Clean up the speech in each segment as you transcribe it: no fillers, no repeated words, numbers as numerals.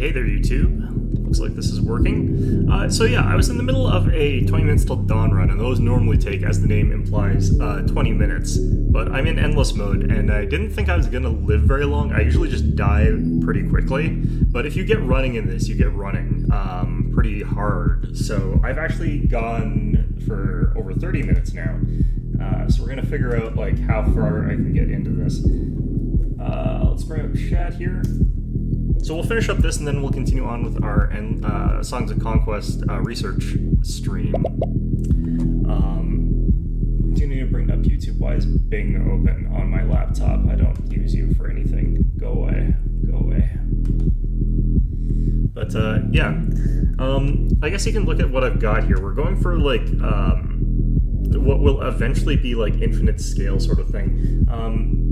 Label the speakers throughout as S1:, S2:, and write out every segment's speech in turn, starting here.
S1: Hey there, YouTube. Looks like this is working. So yeah, I was in the middle of a 20 minutes till dawn run, and those normally take, as the name implies, 20 minutes. But I'm in endless mode, and I didn't think I was going to live very long. I usually just die pretty quickly, but if you get running in this, you get running pretty hard. So I've actually gone for over 30 minutes now. So we're going to figure out like how far I can get into this. Let's bring up chat here. So we'll finish up this, and then we'll continue on with our Songs of Conquest research stream. Do you need to bring up YouTube? Why is Bing open on my laptop? I don't use you for anything. Go away. Go away. But yeah. I guess you can look at what I've got here. We're going for like what will eventually be like infinite scale sort of thing,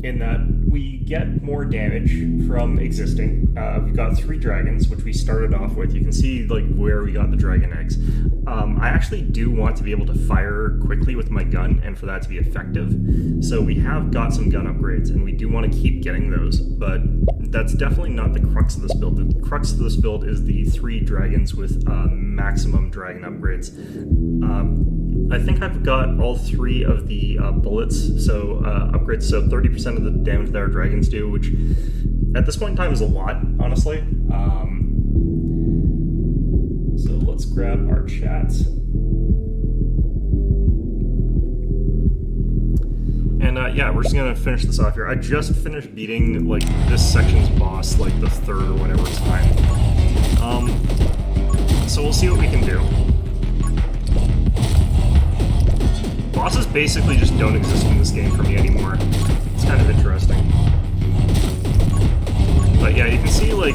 S1: in that we get more damage from existing. We've got 3 dragons, which we started off with. You can see like where we got the dragon eggs. I actually do want to be able to fire quickly with my gun, and for that to be effective. So we have got some gun upgrades, and we do want to keep getting those, but that's definitely not the crux of this build. The crux of this build is the 3 dragons with maximum dragon upgrades. I think I've got all 3 of the bullets, so upgrades, so 30% of the damage that our dragons do, which at this point in time is a lot, honestly. So let's grab our chat. And yeah, we're just gonna finish this off here. I just finished beating like this section's boss, like the 3rd or whatever time. So we'll see what we can do. Bosses basically just don't exist in this game for me anymore. It's kind of interesting. But yeah, you can see, like,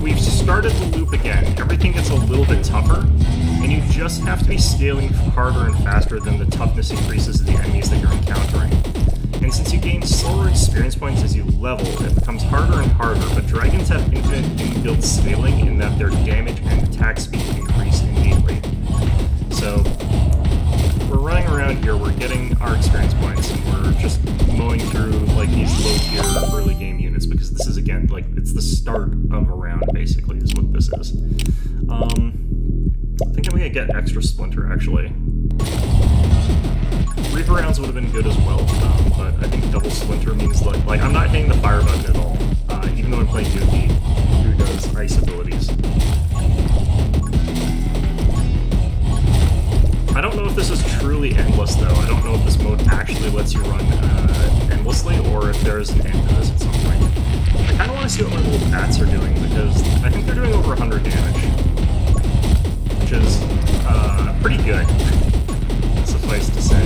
S1: we've started the loop again. Everything gets a little bit tougher, and you just have to be scaling harder and faster than the toughness increases of the enemies that you're encountering. And since you gain slower experience points as you level, it becomes harder and harder, but dragons have infinite inbuilt scaling in that their damage and attack speed increase immediately. So we're running around here, we're getting our experience points, and we're just mowing through like these low-tier early game units, because this is, again, like, it's the start of a round, basically, is what this is. I think I'm gonna get extra splinter, actually. Reaper rounds would have been good as well, but I think double splinter means like I'm not hitting the fire button at all, even though I'm playing Yuki, who does ice abilities. I don't know if this is truly endless, though. I don't know if this mode actually lets you run endlessly, or if there's an end to this at some point. I kind of want to see what my little bats are doing, because I think they're doing over 100 damage, which is pretty good, suffice to say.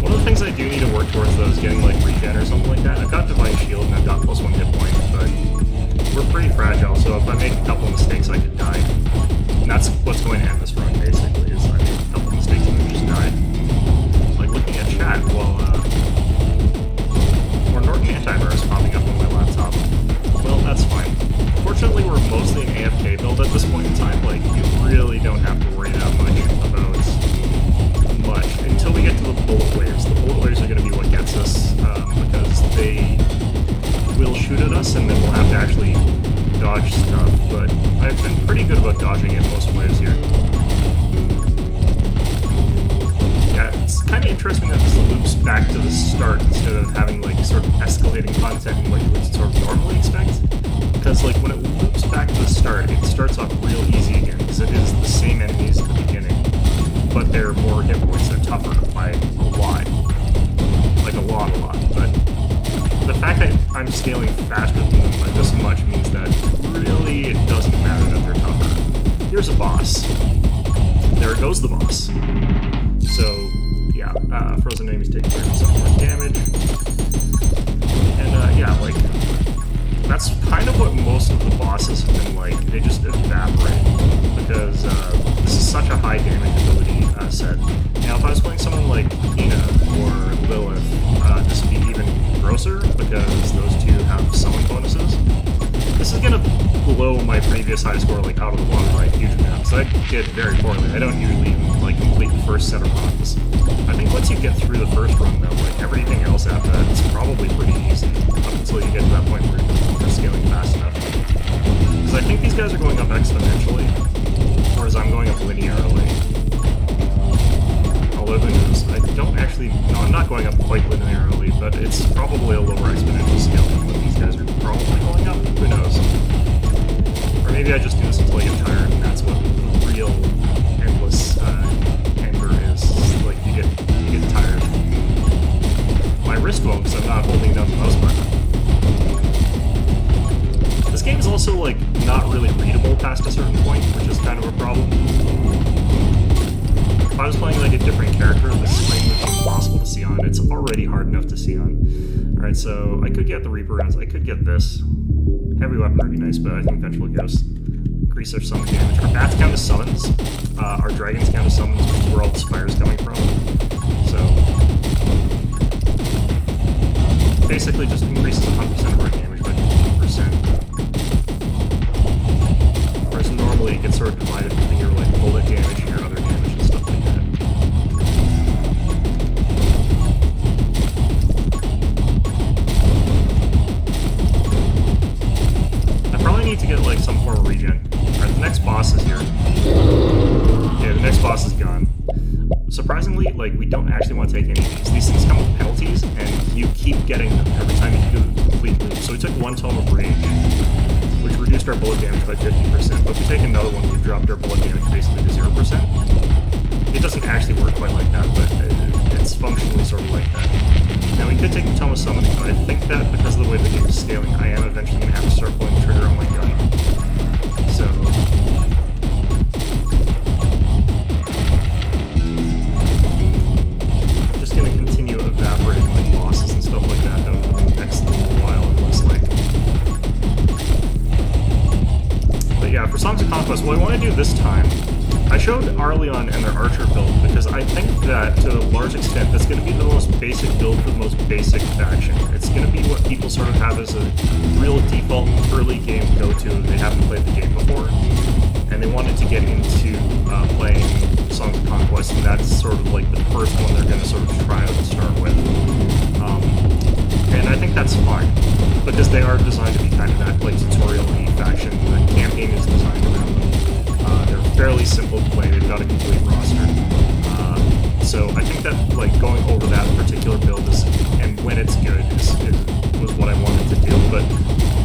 S1: One of the things I do need to work towards, though, is getting like regen or something like that. I've got Divine Shield and I've got +1 hit point, but we're pretty fragile, so if I make a couple of mistakes, I could die. And that's what's going to end this run, basically, is I make a couple of mistakes and then just die. Like looking at chat while or Norton Antivirus popping up on my laptop. Well, that's fine. Fortunately, we're mostly an AFK build at this point in time. Like, you really don't have to worry that much about much until we get to the bullet waves. The bullet waves are going to be what gets us, because they will shoot at us, and then we'll have to actually dodge stuff, but I've been pretty good about dodging it most waves here. Yeah, it's kind of interesting that this loops back to the start instead of having like sort of escalating content like you would sort of normally expect, because like when it loops back to the start, it starts off real easy again, because it is the same enemies at the beginning, but they're more hit points, they're tougher by a lot. Like a lot, but the fact that I'm scaling faster than them by this much means that really it doesn't matter that they're tougher. Here's a boss. There goes the boss. So, yeah, frozen enemies take some more damage. And, yeah, like, that's kind of what most of the bosses have been like. They just evaporate, because this is such a high damage ability set. Now, if I was playing someone like Hina or Lilith, this would be even grosser, because those two have summon bonuses. This is gonna blow my previous high score like out of the water by a huge amount, so I did very poorly. I don't usually like complete the first set of runs. I think what's once you get through the first run, though, like everything else after that is probably pretty easy up until you get to that point where you're scaling fast enough. Because I think these guys are going up exponentially, whereas I'm going up linearly. Although who knows? I don't actually... No, I'm not going up quite linearly, but it's probably a lower exponential scale than what these guys are probably going up. Who knows? Or maybe I just do this until I get tired, and that's what real endless anger is. Like, you get tired. My wrist won't, because I'm not holding down the mouse button. This game is also, like, not really readable past a certain point, which is kind of a problem. If I was playing, like, a different character, this screen would be impossible to see on. It's already hard enough to see on. Alright, so I could get the Reaper rounds. I could get this. Heavy weapon would be nice, but I think Vengeful Ghost. Increase our summon damage. Our bats count as summons. Our dragons count as summons, which is where all this fire is coming from. So... basically just increases 100% of our damage by 50%. Whereas normally it gets sort of divided between your like bullet damage and your other damage and stuff like that. I probably need to get like some form of regen. Alright, the next boss is here. Yeah, the next boss is gone. Surprisingly, like, we don't actually want to take any of these. These things come with penalties, and you keep getting them every time you do the complete loop. So we took one Tome of Rage, which reduced our bullet damage by 50%, but if we take another one, we've dropped our bullet damage basically to 0%. It doesn't actually work quite like that, but it's functionally sort of like that. Now, we could take the Tome of Summoning, but I think that because of the way the game is scaling, I am eventually going to have to start pulling the trigger on my gun. So... evaporating like bosses and stuff like that over the next little while, it looks like. But yeah, for Songs of Conquest, what I want to do this time, I showed Arleon and their archer build because I think that to a large extent that's going to be the most basic build for the most basic faction. It's going to be what people sort of have as a real default early game go-to if they haven't played the game before. And they wanted to get into playing Songs of Conquest, and that's sort of like the first one they're going to sort of try out to start with. And I think that's fine, because they are designed to be kind of that like tutorial-y faction. The campaign is designed around them. They're fairly simple to play, they've got a complete roster. So I think that like going over that particular build is, and when it's good, was what I wanted to do, but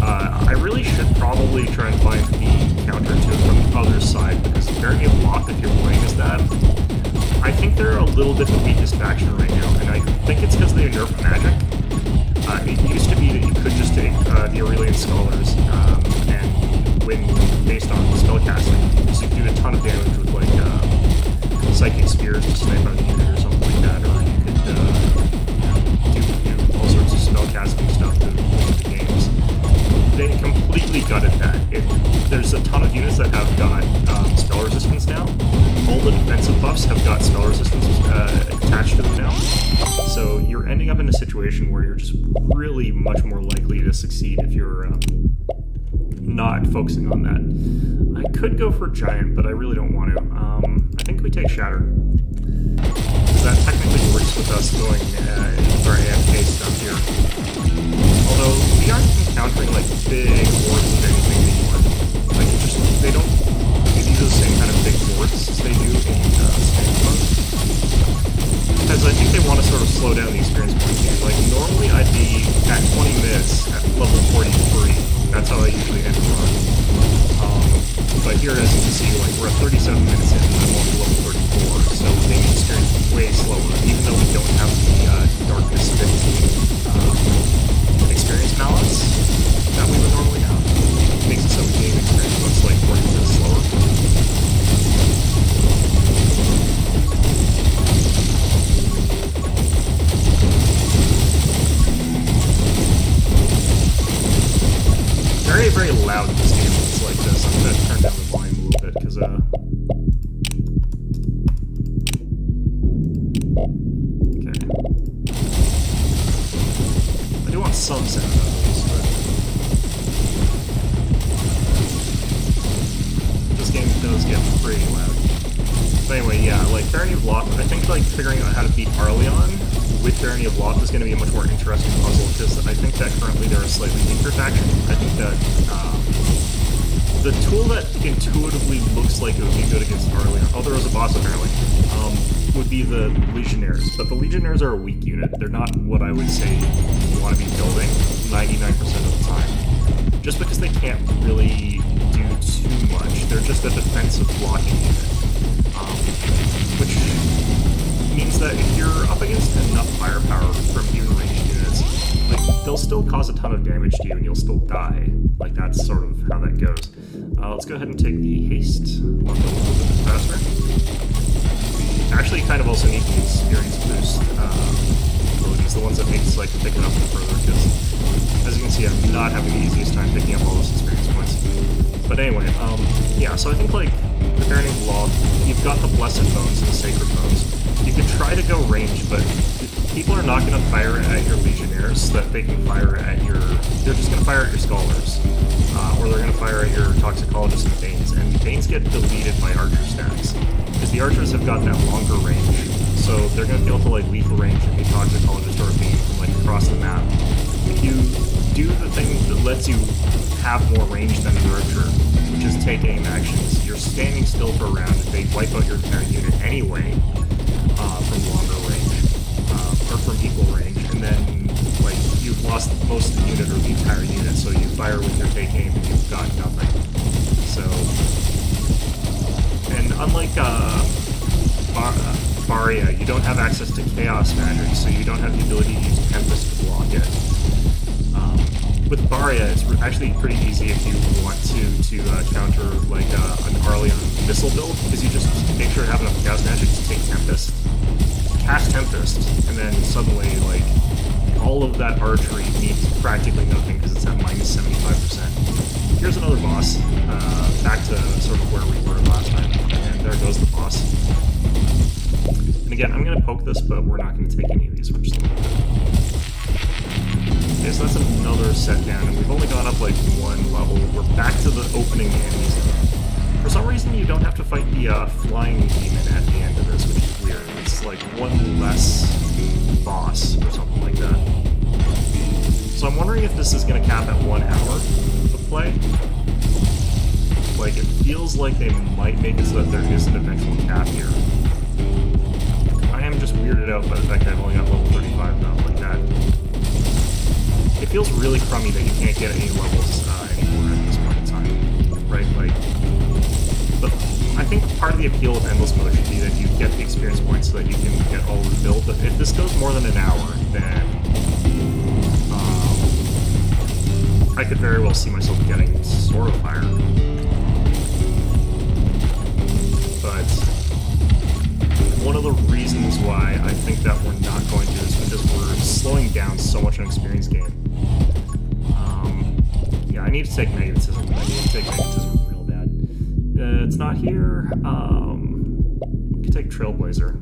S1: I really should probably try and find the counter to it from the other side, because Barony of Lock, if you're playing as that, I think they're a little bit the weakest faction right now, and I think it's because they nerfed magic. It used to be that you could just take the Aurelian Scholars and win based on spellcasting, so you could do a ton of damage with like Psychic Spears to snipe out a unit or something like that, or you could do all sorts of spellcasting stuff to win the games. They completely gutted that. There's a ton of units that have got spell resistance now. All the defensive buffs have got spell resistance attached to them now. So you're ending up in a situation where you're just really much more likely to succeed if you're not focusing on that. I could go for Giant, but I really don't want to. I think we take Shatter. That technically works with us going with our AFK stuff here. Although we aren't encountering like big hordes of anything anymore. Like they don't use the same kind of big hordes as they do in standard mode. Because I think they want to sort of slow down the experience point here. Like normally I'd be at 20 minutes at level 43. That's how I usually end the run. But here, as you can see, like we're at 37 minutes in, and I'm on level 34, so the experience is way slower, even though we don't have the Darkness 15 experience balance that we would normally have. It makes it so the game experience looks like 40 minutes slower. Very, very loud in this game. It's like this. I'm going to turn down the volume a little bit because, okay. I do want some sound out of this, but this game does get pretty loud. But anyway, yeah, like Barony of Lock, I think like figuring out how to beat Arleon Tyranny of Loth is going to be a much more interesting puzzle, because I think that currently they're a slightly weaker faction. I think that the tool that intuitively looks like it would be good against Arleon, oh, there was a boss apparently, would be the Legionnaires. But the Legionnaires are a weak unit. They're not what I would say you want to be building 99% of the time. Just because they can't really do too much. They're just a defensive blocking unit. Which means that if you're up against enough firepower from even ranged units, like, they'll still cause a ton of damage to you and you'll still die. Like, that's sort of how that goes. Let's go ahead and take the haste. I'll go a little bit faster. Actually, kind of also need the experience boost abilities, the ones that make Scythe pick it up further, because as you can see, I'm not having the easiest time picking up all those experience points. But anyway, yeah, so I think, like, the Tyranny of Loth, you've got the Blessed Bones and the Sacred Bones. You can try to go range, but people are not going to fire at your Legionnaires so that they can fire at your... They're just going to fire at your Scholars. Or they're going to fire at your Toxicologists and Banes. And Banes get deleted by Archer stacks. Because the Archers have got that longer range. So they're going to be able to, like, lethal range any Toxicologist or a Bane from, like, across the map. If you do the thing that lets you have more range than the Archer, which is take aim actions, you're standing still for a round and they wipe out your entire unit anyway from longer range, or from equal range, and then, like, you've lost most of the unit or the entire unit, so you fire with your take aim and you've got nothing. So, and unlike Baria, you don't have access to Chaos Magic, so you don't have the ability to use Tempest to block it. With Baria, it's actually pretty easy if you want to counter, like, an Arleon missile build, because you just make sure to have enough Chaos Magic to take Tempest, cast Tempest, and then suddenly, like, all of that archery means practically nothing because it's at minus 75%. Here's another boss, back to sort of where we were last time, and there goes the boss. And again, I'm going to poke this, but we're not going to take any of these, we're just going to... Okay, so that's another set down, and we've only gone up like one level. We're back to the opening enemies. For some reason, you don't have to fight the flying demon at the end of this, which is weird. It's like one less boss or something like that. So I'm wondering if this is going to cap at 1 hour of play. Like, it feels like they might make it so that there is an eventual cap here. I am just weirded out by the fact that I've only got level 35 now, like that. It feels really crummy that you can't get any levels anymore at this point in time, right? Like, but I think part of the appeal of Endless Mode should be that you get the experience points so that you can get all the build. But if this goes more than an hour, then I could very well see myself getting Sword of Fire. But one of the reasons why I think that we're not going to is because we're slowing down so much on experience gain. Yeah, I need to take magnetism. I need to take magnetism real bad. It's not here. I could take Trailblazer.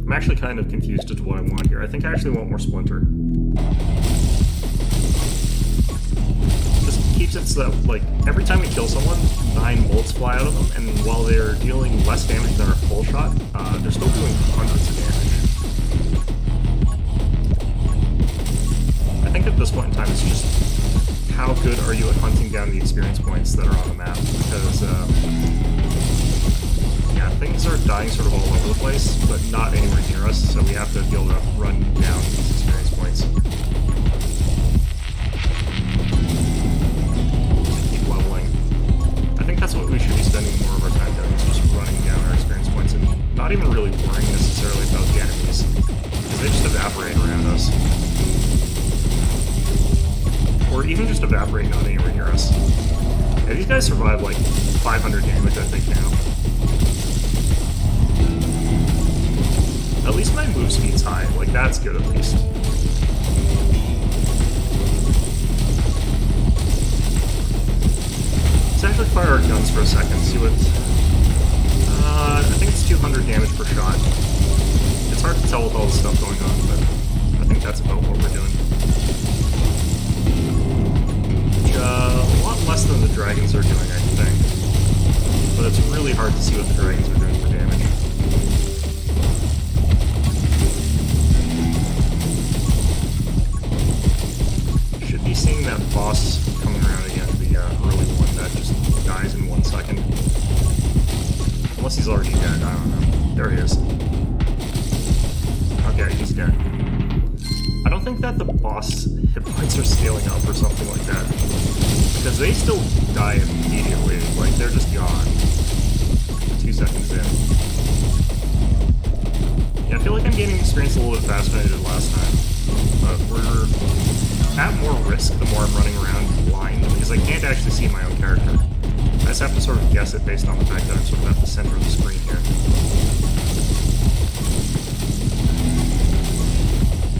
S1: I'm actually kind of confused as to what I want here. I think I actually want more Splinter. This keeps it so that, like, every time we kill someone, 9 bolts fly out of them, and while they're dealing less damage than our full shot, they're still doing hundreds of damage. I think at this point in time, it's just how good are you at hunting down the experience points that are on the map, because, yeah, things are dying sort of all over the place, but not anywhere near us, so we have to be able to run down these experience points. Just keep leveling. I think that's what we should be spending more of our time doing, is just running down our experience points and not even really worrying necessarily about the enemies, because they just evaporate around us. Or even just evaporate not anywhere near us. Yeah, these guys survive like 500 damage, I think, now. At least my move speed's high. Like, that's good at least. Let's actually fire our guns for a second, see what... I think it's 200 damage per shot. It's hard to tell with all the stuff going on, but I think that's about what we're doing. A lot less than the dragons are doing, I think. But it's really hard to see what the dragons are doing for damage. Unless he's already dead, I don't know. There he is. Okay, he's dead. I don't think that the boss hit points are scaling up or something like that. Because they still die immediately. Like, they're just gone. 2 seconds in. Yeah, I feel like I'm gaining experience a little bit faster than I did last time. But we're at more risk the more I'm running around blind, because I can't actually see my own character. I just have to sort of guess it based on the fact that I'm sort of at the center of the screen here.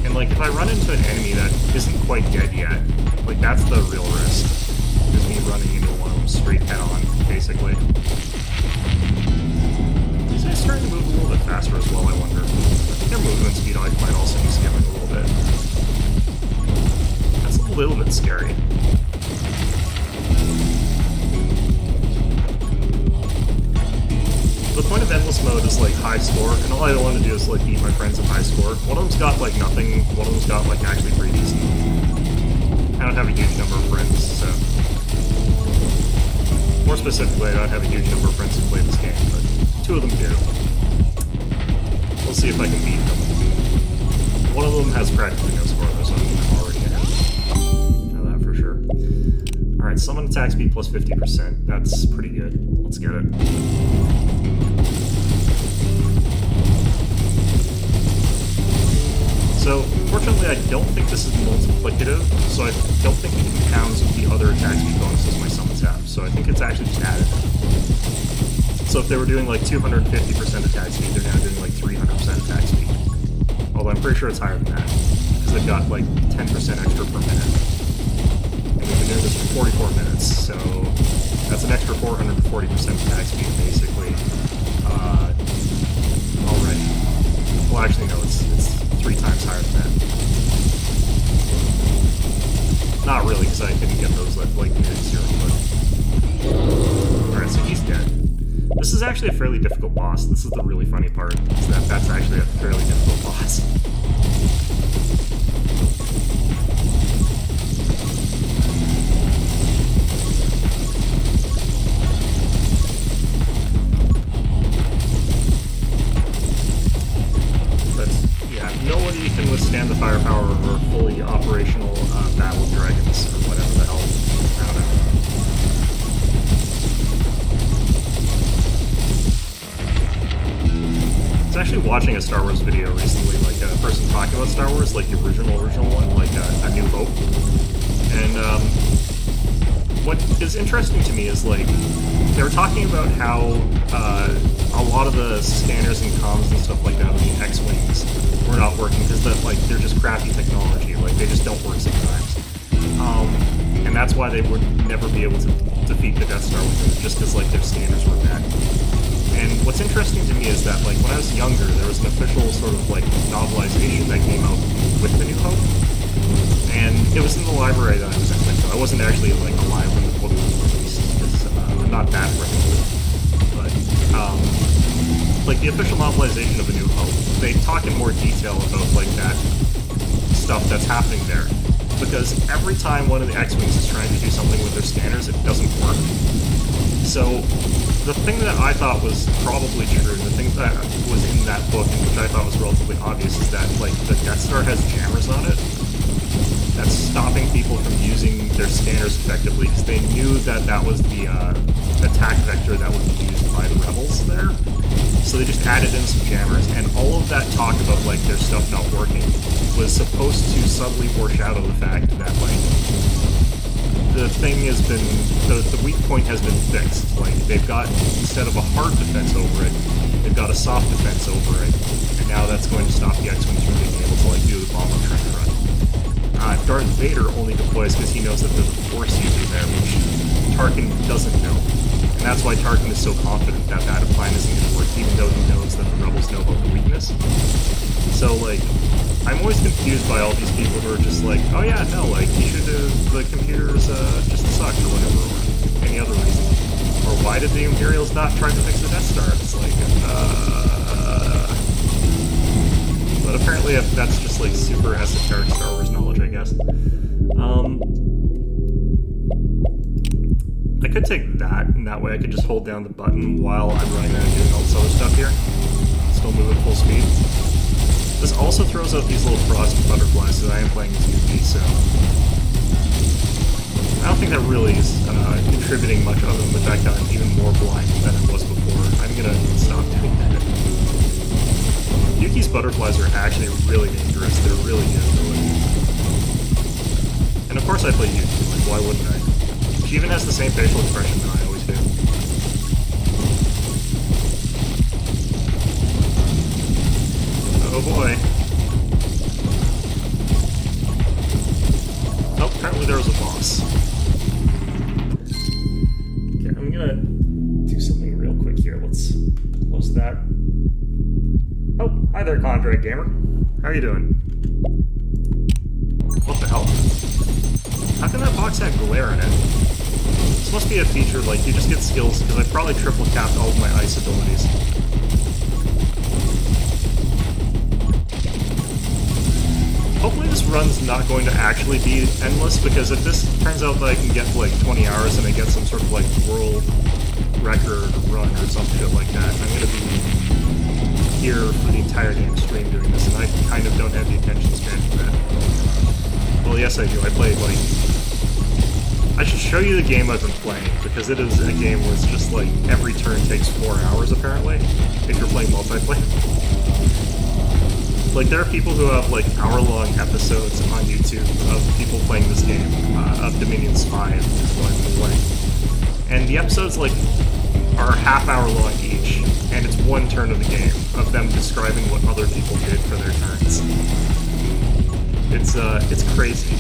S1: And like, if I run into an enemy that isn't quite dead yet, like, that's the real risk. Is me running into one of them straight head-on, basically. These guys starting to move a little bit faster as well, I wonder. I think their movement speed might also be skipping a little bit. That's a little bit scary. The point of Endless Mode is, like, high score, and all I want to do is, like, beat my friends at high score. One of them's got, like, nothing, one of them's got, like, actually pretty decent. I don't have a huge number of friends, so... More specifically, I don't have a huge number of friends who play this game, but 2 of them do. We'll see if I can beat them. One of them has practically no score, though, so I'm already ahead. Know that for sure. Alright, summon attack speed plus 50%. That's pretty good. Let's get it. So, fortunately, I don't think this is multiplicative, so I don't think it compounds with the other attack speed bonuses my summons have. So I think it's actually just additive. So if they were doing like 250% attack speed, they're now doing like 300% attack speed. Although I'm pretty sure it's higher than that, because they've got like 10% extra per minute. And we've been doing this for 44 minutes, so that's an extra 440% attack speed, basically, already. Well, actually, no, it's 3 times higher than that. Not really, because I didn't get those like mid-zero, but... Alright, so he's dead. This is actually a fairly difficult boss. This is the really funny part, is that that's actually a fairly difficult boss. Nobody can withstand the firepower of a fully operational battle of dragons, or whatever the hell. I don't know. I was actually watching a Star Wars video recently, like a person talking about Star Wars, like the original one, like A New Hope. And what is interesting to me is, like, they were talking about how a lot of the scanners and comms and stuff like that on the X-Wings were not working because they're just crappy technology. Like, they just don't work sometimes. And that's why they would never be able to defeat the Death Star with it, just because, like, their scanners were bad. And what's interesting to me is that, like, when I was younger, there was an official sort of, like, novelization that came out with The New Hope. And it was in the library that I was in, so I wasn't actually, like, alive when the book was released, because I'm not that brave. But, like, the official novelization of A New Hope, they talk in more detail about, like, that stuff that's happening there. Because every time one of the X-Wings is trying to do something with their scanners, it doesn't work. So, the thing that I thought was probably true, the thing that was in that book, and which I thought was relatively obvious, is that, like, the Death Star has jammers on it. That's stopping people from using their scanners effectively, because they knew that that was the attack vector that would be used by the rebels there. So they just added in some jammers, and all of that talk about, like, their stuff not working was supposed to subtly foreshadow the fact that, like, the thing has been, the weak point has been fixed. Like, they've got, instead of a hard defense over it, they've got a soft defense over it, and now that's going to stop the X-Wings from being able to, like, do the bomb I'm trying to run. Darth Vader only deploys because he knows that there's a Force user there, which Tarkin doesn't know. And that's why Tarkin is so confident that that plan isn't going to work, even though he knows that the rebels know about the weakness. So, like, I'm always confused by all these people who are just like, oh yeah, no, like, you should the computers just suck or whatever, or any other reason. Or why did the Imperials not try to fix the Death Star? It's like, But apparently that's just, like, super esoteric Star Wars knowledge, I guess. I could take that, and that way I could just hold down the button while I'm running around doing all this other stuff here. Still move at full speed. This also throws out these little frost butterflies, so I am playing as UV, so I don't think that really is contributing much other than the fact that I'm even more blind than I was before. I'm gonna stop doing that. Yuki's butterflies are actually really dangerous. They're really good ability. And of course I play Yuki, like why wouldn't I? She even has the same facial expression that I always do. Oh boy. Oh, apparently there was a boss. Okay, I'm gonna do something real quick here. Let's close that. Oh, hi there, Condre Gamer. How are you doing? What the hell? How can that box have glare in it? This must be a feature, like, you just get skills, because I probably triple capped all of my ice abilities. Hopefully this run's not going to actually be endless, because if this turns out that I can get, like, 20 hours and I get some sort of, like, world record run or some shit like that, I'm gonna be here for the entire damn stream doing this, and I kind of don't have the attention span for that. Well, yes I do. I played, like... I should show you the game I've been playing, because it is a game where it's just, like, every turn takes 4 hours, apparently, if you're playing multiplayer. Like, there are people who have, like, hour-long episodes on YouTube of people playing this game, of Dominion's 5 is what I've been playing. And the episodes, like, are half-hour long each, and it's one turn of the game, of them describing what other people did for their turns. It's crazy.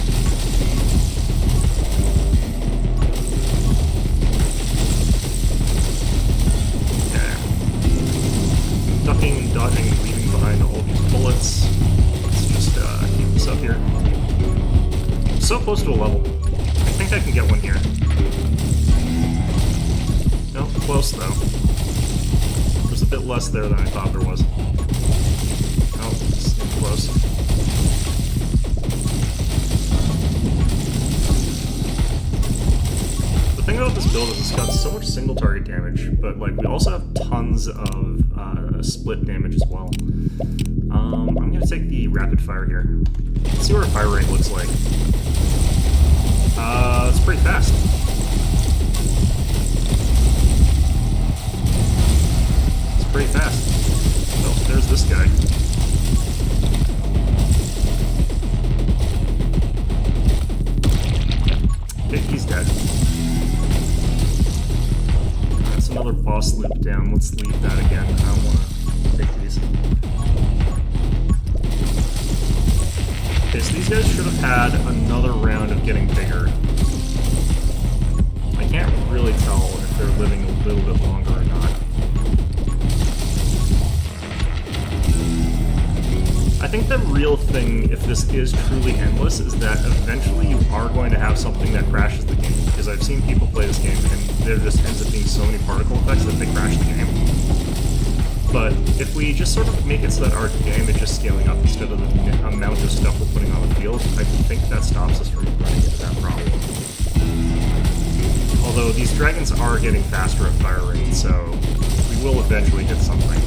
S1: Okay. Ducking and dodging and weaving behind all these bullets. Let's just keep this up here. So close to a level. I think I can get one here. No, close though. There's a bit less there than I thought there was. Oh, it's close. The thing about this build is it's got so much single target damage, but like we also have tons of split damage as well. I'm gonna take the rapid fire here. Let's see what our fire rate looks like. It's pretty fast. It's pretty fast. Oh, there's this guy. Okay, he's dead. That's another boss loop down. Let's leave that again. I don't want to take these. Okay, so these guys should have had another round of getting bigger. I can't really tell if they're living a little bit longer or not. I think the real thing, if this is truly endless, is that eventually you are going to have something that crashes the game. Because I've seen people play this game, and there just ends up being so many particle effects that they crash the game. But if we just sort of make it so that our damage is scaling up instead of the amount of stuff we're putting on the field, I think that stops us from running into that problem. Although these dragons are getting faster at fire rate, so we will eventually hit something.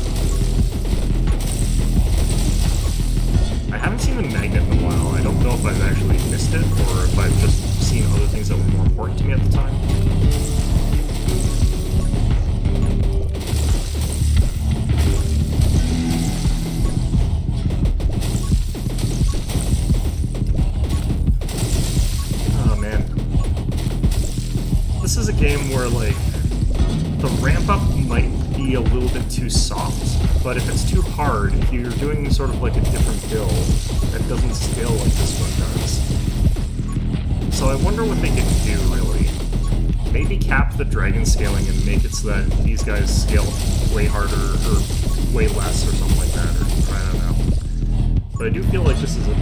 S1: I haven't seen the magnet in a while. I don't know if I've actually missed it, or if I've just seen other things that were more important to me at the time. Oh man. This is a game where, like, the ramp up might be a little bit too soft, but if it's too hard, if you're doing sort of like a different build that doesn't scale like this one does. So I wonder what they could do, really. Maybe cap the dragon scaling and make it so that these guys scale way harder, or way less, or something like that, or I don't know. But I do feel like this is a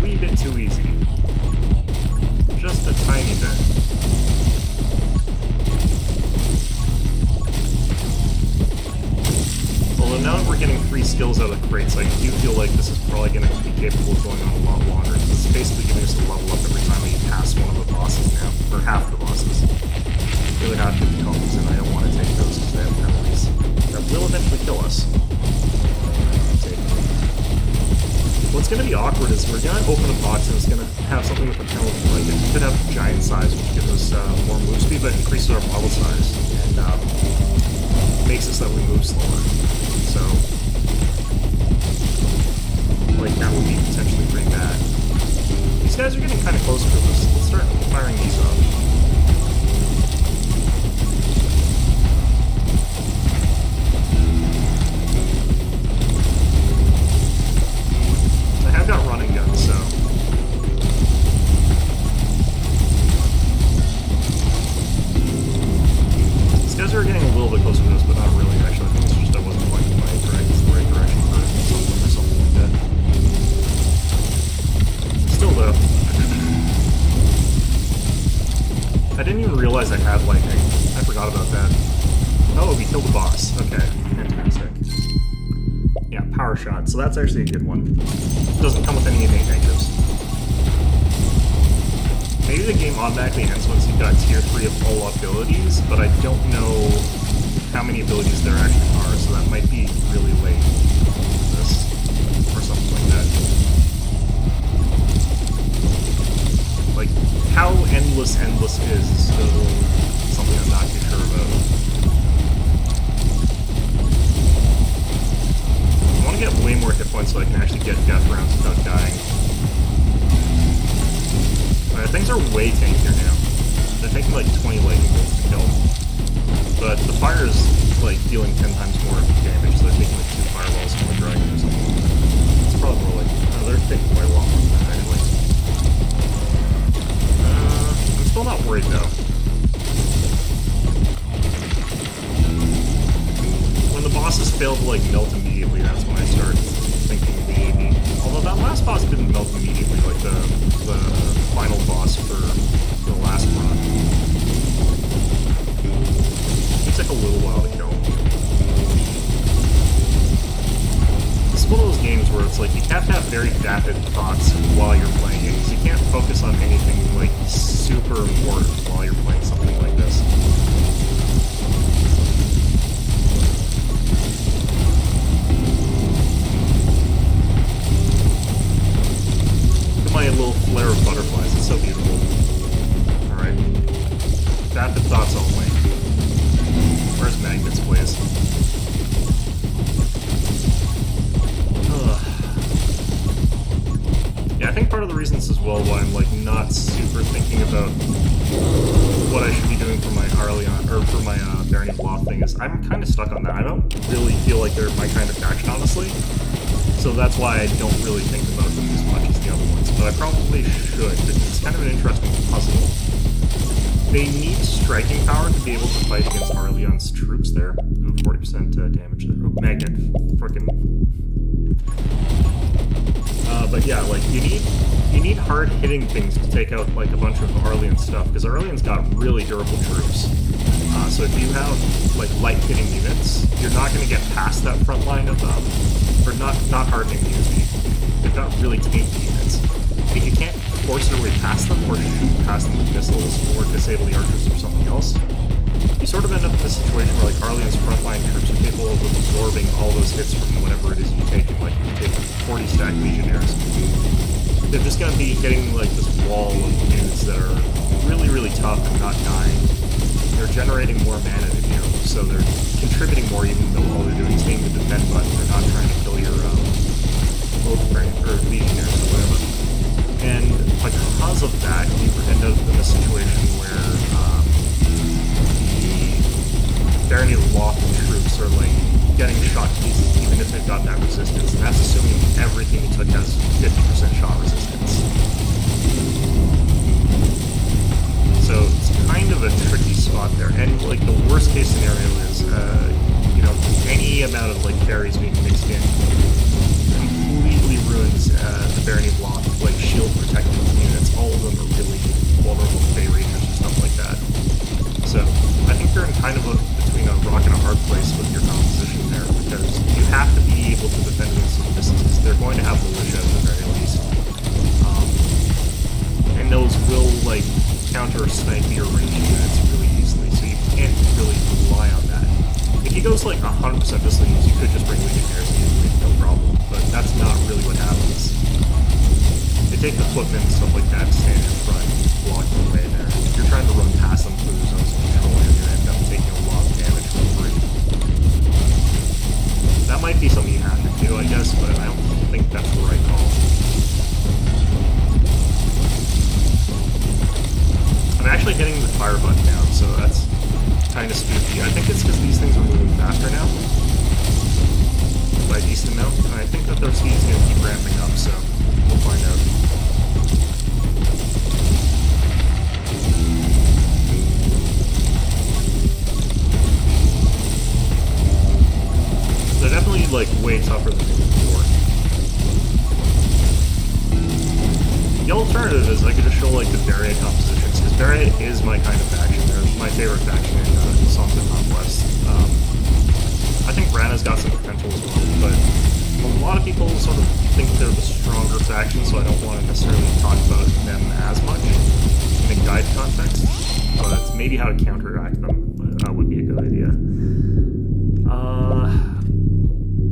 S1: wee bit too easy. Just a tiny bit. Although now that we're getting free skills out of the crates, I do feel like this is probably going to be capable of going on a lot longer. It's basically giving us a level up every time we pass one of the bosses now, or half the bosses. The other half get the combs, and I don't want to take those because they have penalties that will eventually kill us. What's going to be awkward is we're going to open a box and it's going to have something with a penalty. Like it could have giant size, which gives us more move speed, but increases our model size and makes it so that we move slower. So, like that would be potentially pretty bad. These guys are getting kind of close to us. Let's start firing these up. I've got running guns, so... These guys are getting a little bit closer to us, but not really, actually. I think it's just I wasn't pointing the right direction for something like that. Still, though... I didn't even realize I had lightning. I forgot about that. Oh, we killed the boss. Okay, fantastic. Yeah, power shot. So that's actually a good one. Doesn't come with any innate negatives. Maybe the game automatically ends once you've got tier 3 of all abilities, but I don't know how many abilities there actually are, so that might be really late. This, or something like that. Like, how endless is still something I'm not too sure about. I want to get way more hit points so I can actually get death rounds without dying. Alright, things are way tankier now. They're taking like 20 lightning bolts to kill. But the fire is like dealing 10 times more damage, so they're taking like 2 fireballs from the dragon or something. It's probably more like... they're taking quite a lot more than that anyway. I'm still not worried though. When the bosses fail to like melt immediately, that's when I start thinking maybe. Although that last boss didn't melt immediately, like the final boss for the last run. It took a little while to kill. It's one of those games where it's like you have to have very vapid thoughts while you're playing it, because you can't focus on anything like super important while you're playing something like this. My little flare of butterflies. It's so beautiful. Alright. Vapid thoughts only. Where's magnets, please? Ugh. Yeah, I think part of the reasons as well why I'm like not super thinking about what I should be doing for my Arleon, or for my Barony of Loth thing is I'm kind of stuck on that. I don't really feel like they're my kind of faction, honestly. So that's why I don't really think about them as much as the other ones. But I probably should, because it's kind of an interesting puzzle. They need striking power to be able to fight against Arleon's troops there. Ooh, 40% damage there. Oh, magnet. Frickin'. But yeah, like, you need hard-hitting things to take out, like, a bunch of Arleon stuff, because Arleon's got really durable troops. So if you have, like, light-hitting units, you're not going to get past that front line of, or not hardening units, they've got really tanky units. If you can't force your way past them, or shoot past them with missiles, or disable the archers or something else, you sort of end up in a situation where, like, Arleon's frontline troops are capable of absorbing all those hits from whatever it is you take, like, you take 40-stack Legionnaires. They're just going to be hitting, like, this wall of dudes that are really, really tough and not dying. They're generating more mana than you, so they're contributing more even though all they're doing is hitting the defend button. They're not trying to kill your or Legionnaires or whatever. And because of that, you end up in a situation where the Barony of Loth troops are like getting shot to pieces even if they've got that resistance, and that's assuming everything you took has 50% shot resistance. So it's kind of a tricky spot there, and like the worst case scenario is, any amount of like fairies being mixed in completely ruins the Barony of Loth, like shield protected units. All of them are really vulnerable to Fey Rangers and stuff like that. So I think you're in kind of between a rock and a hard place with your composition there, because you have to be able to defend against some distances. They're going to have militia at the very least, and those will like counter snipe your ranged units really easily. So goes like 100% Viscines, you could just bring Legionnaires in, no problem. But that's not really what happens. They take the footmen and stuff like that, stand in front, block the way there. If you're trying to run past them through the zones of control, you're going to end up taking a lot of damage for free. That might be something you have to do, I guess, but I don't think that's the right call. I'm actually hitting the fire button down, so that's kind of spooky. I think it's because these things are moving faster now by a decent amount, and I think that their speed is going to keep ramping up, so we'll find out. They're definitely like way tougher than before. The alternative is I could just show like the Barrier compositions, because Barrier is my kind of faction. They're my favorite faction in Songs of Conquest. I think Rana's got some potential as well, but a lot of people sort of think they're the stronger faction, so I don't want to necessarily talk about them as much in a guide context, but maybe how to counteract them would be a good idea.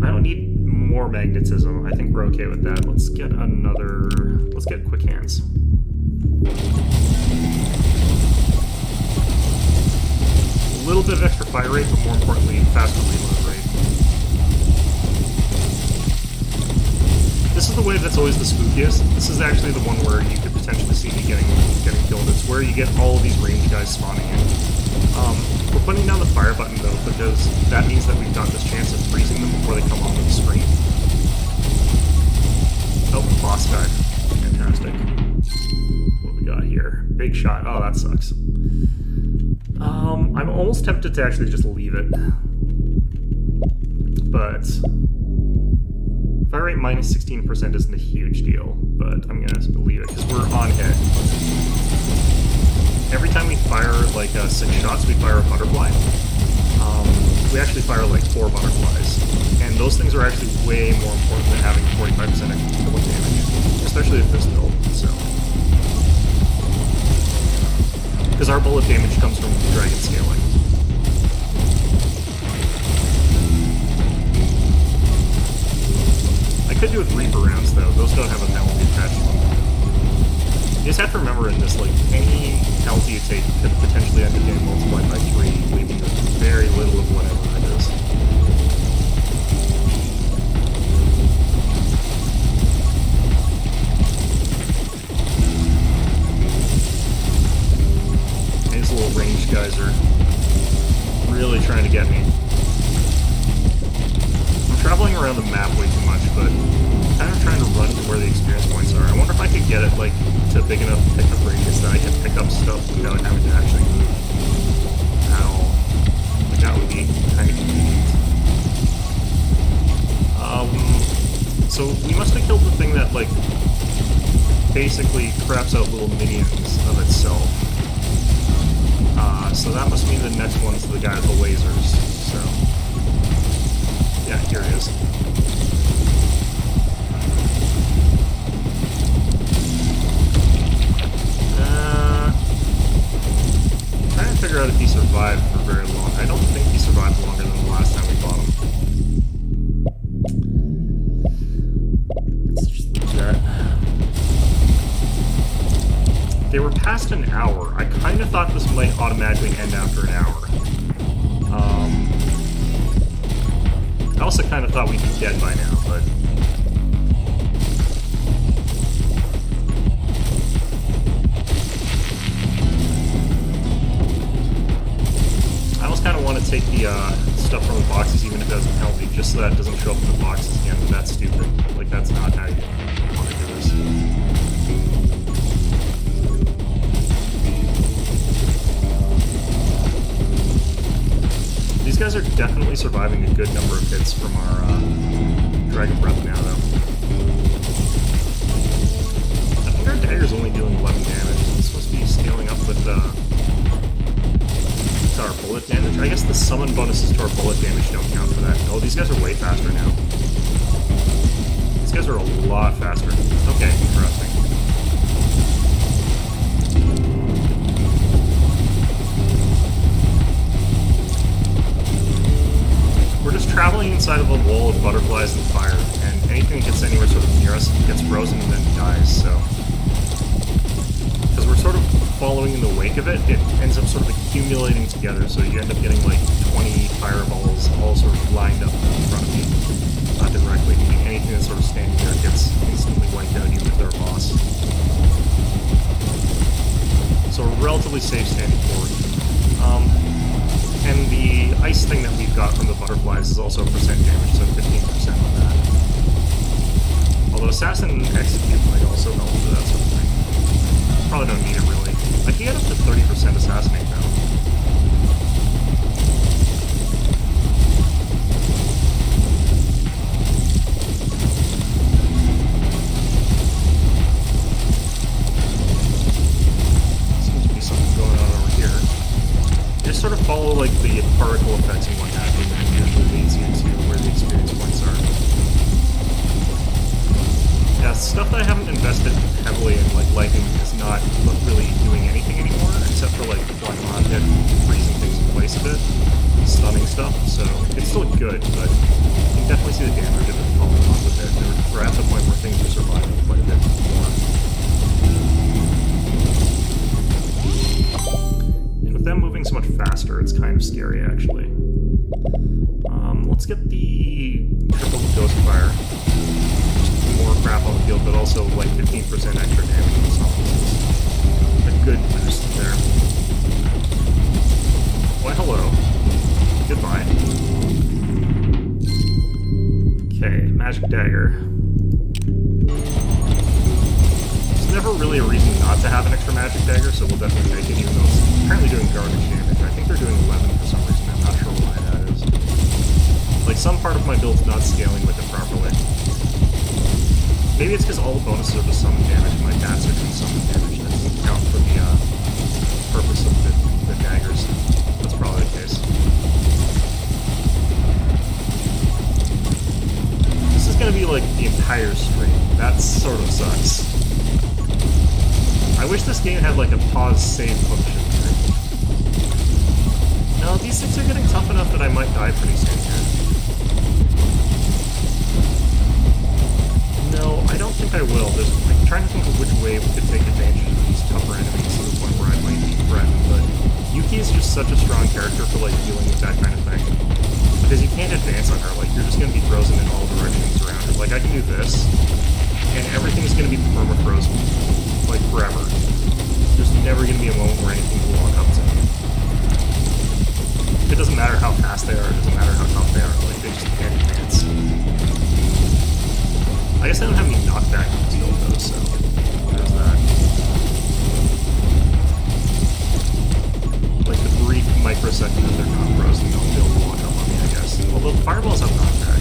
S1: I don't need more magnetism. I think we're okay with that. Let's get quick hands. A little bit of extra fire rate, but more importantly, faster reload rate. This is the wave that's always the spookiest. This is actually the one where you could potentially see me getting killed. It's where you get all of these range guys spawning in. We're putting down the fire button though, because that means that we've got this chance of freezing them before they come onto the screen. Oh, boss guy. Fantastic. What we got here? Big shot. Oh, that sucks. I'm almost tempted to actually just leave it. But fire rate minus 16% isn't a huge deal, but I'm gonna leave it because we're on hit. Every time we fire like 6 shots, we fire a butterfly. We actually fire like 4 butterflies, and those things are actually way more important than having 45% extra bullet damage, especially if this build. So, because our bullet damage comes from dragon scaling. I could do with Reaper rounds though; those don't have a penalty attached to them. You just have to remember in this, like, any penalty you take could potentially end up getting multiplied by 3, leaving you very little of whatever it is. These little ranged guys are really trying to get me. I'm traveling around the map way too much, but I'm kind of trying to run to where the experience points are. I wonder if I could get it, like, to big enough pickup radius that I can pick up stuff without having to actually move at all. Like, that would be kind of convenient. So we must have killed the thing that, like, basically craps out little minions of itself. So that must mean the next one's the guy with the lasers. So, yeah, here it is. Trying to figure out if he survived for very long. I don't think he survived longer than the last time we fought him. Let's just leave that. They were past an hour. I kind of thought this might automatically end after an hour. I also kind of thought we'd be dead by now, but... I almost kind of want to take the stuff from the boxes, even if it has a penalty, just so that it doesn't show up in the boxes again, but that's stupid. Like, that's not how you want to do this. These guys are definitely surviving a good number of hits from our Dragon Breath now, though. I think our dagger's only dealing 11 damage. It's supposed to be scaling up with our bullet damage. I guess the summon bonuses to our bullet damage don't count for that. Oh, these guys are way faster now. These guys are a lot faster. Okay, interesting. currently inside of a wall of butterflies and fire, and anything that gets anywhere sort of near us gets frozen and then dies, so... Because we're sort of following in the wake of it, it ends up sort of accumulating together, so you end up getting like 20 fireballs all sort of lined up in front of you. Not directly, meaning anything that's sort of standing there gets instantly wiped out, even if they're a boss. So a relatively safe standing forward. And the ice thing that we've got from the butterflies is also percent damage, so 15% on that. Although Assassin and Execute might also help for that sort of thing. Probably don't need it really. I can get up to 30% Assassinate now. Sort of follow like the particle effects and what have you, and usually leads you to where the experience points are. Yeah, stuff that I haven't invested heavily in, like lighting, is not really doing anything anymore, except for like flying on it, freezing things in place a bit, stunning stuff. So it's still good, but you can definitely see the damage of it falling off a bit. We're at the point where things are surviving quite a bit more. With them moving so much faster, it's kind of scary, actually. Let's get the triple ghost fire. Just more crap on the field, but also like 15% extra damage on the zombies. A good boost there. Why, hello. Goodbye. Okay, magic dagger. There's never really a reason not to have an extra magic dagger, so we'll definitely take it, even though it's apparently doing garbage damage. I think they're doing 11 for some reason. I'm not sure why that is. Like, some part of my build's not scaling with it properly. Maybe it's because all the bonuses are just summon damage, and my bats are doing summon damage. That doesn't count for the purpose of the daggers. That's probably the case. This is going to be like the entire stream. That sort of sucks. I wish this game had like a pause save function. No, these things are getting tough enough that I might die pretty soon here. No, I don't think I will. I'm trying to think of which way we could take advantage of these tougher enemies to the point where I might be threatened, but Yuki is just such a strong character for like dealing with that kind of thing. Because you can't advance on her, like you're just going to be frozen in all directions around her. Like I can do this, and everything's going to be perma-frozen. Like forever. There's never going to be a moment where anything will walk up to them. It doesn't matter how fast they are, it doesn't matter how tough they are, like they just can't advance. I guess I don't have any knockback skill though, so there's that. Like the brief microsecond that they're not frozen, they'll be able to walk up on me, I guess. Although the fireballs have knockback.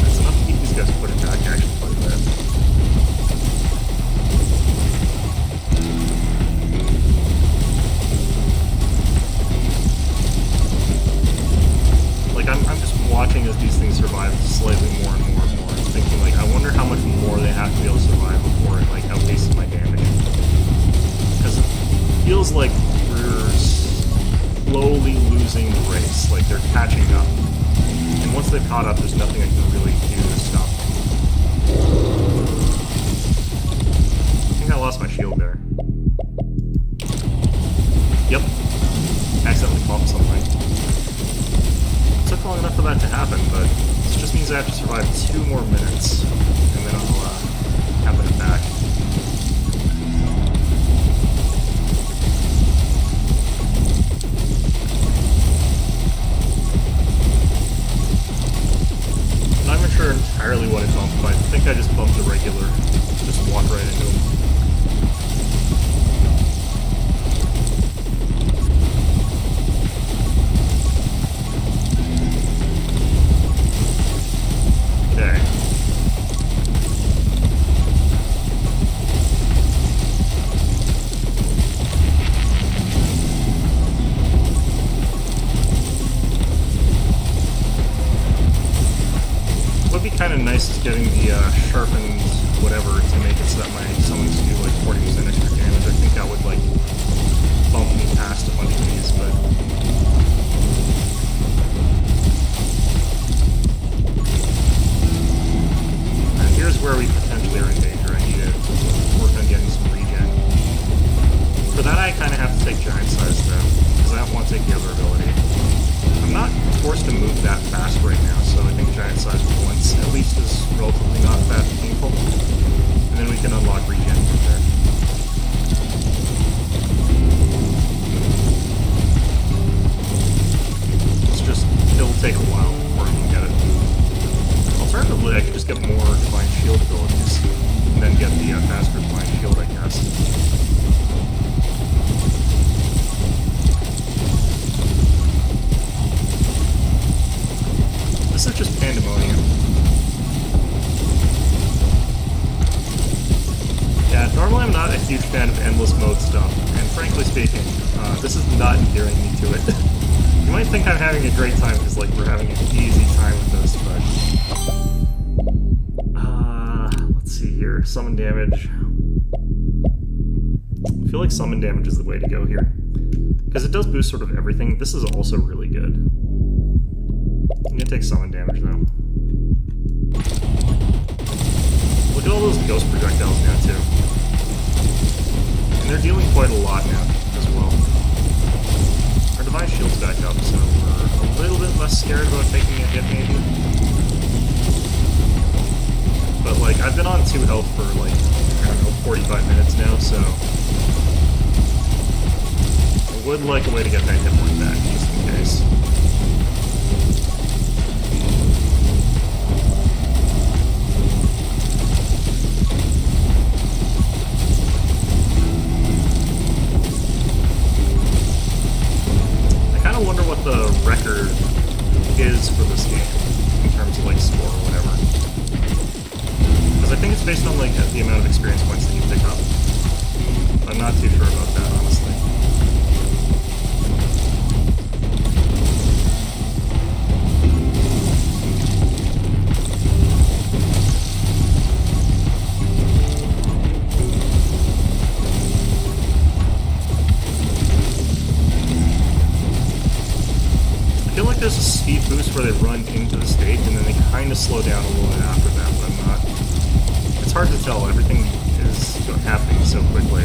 S1: That's enough to keep these guys put it back actually quite a bit. Like, I'm just watching as these things survive slightly more and more and more, and thinking, like, I wonder how much more they have to be able to survive before it, like, outpaces my damage. Because it feels like we're slowly losing the race, like, they're catching up. And once they've caught up, there's nothing I can really do to stop them. I think I lost my shield there. Yep. Accidentally bumped something. It took long enough for that to happen, but it just means I have to survive 2 more minutes, and then I'll have it back. I'm not even sure entirely what I bumped, but I think I just bumped the regular. Just walk right into him. Kind of nice is getting the sharpened whatever to make it so that my summons do like 40% extra damage. I think that would like bump me past a bunch of these, but where we potentially are in danger. I need to work on getting some regen. For that, I kind of have to take Giant Size, though, because I don't want to take the other ability. I'm not forced to move that fast right now, so I think Giant Size once at least is relatively not that painful. And then we can unlock regen from there. It'll take a while before I can get it. Alternatively, I could just get more Divine Shield abilities, and then get the faster Divine Shield, I guess. This is just pandemonium. Yeah, normally I'm not a huge fan of endless mode stuff, and frankly speaking, this is not endearing me to it. You might think I'm having a great time because, like, we're having an easy time with this, but... let's see here. Summon damage. I feel like summon damage is the way to go here. Because it does boost sort of everything. This is also really good. I'm gonna take summon damage, though. Look at all those ghost projectiles now, too. And they're dealing quite a lot now, as well. Our Divine Shield's back up, so we're a little bit less scared about taking a hit, maybe. But, like, I've been on 2 health for, like, I don't know, 45 minutes now, so... I would like a way to get that hit point back, just in case. I wonder what the record is for this game in terms of like score or whatever, because I think it's based on like the amount of experience points that you pick up. I'm not too sure about that, honestly. There's a speed boost where they run into the stage and then they kind of slow down a little bit after that, but I'm not... It's hard to tell, everything is happening so quickly.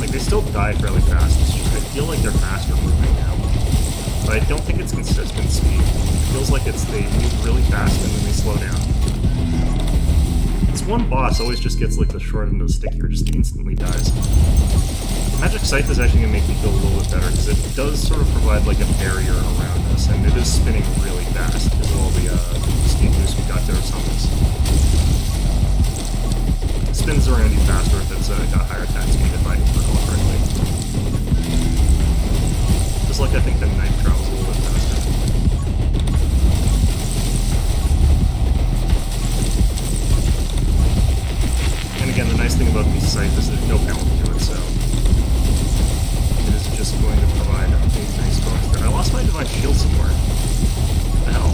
S1: Like, they still die fairly fast, it's just, I feel like they're faster moving now. But I don't think it's consistent speed. It feels like it's they move really fast and then they slow down. This one boss always just gets like the short end of the stick here, just instantly dies. Magic Scythe is actually going to make me feel a little bit better, because it does sort of provide like a barrier around us, and it is spinning really fast because of all the speed boost we got there with summons. It spins around you faster if it's got higher attack speed, if I recall correctly. Just like I think the knife travels a little bit faster. And again, the nice thing about the Scythe is there's no penalty to it, so... just going to provide a nice bonus there. I lost my Divine Shield somewhere. What the hell?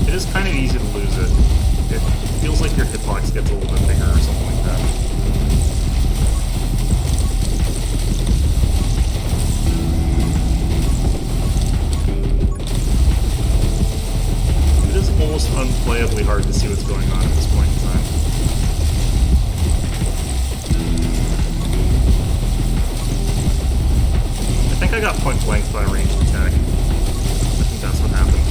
S1: It is kind of easy to lose it. It feels like your hitbox gets a little bit bigger or something like that. It is almost unplayably hard to see what's going on at this point in time. I think I got point blanked by a ranged attack. I think that's what happened.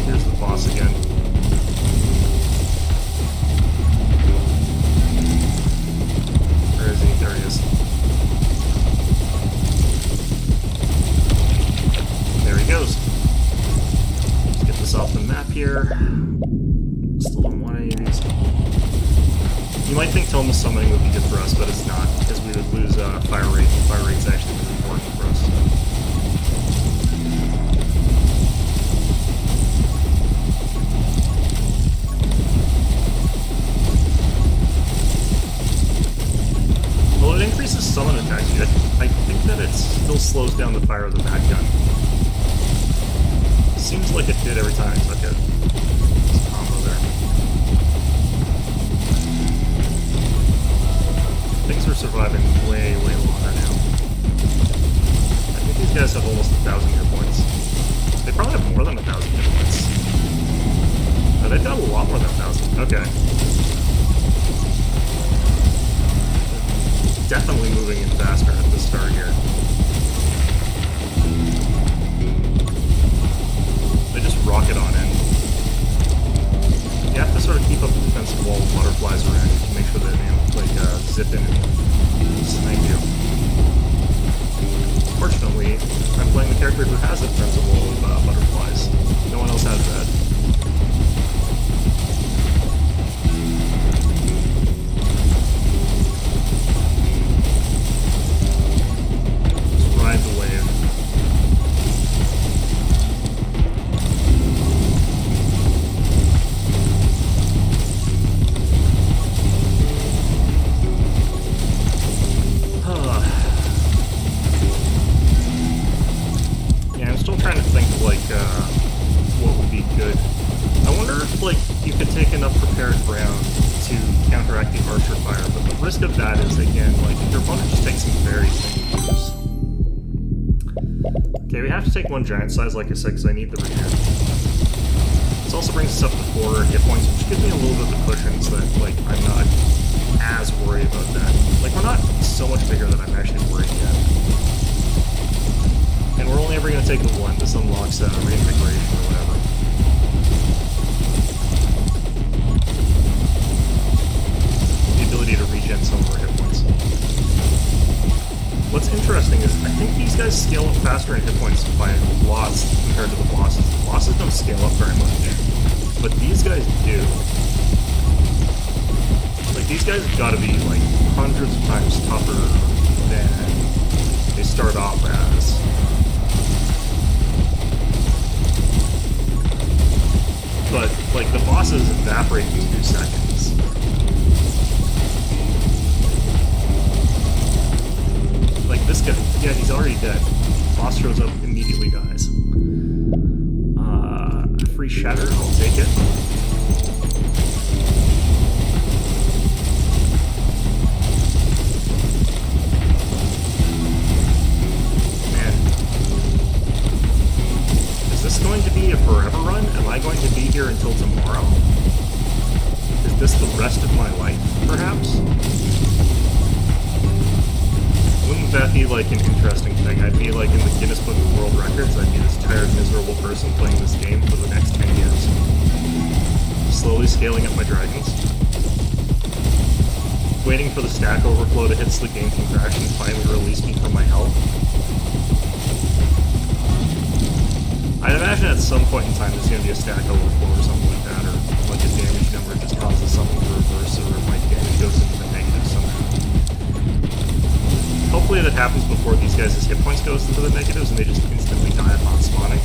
S1: Here's the boss again. Where is he? There he is. There he goes. Let's get this off the map here. Still don't want any of these. You might think Tome summoning would be good for us, but it's not, because we would lose fire rate. Fire rate's actually really important for us. Well, it increases summon attack speed. I think that it still slows down the fire of the bat gun. Seems like it did every time I took it. Things guys are surviving way, way longer now. I think these guys have almost 1,000 hit points. They probably have more than 1,000 hit points. Oh, they've got a lot more than 1,000. Okay. Definitely moving in faster at the start here. They just rocket on in. You have to sort of keep up the defensive wall with butterflies around you to make sure that they don't, like, zip in and snipe you. Fortunately, I'm playing the character who has a defensive wall of butterflies. No one else has that. Just ride the wave. Of that is, again, like, your opponent just takes some very simple moves. Okay, we have to take one giant size, like I said, because I need the regen. This also brings us up to 4 hit points, which gives me a little bit of a cushion so that, like, I'm not as worried about that. Like, we're not so much bigger that I'm actually worried yet. And we're only ever going to take the one. This unlocks reinvigoration or whatever. To regen some of our hit points. What's interesting is I think these guys scale up faster in hit points by lots compared to the bosses. The bosses don't scale up very much, but these guys do. Like, these guys have got to be like hundreds of times tougher than they start off as. But like, the bosses evaporate in 2 seconds. Like, this guy, yeah, he's already dead. Boss shows up, immediately dies. Free shatter, I'll take it. Man. Is this going to be a forever run? Am I going to be here until tomorrow? Is this the rest of my life, perhaps? Wouldn't that be, like, an interesting thing? I'd be, like, in the Guinness Book of World Records. I'd be this tired, miserable person playing this game for the next 10 years. Slowly scaling up my dragons. Waiting for the stack overflow to hit so the game can crash and finally release me from my health. I'd imagine at some point in time there's going to be a stack overflow or something like that, or, like, a damage number just causes something to reverse, or my damage goes into the negative somehow. Hopefully that happens before these guys' hit points goes into the negatives and they just instantly die upon spawning.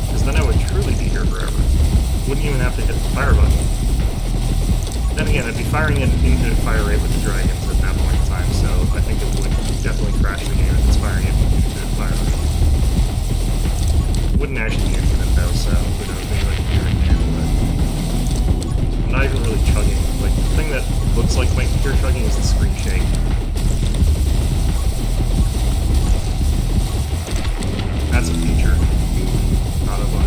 S1: Because then I would truly be here forever. Wouldn't even have to hit the fire button. Then again, I'd be firing an infinite fire rate with the dragons at that point in time, so I think it would definitely crash the game if it's firing an infinite fire rate. Wouldn't actually be infinite though, so who knows, maybe like here and there, but I'm not even really chugging. Like, the thing that looks like my computer chugging is the screen shake. That's a feature, not a bug.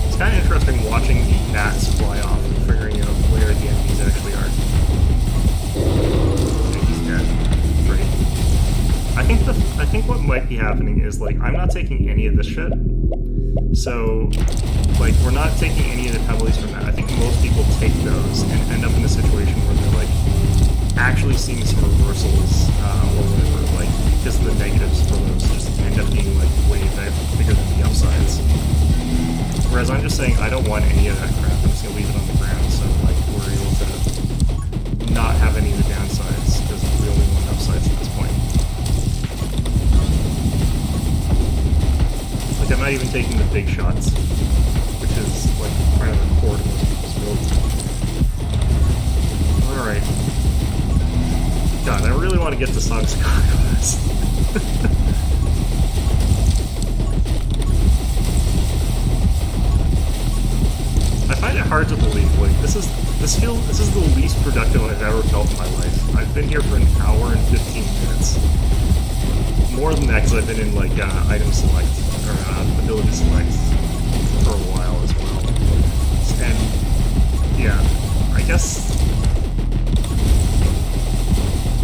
S1: It's kind of interesting watching the gnats fly off and figuring out where the enemies actually are. Okay, he's dead. Great. I think what might be happening is, like, I'm not taking any of this shit. So, like, we're not taking any of the penalties from that. I think most people take those and end up in a situation where they're, like, actually seeing some reversals, or whatever, like, because the negatives for those just end up being, like, way bigger than the upsides. Whereas I'm just saying I don't want any of that crap. I'm just gonna leave it on the ground, so, like, we're able to not have any of the downsides, because we only want upsides at this point. Like, I'm not even taking the big shots. trying to record most people's builds. Alright. God, I really want to get to Song's Conquest. I find it hard to believe, like, this is the least productive I've ever felt in my life. I've been here for an hour and 15 minutes. More than that, because I've been in, like, item select, or ability select for a while as well. And, yeah, I guess...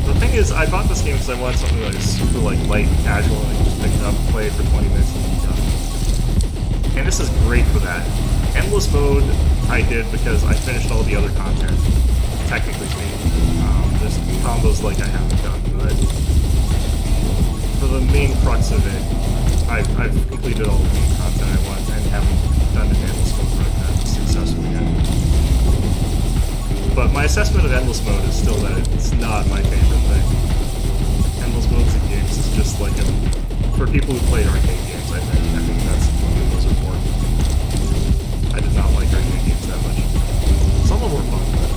S1: The thing is, I bought this game because I wanted something that was super, like, light and casual, and I could just pick it up, play it for 20 minutes, and be done. And this is great for that. Endless mode I did because I finished all the other content, technically speaking. There's combos like I haven't done, but for the main crux of it, I've completed all the main content I want and haven't done an endless mode like that successfully yet. But my assessment of endless mode is still that it's not my favorite thing. Endless modes in games is just like for people who played arcade games, I think that's what those are for. I did not like arcade games that much. Some of them were fun, but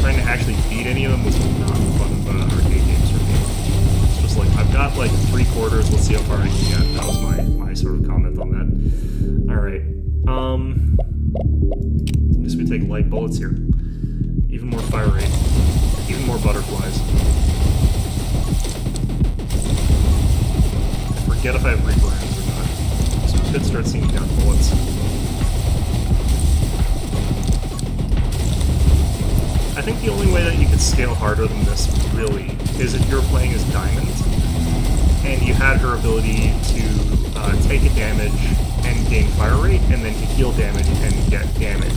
S1: trying to actually beat any of them was not fun arcade games for me. It's just like, I've got like 3/4, let's see how far I can get. That was my sort of comment on that. Alright, I guess we take light bullets here. Even more fire rate. Even more butterflies. I forget if I have rebrands or not. So we could start seeing down bullets. I think the only way that you could scale harder than this, really, is if you're playing as Diamond, and you had her ability to take a damage and gain fire rate, and then to heal damage and get damage.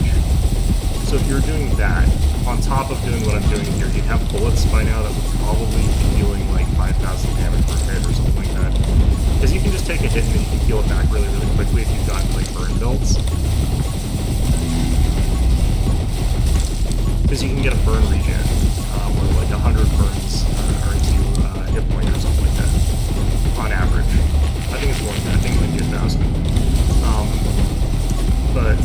S1: So if you're doing that, on top of doing what I'm doing here, you'd have bullets by now that would probably be dealing like 5,000 damage per hit or something like that. Because you can just take a hit and then you can heal it back really, really quickly if you've got like burn builds. Because you can get a burn regen, where like 100 burns earns you a hit point or something like that, on average. I think it's more than that, I think it might be 1,000. But,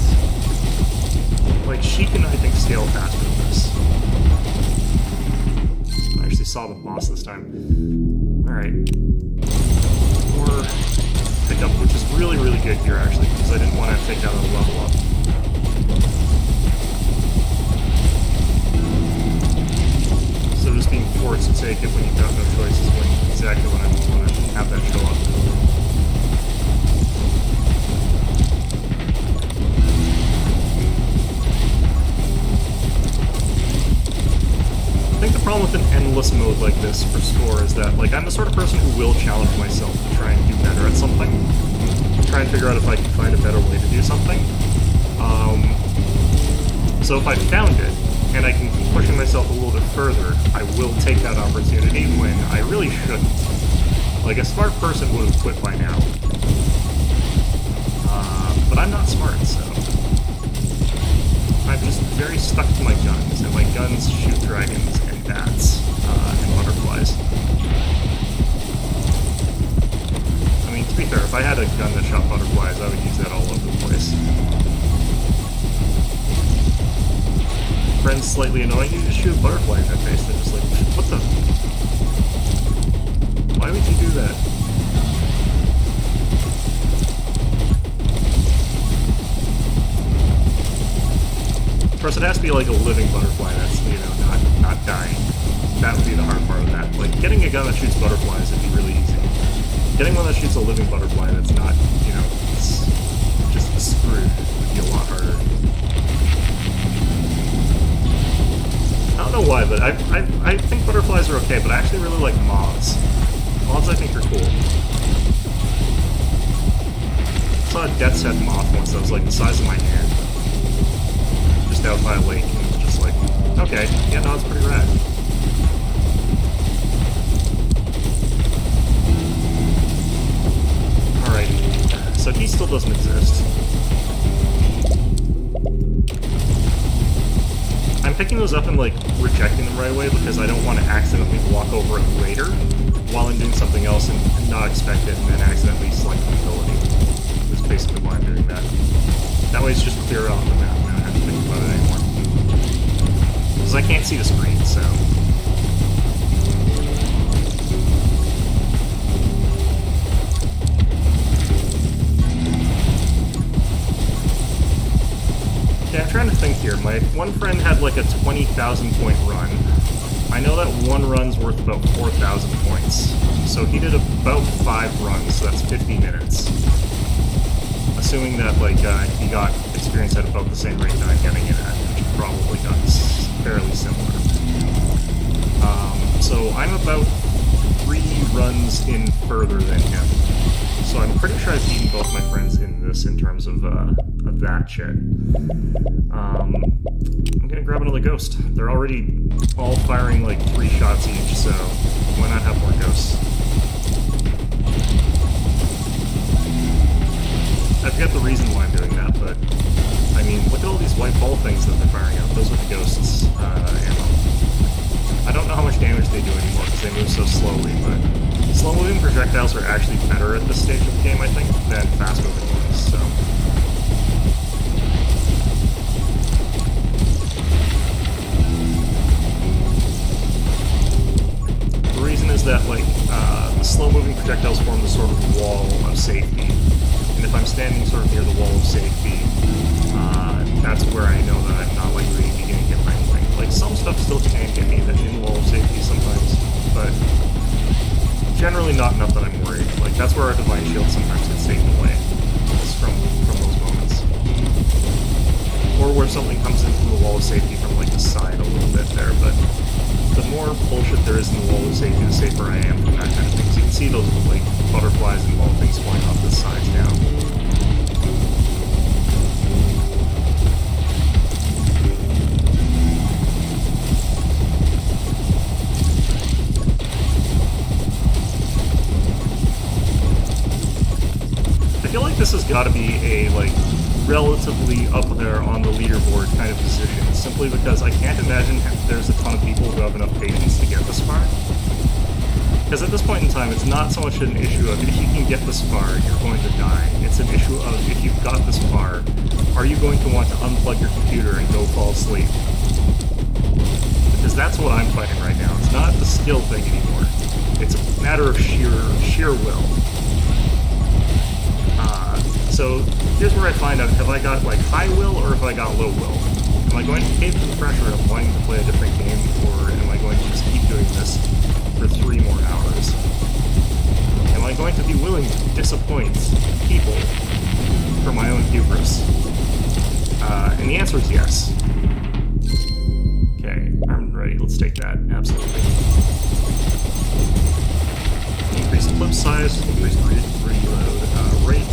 S1: like, she can, I think, scale faster than this. I actually saw the boss this time. Alright. More pickup, which is really, really good here, actually, because I didn't want to take that a level up. So just being forced to take it when you've got no choice is exactly when I want to have that show up. I think the problem with an endless mode like this for score is that, like, I'm the sort of person who will challenge myself to try and do better at something. Try and figure out if I can find a better way to do something. So if I found it, and I can keep pushing myself a little bit further, I will take that opportunity when I really shouldn't. Like, a smart person would have quit by now. But I'm not smart, so... I'm just very stuck to my guns, and my guns shoot dragons and bats and butterflies. I mean, to be fair, if I had a gun that shot butterflies, I would use that all over the place. Friends slightly annoying, you just shoot a butterfly in their face, they're just like, what the? Why would you do that? Of course, it has to be like a living butterfly that's, you know, not dying. That would be the hard part of that. Like, getting a gun that shoots butterflies would be really easy. Getting one that shoots a living butterfly that's not, you know, just screwed would be a lot harder. I don't know why, but I think butterflies are okay, but I actually really like moths. Moths I think are cool. I saw a death's head moth once that was like the size of my hand. Just out by a lake, and it was just like, okay, yeah, no, it's pretty rad. Alright, so he still doesn't exist. I'm picking those up and, like, rejecting them right away because I don't want to accidentally walk over it later while I'm doing something else and not expect it and then accidentally select an ability. That's basically what I'm doing. That way it's just clear off the map, and I don't have to think about it anymore. Because I can't see the screen, so... Yeah, I'm trying to think here. My one friend had like a 20,000 point run. I know that one run's worth about 4,000 points. So he did about 5 runs, so that's 50 minutes. Assuming that like he got experience at about the same rate that I'm getting it at, which probably got fairly similar. So I'm about 3 runs in further than him. So I'm pretty sure I've beaten both my friends in this in terms of that shit. I'm gonna grab another ghost. They're already all firing like 3 shots each, so why not have more ghosts? I forget the reason why I'm doing that, but I mean, look at all these white ball things that they're firing out. Those are the ghosts' ammo. I don't know how much damage they do anymore because they move so slowly, but slow-moving projectiles are actually better at this stage of the game, I think, than fast-moving ones, so... The reason is that, like, the slow-moving projectiles form the sort of wall of safety, and if I'm standing sort of near the wall of safety, that's where I know that I'm not likely to be getting hit by anything. Like, some stuff still can get me in the wall of safety sometimes, but generally not enough that I'm worried. Like, that's where our Divine Shield sometimes gets taken away. It's from those moments. Or where something comes in from the wall of safety from, like, the side a little bit there, but the more bullshit there is in the wall of safety, the safer I am from that kind of thing. So you can see those, like, butterflies and ball things flying off the sides now. I feel like this has got to be a, like, relatively up there on the leaderboard kind of position, simply because I can't imagine there's a ton of people who have enough patience to get this far. Because at this point in time, it's not so much an issue of if you can get this far, you're going to die. It's an issue of if you've got this far, are you going to want to unplug your computer and go fall asleep? Because that's what I'm fighting right now. It's not the skill thing anymore. It's a matter of sheer will. So here's where I find out, have I got like high will or have I got low will? Am I going to cave to the pressure of wanting to play a different game, or am I going to just keep doing this for 3 more hours? Am I going to be willing to disappoint people for my own hubris? And the answer is yes. Okay, I'm ready. Let's take that. Absolutely. Increase clip size, increase reload rate.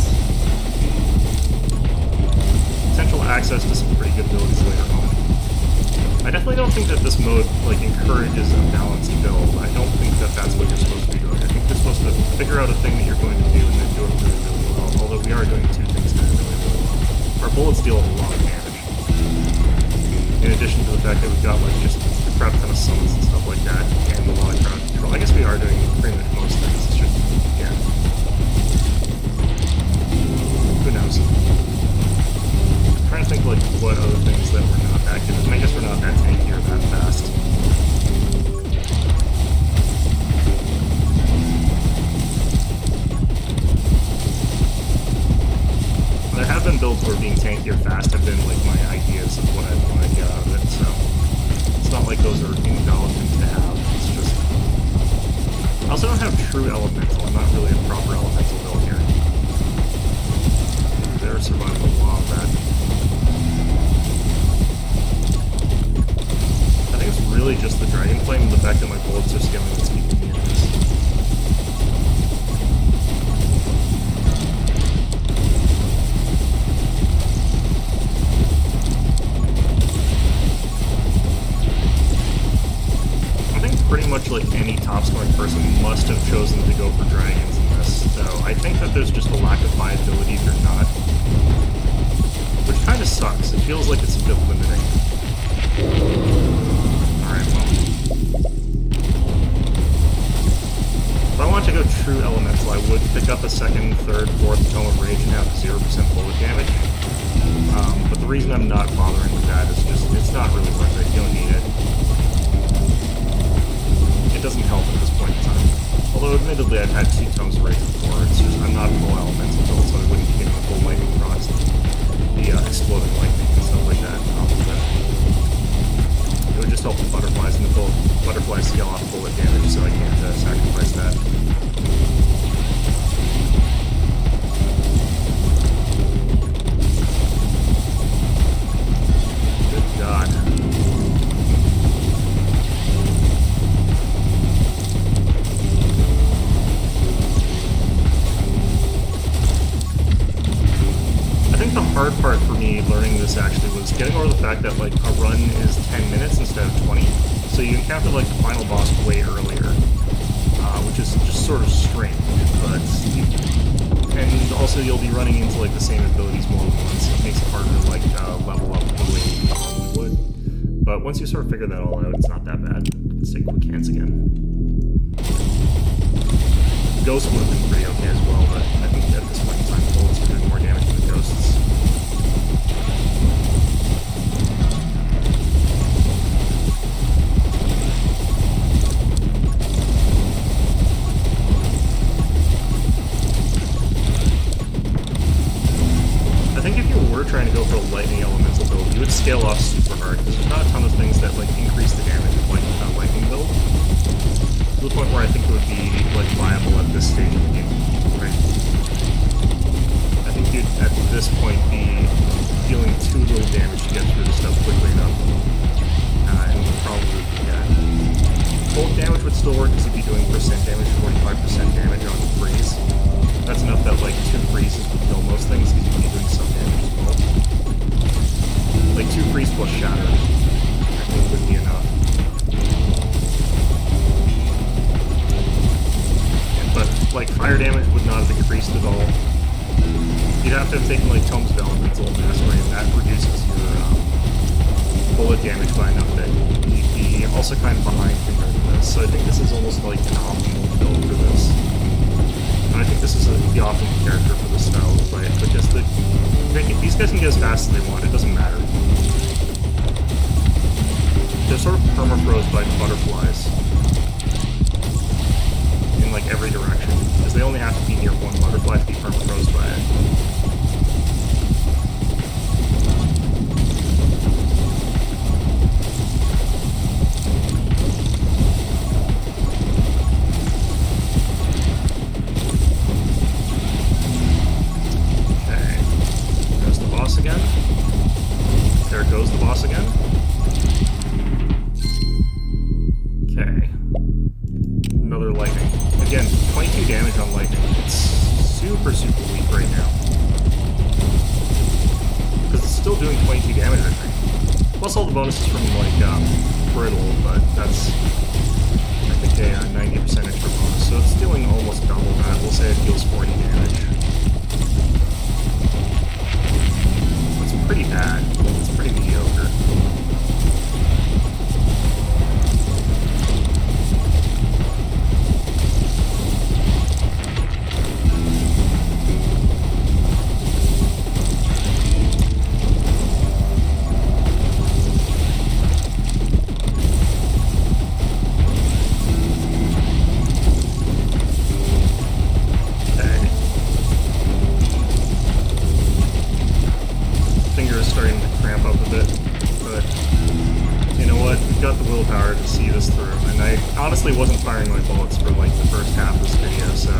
S1: Potential access to some pretty good abilities later on. I definitely don't think that this mode, like, encourages a balanced build. I don't think that that's what you're supposed to be doing. I think you're supposed to figure out a thing that you're going to do and then do it really, really well. Although we are doing 2 things that are really, really well. Our bullets deal a lot of damage. In addition to the fact that we've got, like, just a crap ton of summons and stuff like that, and a lot of crowd control. I guess we are doing pretty much most things. It's just, yeah. Who knows? I'm trying to think, like, what other things that we're not that good at. I guess we're not that tanky or that fast. There have been builds where being tanky or fast have been, like, my ideas of what I want to get out of it, so it's not like those are invalid things to have. It's just... I also don't have true elemental. I'm not really a proper elemental build here. They're surviving a lot of that. I think it's really just the Dragon Flame and the fact that my bullets are scaling that's keeping me in this. I think pretty much like any top-scoring person must have chosen to go for dragons in this, so I think that there's just a lack of viability if you're not. Which kind of sucks. It feels like it's a bit limiting. Alright, well. If I want to go true elemental, I would pick up a second, third, fourth Tome of Rage and have 0% bullet damage. But the reason I'm not bothering with that is just, it's not really worth it. You don't need it. It doesn't help at this point in time. Although, admittedly, I've had 2 Tomes of Rage before. It's just, I'm not full elemental build, so I wouldn't be getting the full lightning procs, the exploding lightning and stuff like that. It would just help the butterflies, and the butterflies scale off bullet damage, so I can't sacrifice that. Good God. I think the hard part for me learning this actually was getting over the fact that like a run is 10 minutes instead of 20. So you encounter like the final boss way earlier, which is just sort of strange. And also you'll be running into like the same abilities more than once. So it makes it harder to like level up the way you normally would. But once you sort of figure that all out, it's not that bad. Let's take quick hands again. Ghost would have been pretty okay as well, but I think at this point in time, bullets are doing more damage than the ghosts. I think if you were trying to go for a lightning elemental build, you would scale off super hard, because there's not a ton of things that like increase the damage of like a lightning build. To the point where I think it would be like viable at this stage of the game, right? I think you'd at this point be dealing too little damage to get through the stuff quickly enough, and would probably bulk damage would still work because you'd be doing percent damage, 45% damage on freeze. That's enough that like 2 freezes would kill most things because you'd be doing some damage as well. Like 2 freeze plus shatter, I think would be enough. But like fire damage would not have increased at all. You'd have to have taken like Tomes of Elemental Mastery, and that reduces your bullet damage by enough that you'd be also kind of behind compared to this. So I think this is almost like an optimal build for this. And I think this is the optimal character for the style of play, because these guys can get as fast as they want, it doesn't matter. They're sort of permafroze by butterflies in like every direction, because they only have to be near one butterfly to be permafroze by it. Again. There goes the boss again. Okay. Another lightning. Again, 22 damage on lightning. It's super, super weak right now. Because it's still doing 22 damage, I think. Plus all the bonuses from, like, Brittle, but that's, I think, a 90% extra bonus. So it's dealing almost double that. We'll say it deals 40 damage. Pretty bad. It's pretty mediocre. Starting to cramp up a bit, but you know what? We've got the willpower to see this through, and I honestly wasn't firing my bullets for like the first half of this video, so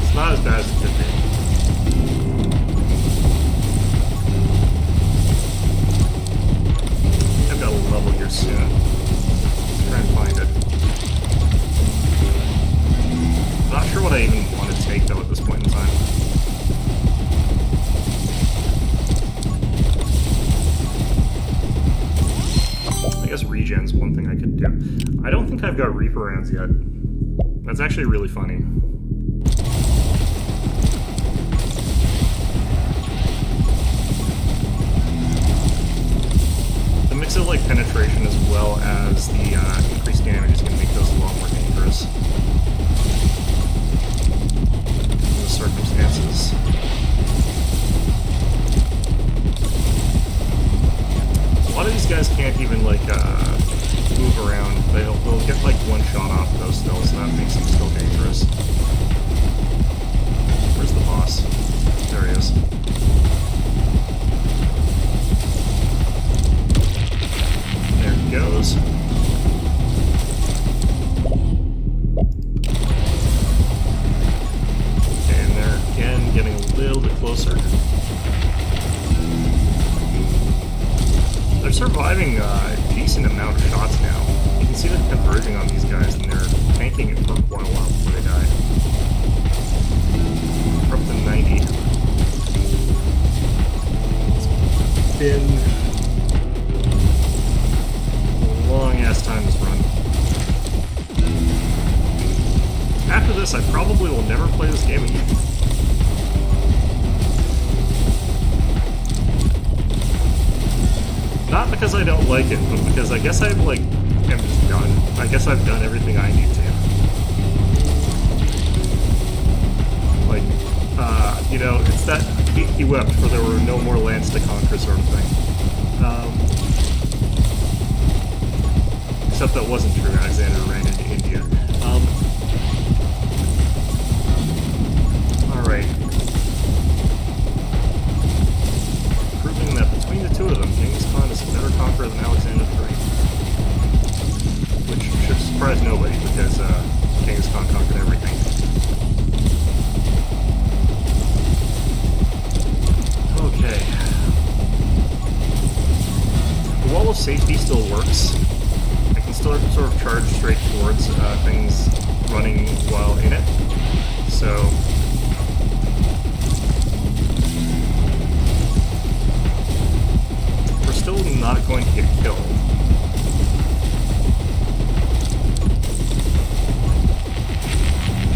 S1: it's not as bad as it could be. I've got a level here soon. Let's try and find it. I'm not sure what I even want to take though at this point in time. I guess regen's one thing I could do. I don't think I've got Reaper rounds yet. That's actually really funny. The mix of like penetration as well as the increased damage is going to make those a lot more dangerous. dangerous in the circumstances. A lot of these guys can't even, like, move around. They'll get, like, one shot off those still, so that makes them still dangerous. Where's the boss? There he is. There he goes. And they're, again, getting a little bit closer. They're surviving a decent amount of shots now. You can see them converging on these guys, and they're tanking it for quite a while before they die. We're up to 90. It's been a long-ass time this run. After this, I probably will never play this game again. Not because I don't like it, but because I guess I'm like, am just done. I guess I've done everything I need to. Like, you know, it's that he wept for there were no more lands to conquer sort of thing. Except that wasn't true. Alexander ran into India. Alright. Proving that between the two of them, Genghis Khan is a better conqueror than Alexander the Great. Which should surprise nobody, because Genghis Khan conquered everything. Okay. The wall of safety still works. I can still sort of charge straight towards things running while in it. So we're still not going to get killed.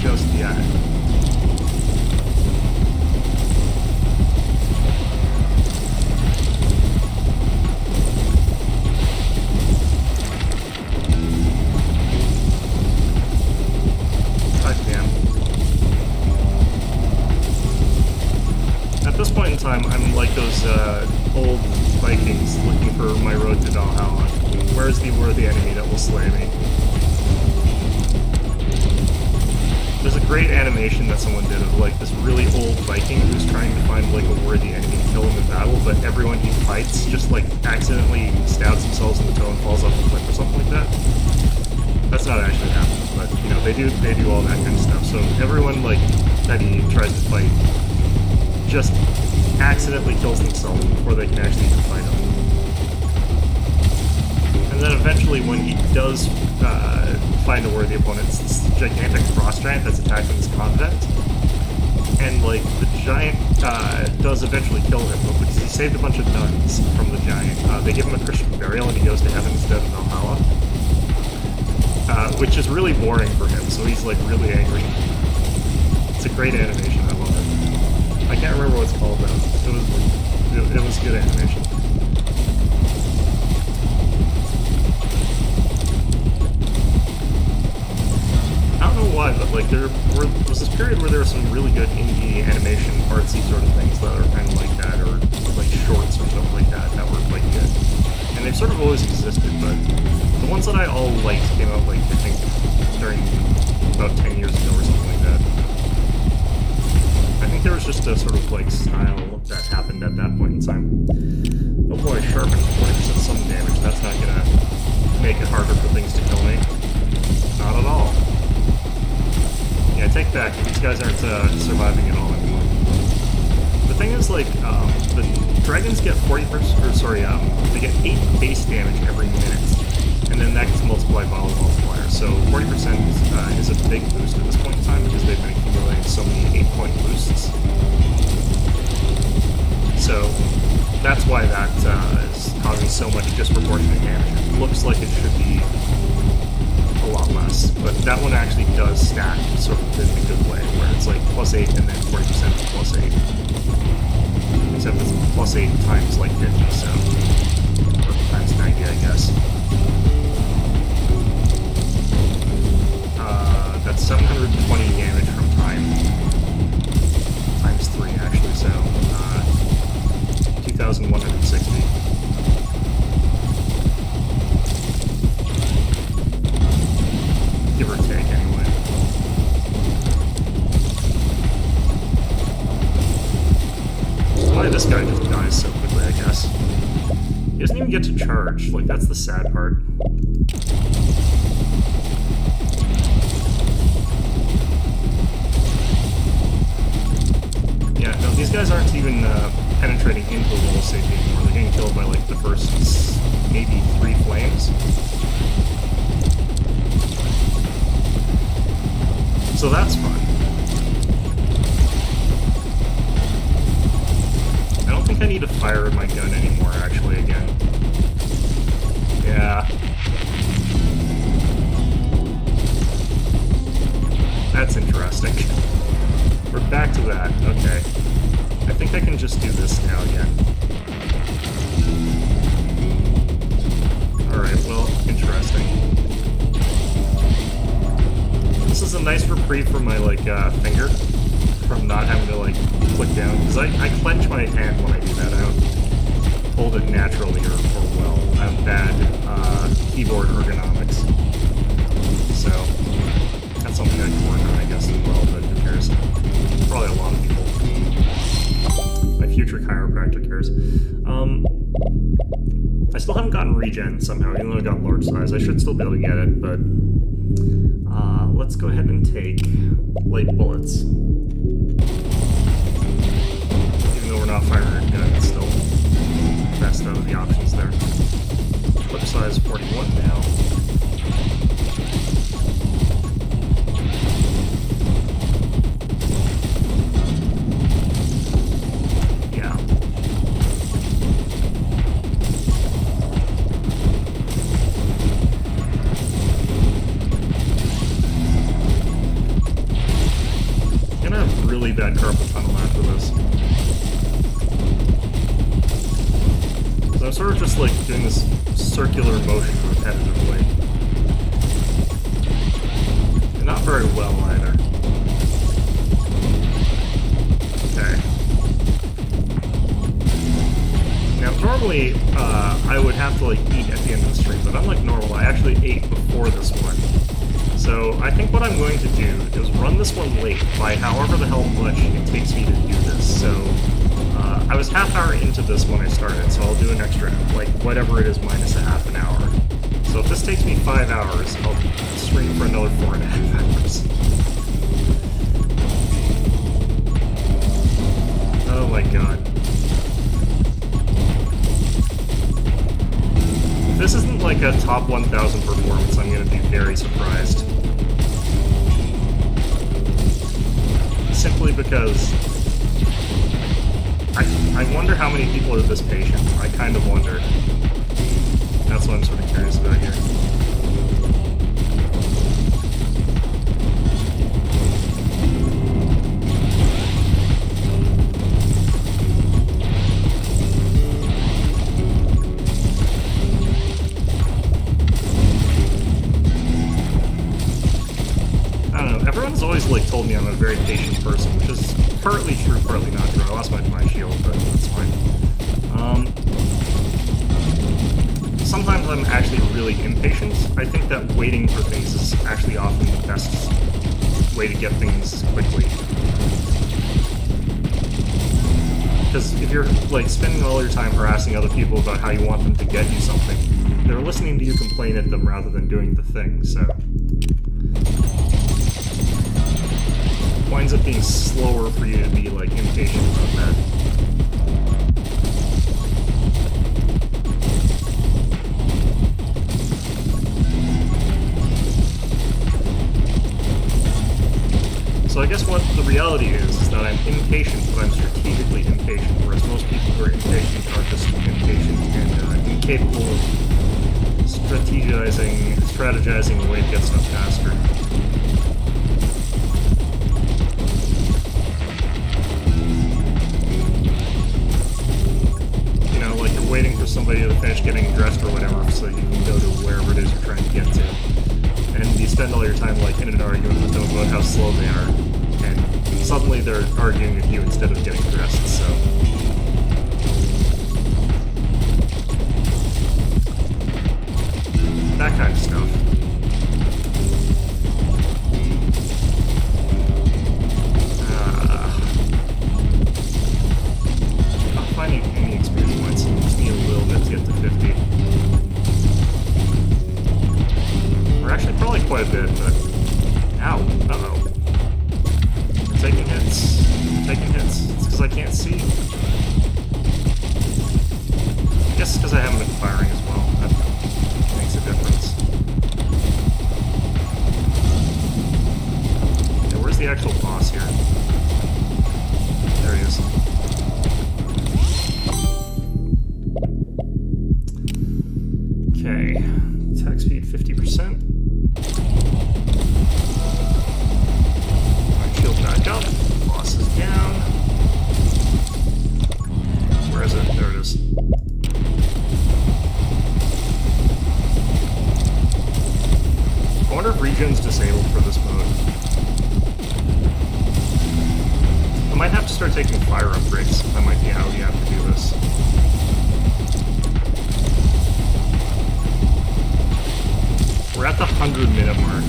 S1: Just yet. At this point in time, I'm like those old Vikings looking for my road to Valhalla. Where's the worthy enemy that will slay me? There's a great animation that someone did of like this really old Viking who's trying to find like a worthy enemy to kill him in battle, but everyone he fights just like accidentally stabs themselves in the toe and falls off the cliff or something like that. That's not actually happening, but you know, they do all that kind of stuff. So everyone like that he tries to fight just accidentally kills themselves before they can actually fight him. And then eventually, when he does find a worthy opponent, it's this gigantic frost giant that's attacking this convent. And like the giant does eventually kill him, but because he saved a bunch of nuns from the giant, they give him a Christian burial and he goes to heaven instead of Valhalla. Which is really boring for him, so he's like really angry. It's a great animation, I love it. I can't remember what it's called though. It was good animation. I don't know why, but like there was this period where there was some really good indie animation, artsy sort of things that are kind of like that, or like shorts or something like that were like good. And they've sort of always existed, but the ones that I all liked came out like I think during about 10 years ago or something like that. I think there was just a sort of like style that happened at that point in time. Oh boy, sharpened 40% summon damage. That's not gonna make it harder for things to kill me. Not at all. Yeah, take that. These guys aren't surviving at all anymore. The thing is, like, the dragons get 40%, or sorry, they get 8 base damage every minute, and then that gets multiplied by all the multipliers. So 40% is a big boost at this point in time because they've been accumulating so many 8-point boosts. So that's why that is causing so much disproportionate damage. It looks like it should be a lot less, but that one actually does stack sort of in a good way, where it's like +8 and then 40% +8. Except it's +8 times like 50, so, or times 90, I guess. That's 720 damage from time. Times 3, actually, so 2,160. Give or take, anyway. Why this guy just dies so quickly, I guess. He doesn't even get to charge. Like, that's the sad part. Yeah, no, these guys aren't even penetrating into the wall safety anymore. They're getting killed by, like, the first maybe 3 flames. So that's fun. I don't think I need to fire my gun anymore, actually, again. Yeah. That's interesting. We're back to that. Okay. I think I can just do this now again. Alright, well, interesting. This is a nice reprieve for my, like, finger. From not having to, like, click down. Because I clench my hand when I do that. I don't hold it naturally or well. I have bad keyboard ergonomics. So, that's something I can work on, I guess, as well, but who cares? Probably a lot of people. My future chiropractor cares. I still haven't gotten regen somehow, even though I got large size. I should still be able to get it, but let's go ahead and take light bullets. Even though we're not firing a gun, it's still the best out of the options there. Clip size 41 now. Yeah. Gonna have really bad carpal tunnel after this. I'm sort of just like doing this circular motion repetitively. And not very well either. Okay. Now normally I would have to like eat at the end of the stream, but unlike normal, I actually ate before this one. So I think what I'm going to do is run this one late by however the hell much it takes me to do this. So I was half hour into this when I started, so I'll do an extra, like, whatever it is minus a half an hour. So if this takes me 5 hours, I'll stream for another 4.5 hours. Oh my god. If this isn't like a top 1,000 performance, I'm gonna be very surprised. Simply because I wonder how many people are this patient. I kind of wonder. That's what I'm sort of curious about here. I don't know. Everyone's always like told me I'm a very patient person, which is partly true, partly not true. I lost my shield, but that's fine. Sometimes I'm actually really impatient. I think that waiting for things is actually often the best way to get things quickly. Because if you're like spending all your time harassing other people about how you want them to get you something, they're listening to you complain at them rather than doing the thing, so it winds up being slower for you to be like impatient about that. So I guess what the reality is that I'm impatient, but I'm strategically impatient, whereas most people who are impatient are just impatient and incapable of strategizing a way to get stuff faster. You know, like you're waiting for somebody to finish getting dressed or whatever so you can go to wherever it is you're trying to get to. and you spend all your time like in an argument with them about how slow they are, and suddenly they're arguing with you instead of getting dressed, so... that kind of stuff. Not finding any experience points. Just need a little bit to get to 50. Or actually, probably quite a bit, but... ow. Uh-oh. I'm taking hits. I'm taking hits. It's because I can't see. I guess it's because I haven't been firing as well. That makes a difference. Okay, where's the actual boss here? There he is. Okay. Attack speed 50%. Shield back up. Boss is down. Where is it? There it is. I wonder if regen's disabled for this mode. I might have to start taking fire upgrades. That might be how you have to do this. We're at the 100-minute mark.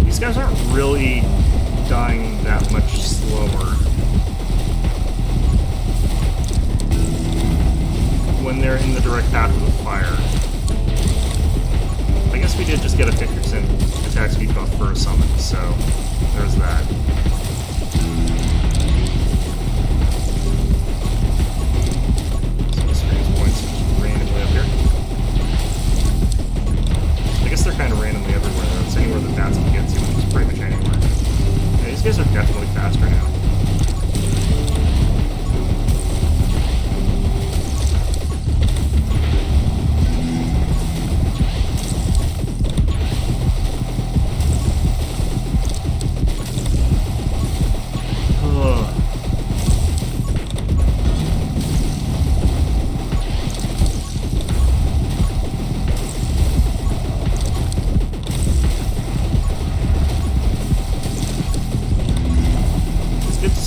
S1: These guys aren't really dying that much slower when they're in the direct path of the fire. I guess we did just get a 50% attack speed buff for a summon, so there's that. Some experience points just randomly up here. I guess they're kind of randomly everywhere, though. It's anywhere that bats can get to, which is pretty much anywhere. Yeah, these guys are definitely faster now.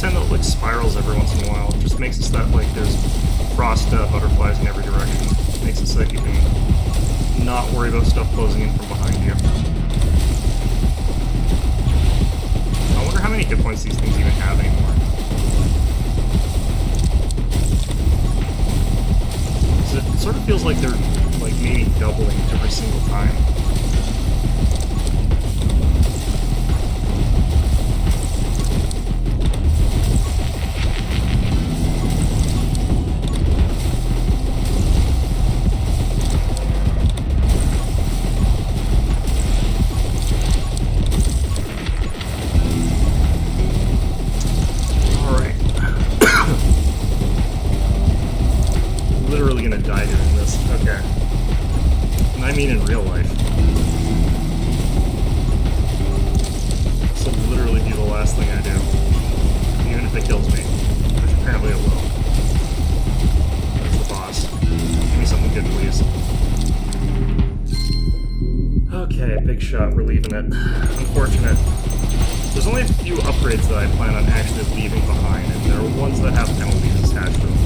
S1: Send out like spirals every once in a while. It just makes it so that like there's frost butterflies in every direction. It makes it so that you can not worry about stuff closing in from behind you. I wonder how many hit points these things even have anymore. So it sort of feels like they're like maybe doubling every single time. Literally gonna die doing this. Okay. And I mean in real life. This will literally be the last thing I do. Even if it kills me. Which apparently it will. That's the boss. Give me something good, please. Okay, big shot. We're leaving it. Unfortunate. There's only a few upgrades that I plan on actually leaving behind, and there are ones that have penalties attached to them.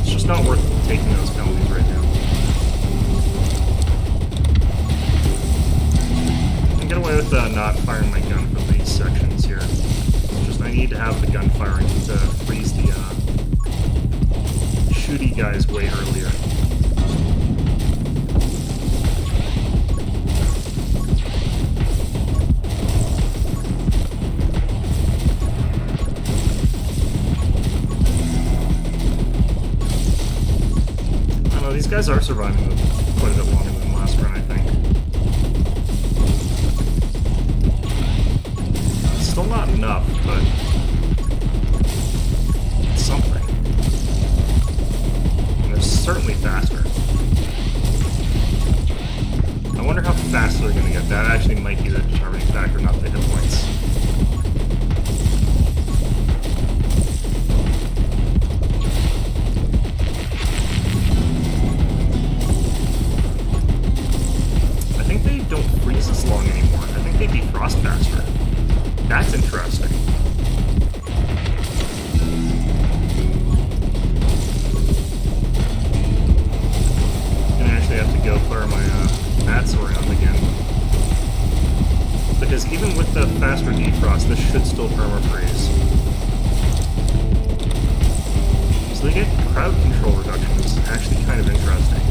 S1: It's just not worth taking those penalties right now. I can get away with not firing my gun for these sections here. It's just I need to have the gun firing to freeze the shooty guys way earlier. These guys are surviving quite a bit longer than the last run, I think. It's still not enough, but it's something. And they're certainly faster. I wonder wonder how fast they're going to get. That actually might be the determining factor, not the hit points. I think they don't freeze as long anymore. I think they defrost faster. That's interesting. Have to go clear my bats around again. Because even with the faster defrost, this should still perma-freeze. So they get crowd control reductions. Actually kind of interesting.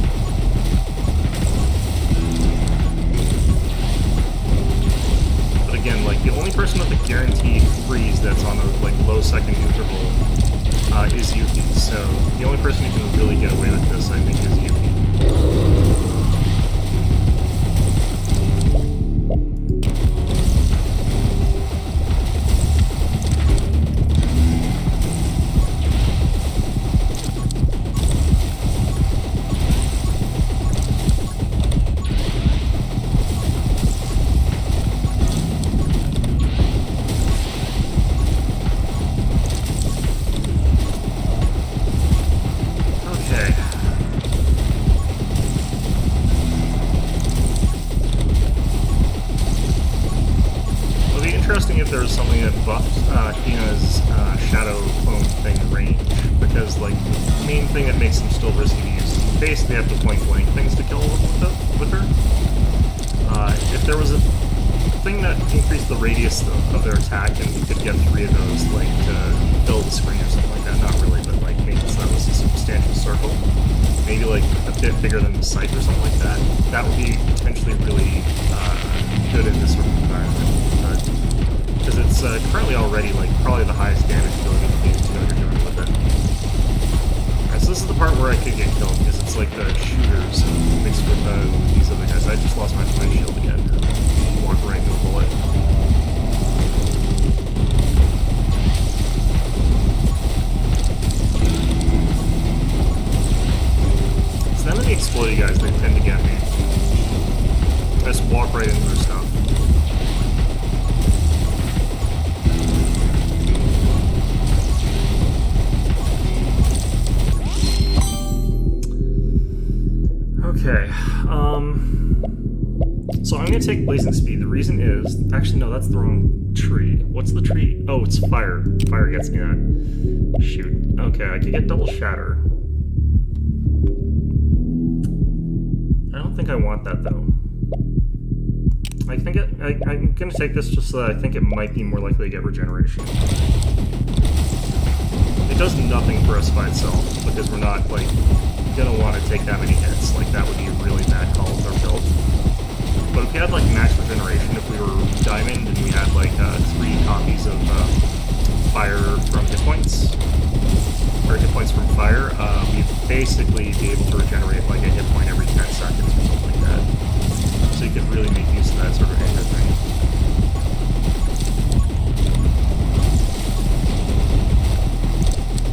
S1: But again, like, the only person with a guaranteed freeze that's on a low second interval is Yuki. So the only person who can really get away with this, I think, is Yuki. If there was something that buffed Hina's shadow clone thing range, because like the main thing that makes them still risky to use, basically have to point blank things to kill with her. If there was a thing that increased the radius of their attack, and you could get 3 of those, like to fill the screen or something like that, not really, but like maybe so that was a substantial circle, maybe like a bit bigger than the Scythe or something like that, that would be potentially really good in this sort of environment. Because it's currently already like probably the highest damage ability in the game to know you're doing with it. Alright, so this is the part where I could get killed, because it's like the shooters mixed with these other guys. I just lost my shield again. Walk right into a bullet. So none of the explodey guys, they tend to get me. I just walk right into their stuff. Okay, so I'm going to take Blazing Speed. The reason is... Actually, no, that's the wrong tree. What's the tree? Oh, it's Fire. Fire gets me that. Shoot. Okay, I could get Double Shatter. I don't think I want that, though. I think I'm going to take this just so that I think it might be more likely to get Regeneration. It does nothing for us by itself, because we're not, like... gonna want to take that many hits. Like, that would be a really bad call with our build. But if we had like max regeneration, if we were diamond and we had like 3 copies of fire from hit points, or hit points from fire, we'd basically be able to regenerate like a hit point every 10 seconds or something like that. So you could really make use of that sort of anger thing.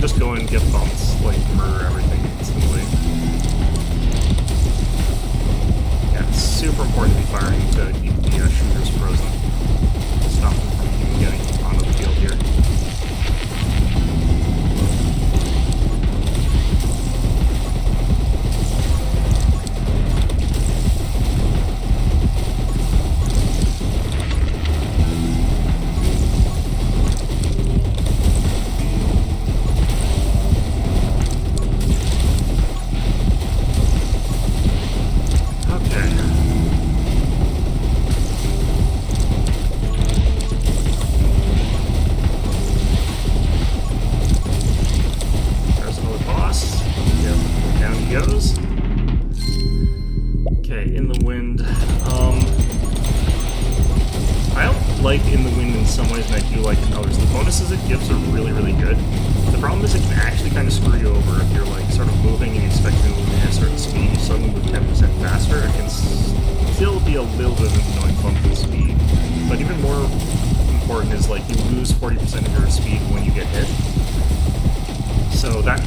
S1: Just go and get bumps, like murder everything instantly. Yeah, it's super important to be firing to keep the shooters frozen. Stop them from even getting onto the field here.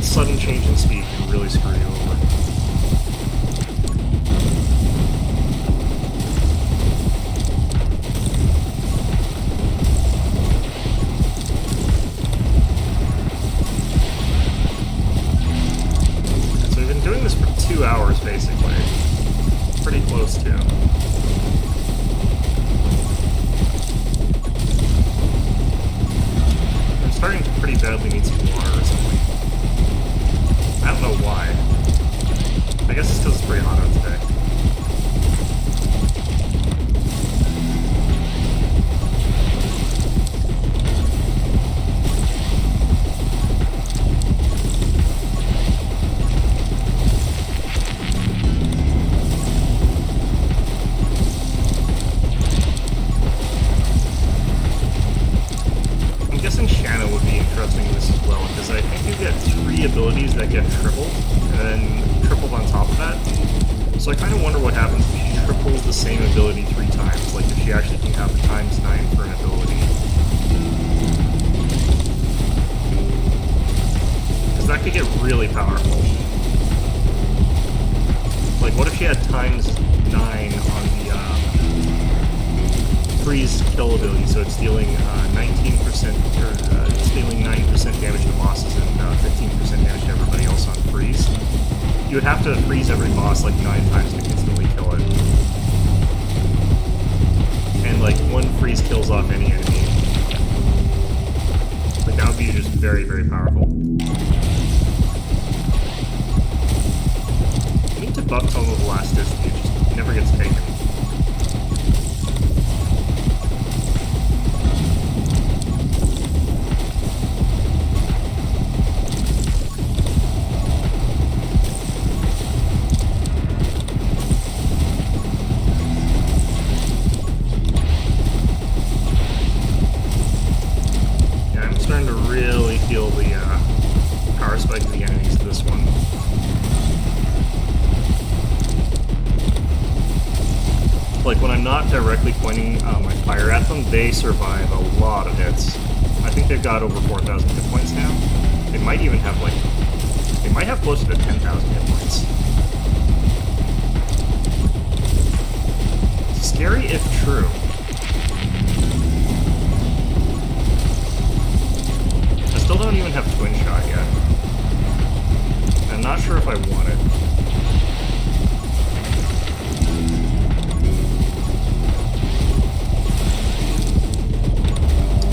S1: Sudden change in speed can really screw you over. pretty badly needs some water or something. I don't know why. I guess it's because it's pretty hot out today. Abilities that get tripled, and then tripled on top of that. So I kind of wonder what happens if she triples the same ability 3 times, like if she actually can have the ×9 for an ability. Because that could get really powerful. Like, what if she had ×9 on the freeze kill ability, so it's dealing 19%, or it's dealing 9% damage to bosses and 15% damage to everybody else on freeze. You would have to freeze every boss like 9 times to instantly kill it. And like, 1 freeze kills off any enemy. Like, that would be just very, very powerful. I need to buff some of elasticity, it just never gets taken. Like, when I'm not directly pointing my fire at them, they survive a lot of hits. I think they've got over 4,000 hit points now. They might even have, like, they might have closer to 10,000 hit points. Scary if true. I still don't even have Twin Shot yet. I'm not sure if I want it.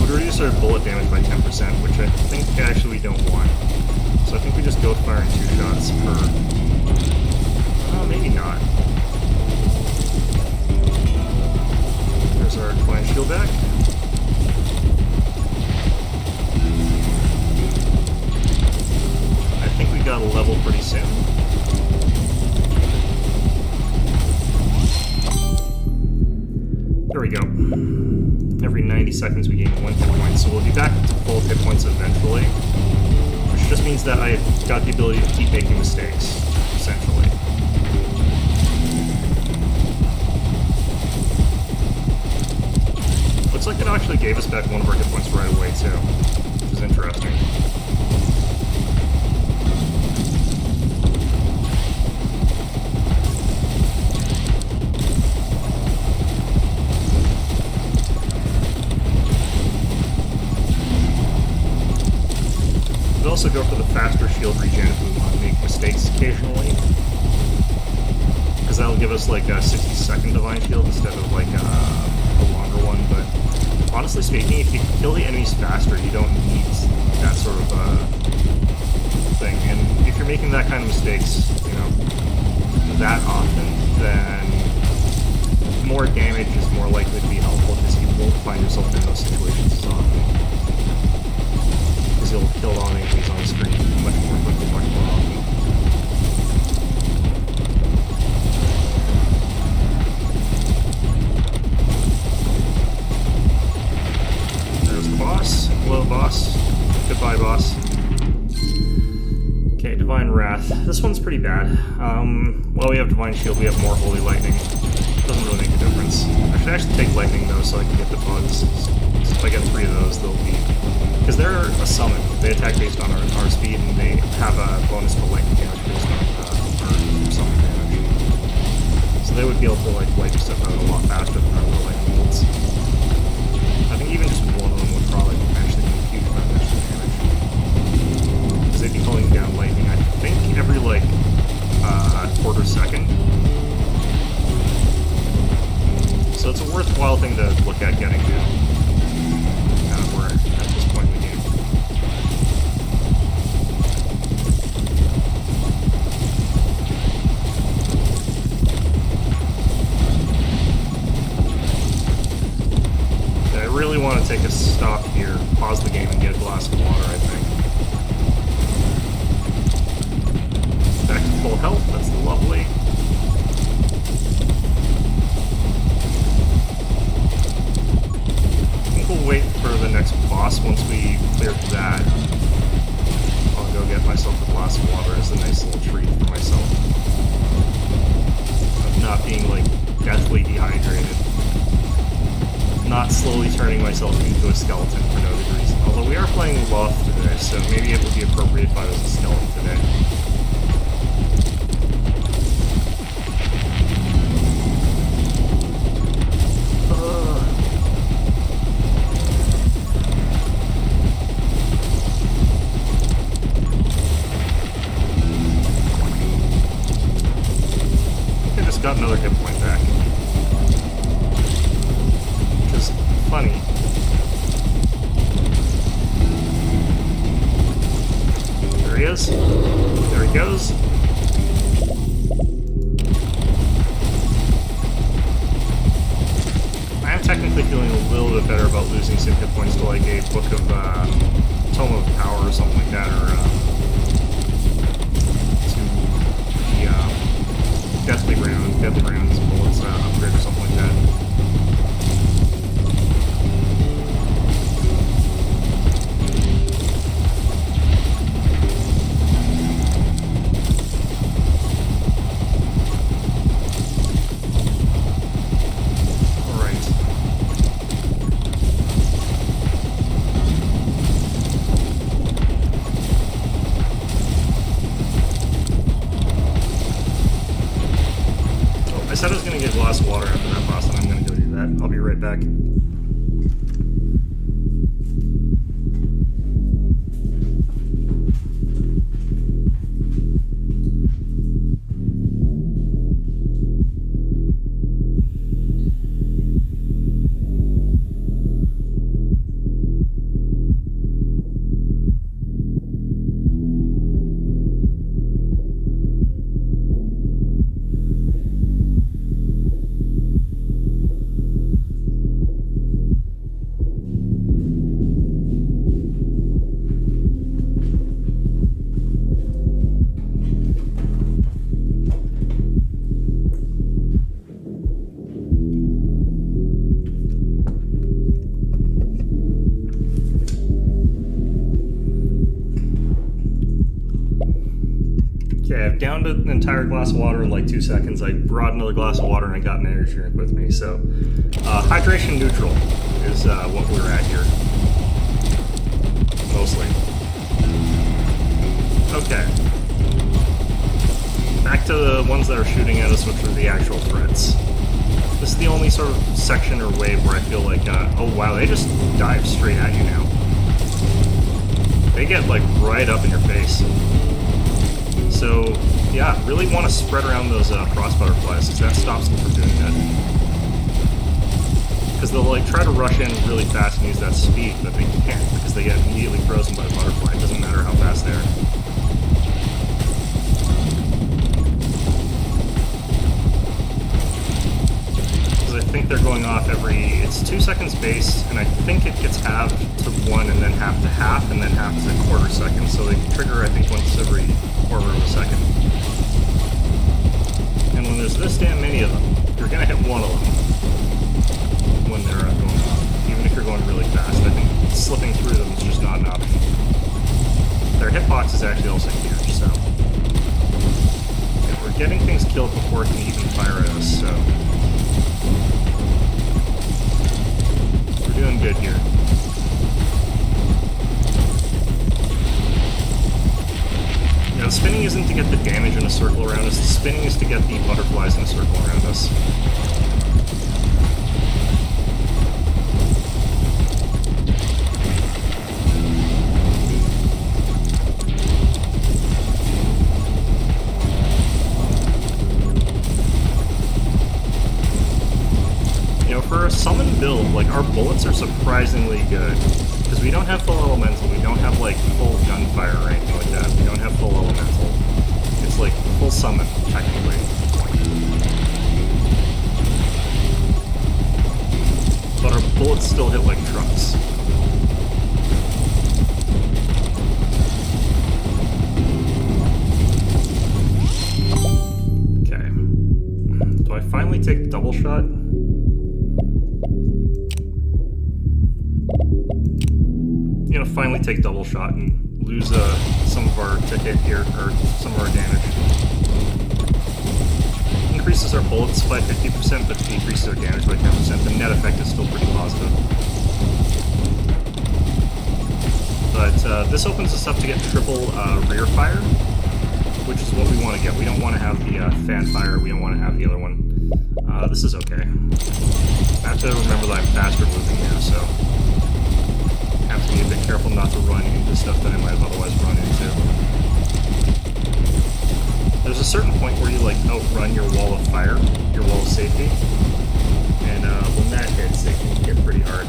S1: Reduce our bullet damage by 10%, which I think actually we don't want. So I think we just go firing 2 shots per... maybe not. There's our Twine Shield back. I think we got a level pretty soon. There we go. Every 90 seconds we gain 1 hit point, so we'll be back to full hit points eventually, which just means that I've got the ability to keep making mistakes, essentially. Looks like it actually gave us back 1 of our hit points right away too, which is interesting. Also go for the faster shield regen if we want to make mistakes occasionally, because that'll give us like a 60-second divine shield instead of like a longer one. But honestly speaking, if you can kill the enemies faster, you don't need that sort of thing. And if you're making that kind of mistakes, you know, that often, then more damage is more likely to be helpful, because you won't find yourself in those situations as often. You'll kill all the enemies on the screen much more quickly, much more often. There's the boss. Hello, boss. Goodbye, boss. Okay, Divine Wrath. This one's pretty bad. Well, we have Divine Shield, we have more Holy Lightning. Doesn't really make a difference. I should actually take Lightning, though, so I can get the bugs. So if I get 3 of those, they'll be... Because they're a summon. They attack based on our speed, and they have a bonus to lightning damage based on our summon damage. So they would be able to like wipe stuff out a lot faster than our lightning bolts. I think even just one of them would probably actually do a huge amount of extra damage. Because they'd be pulling down lightning, I think, every like quarter second. So it's a worthwhile thing to look at getting to. We're at this point in the game. even get a glass of water, I think. Back to full health, that's lovely. I think we'll wait for the next boss. Once we clear that, I'll go get myself a glass of water as a nice little treat for myself. Of not being, like, deathly dehydrated. Not slowly turning myself into a skeleton for no good reason. Although we are playing Loth today, so maybe it would be appropriate if I was a skeleton today. I just got another hit point back. Which is funny. There he is. There he goes. I am technically feeling a little bit better about losing some hit points to like a Book of Tome of Power or something like that, or to the Deadly Rounds bullets upgrade or something like that. I said I was going to get a glass of water after that boss, and I'm going to go do that. I'll be right back. Okay, I've downed an entire glass of water in like 2 seconds. I brought another glass of water and I got an energy drink with me. So, hydration neutral is what we're at here. Mostly. Okay. Back to the ones that are shooting at us, which are the actual threats. This is the only sort of section or wave where I feel like, oh wow, they just dive straight at you now. They get like right up in your face. So, yeah, really want to spread around those frost butterflies, because that stops them from doing that. Because they'll like try to rush in really fast and use that speed, but they can't, because they get immediately frozen by the butterfly. It doesn't matter how fast they are. Because I think they're going off it's 2 seconds base, and I think it gets halved to 1, and then half to half, and then half to a quarter second. So they trigger, I think, once every quarter of a second. And when there's this damn many of them, you're going to hit one of them when they're going off. Even if you're going really fast. I think slipping through them is just not an option. Their hitbox is actually also huge, so... yeah, we're getting things killed before it can even fire at us, so... we're doing good here. Now, the spinning isn't to get the damage in a circle around us, the spinning is to get the butterflies in a circle around us. You know, for a summon build, like, our bullets are surprisingly good. Because we don't have full elemental, we don't have, like, full gunfire or anything like that. We don't have full elemental. It's, like, full summon, technically. But our bullets still hit like trucks. take double shot. You know, finally take double shot and lose some of our ticket here, or some of our damage. Increases our bullets by 50%, but decreases our damage by 10%. The net effect is still pretty positive. But this opens us up to get triple rear fire, which is what we want to get. We don't want to have the fan fire, we don't want to have the other one. This is okay. I have to remember that I'm faster moving now, so I have to be a bit careful not to run into stuff that I might have otherwise run into. There's a certain point where you like outrun your wall of fire, your wall of safety, and when that hits, it can get pretty hard.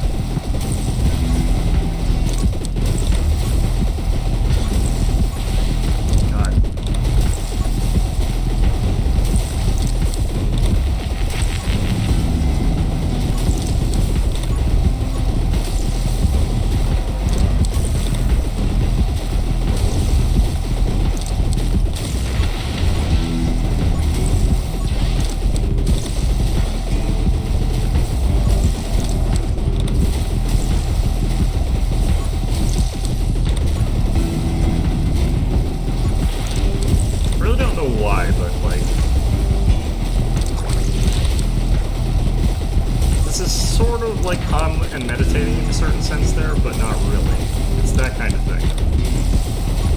S1: Like calm and meditating in a certain sense there, but not really. It's that kind of thing.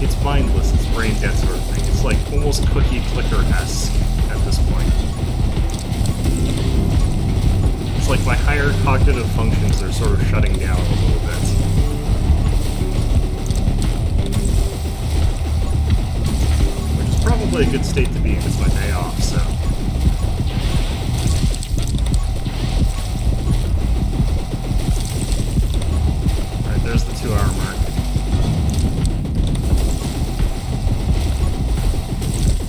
S1: It's mindless, it's brain dead sort of thing. It's like almost cookie clicker-esque at this point. It's like my higher cognitive functions are sort of shutting down a little bit. Which is probably a good state to be in. It's my day off, so. There's the 2 hour mark.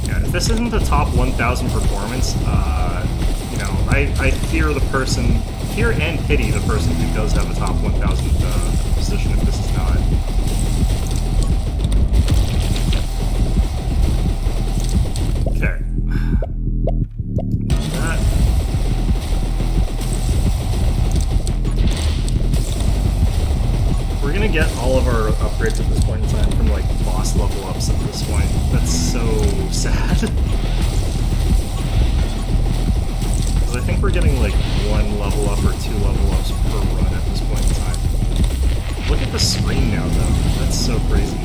S1: Yeah, if this isn't the top 1,000 performance, you know, I fear the person, fear and pity the person who does have a top 1,000 position if this is not. Okay. That. We're gonna get all of our upgrades at this point in time from like boss level ups at this point. That's so sad. Because I think we're getting like 1 level up or 2 level ups per run at this point in time. Look at the screen now though. That's so crazy.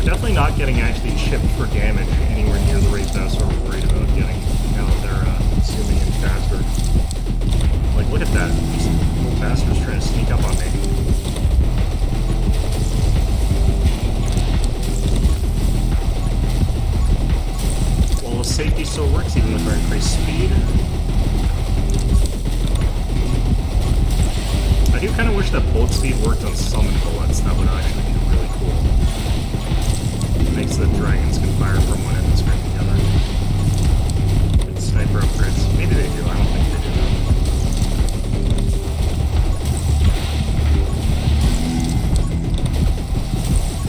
S1: Definitely not getting actually chipped for damage anywhere near the rate that I was sort of worried about getting now that they're zooming in faster. Like, look at that. These little bastards trying to sneak up on me. Well, the safety still works even with our increased speed. I do kind of wish that bullet speed worked on summon bullets. That would actually be really cool. Makes the dragons can fire from one end of the screen to the other. With sniper upgrades. Maybe they do, I don't think they do though.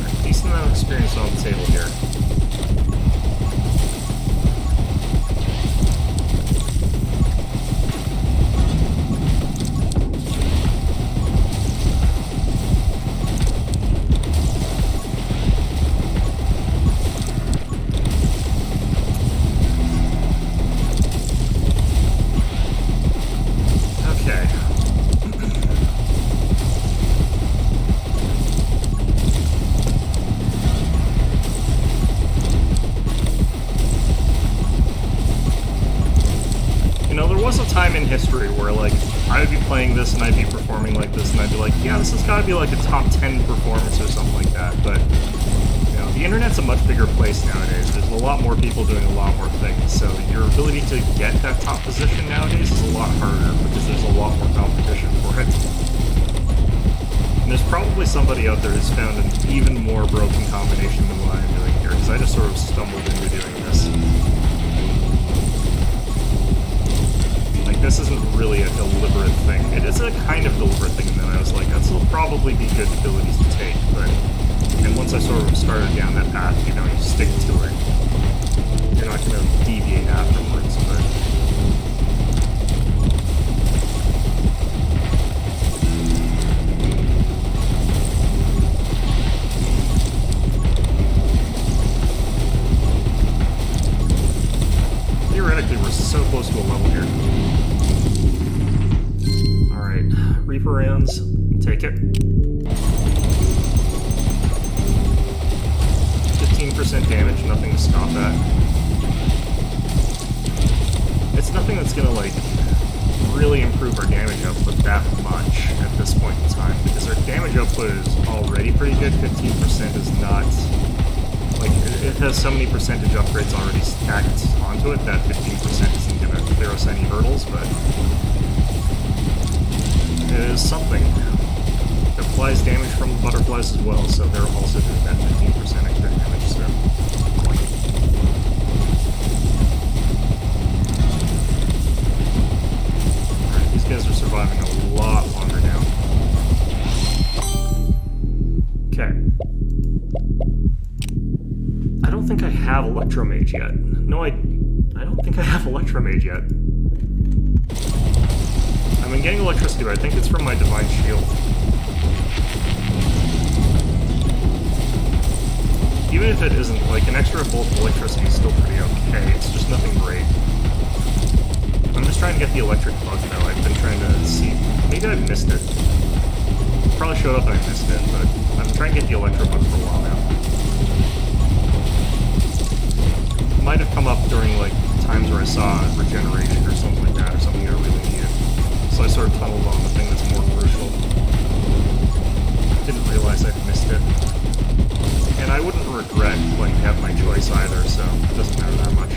S1: A decent amount of experience on the table here. In history where like I would be playing this and I'd be performing like this and I'd be like, yeah, this has got to be like a top 10 performance or something like that. But you know, the internet's a much bigger place nowadays. There's a lot more people doing a lot more things, so your ability to get that top position nowadays is a lot harder because there's a lot more competition for it. And there's probably somebody out there who's found an even more broken combination than what I'm doing here, because I just sort of stumbled into doing this. This isn't really a deliberate thing. It is a kind of deliberate thing in that probably be good abilities to take, but and once I sort of started down that path, you know, you stick to it. You're not going to deviate afterwards, but theoretically, we're so close to a level here. Alright, Reaper rounds, take it. 15% damage, nothing to stop that. It's nothing that's gonna, like, really improve our damage output that much at this point in time, because our damage output is already pretty good. 15% is not... like, it has so many percentage upgrades already stacked onto it that 15% isn't gonna clear us any hurdles, but it is something. It applies damage from the butterflies as well, so they're also doing that 15% extra damage, so... Alright, these guys are surviving a lot longer now. Okay. I don't think I have Electromage yet. No, I don't think I have Electromage yet. I've been getting electricity, but I think it's from my Divine Shield. Even if it isn't, like, an extra bolt of electricity is still pretty okay. It's just nothing great. I'm just trying to get the electric bug, though. I've been trying to see... maybe I missed it. Probably showed up and I missed it, but I've been trying to get the electric bug for a while now. It might have come up during, like, times where I saw regeneration or something like that, or something I really needed. So I sort of tunneled on the thing that's more crucial. Didn't realize I'd missed it. And I wouldn't regret letting me have my choice either, so it doesn't matter that much.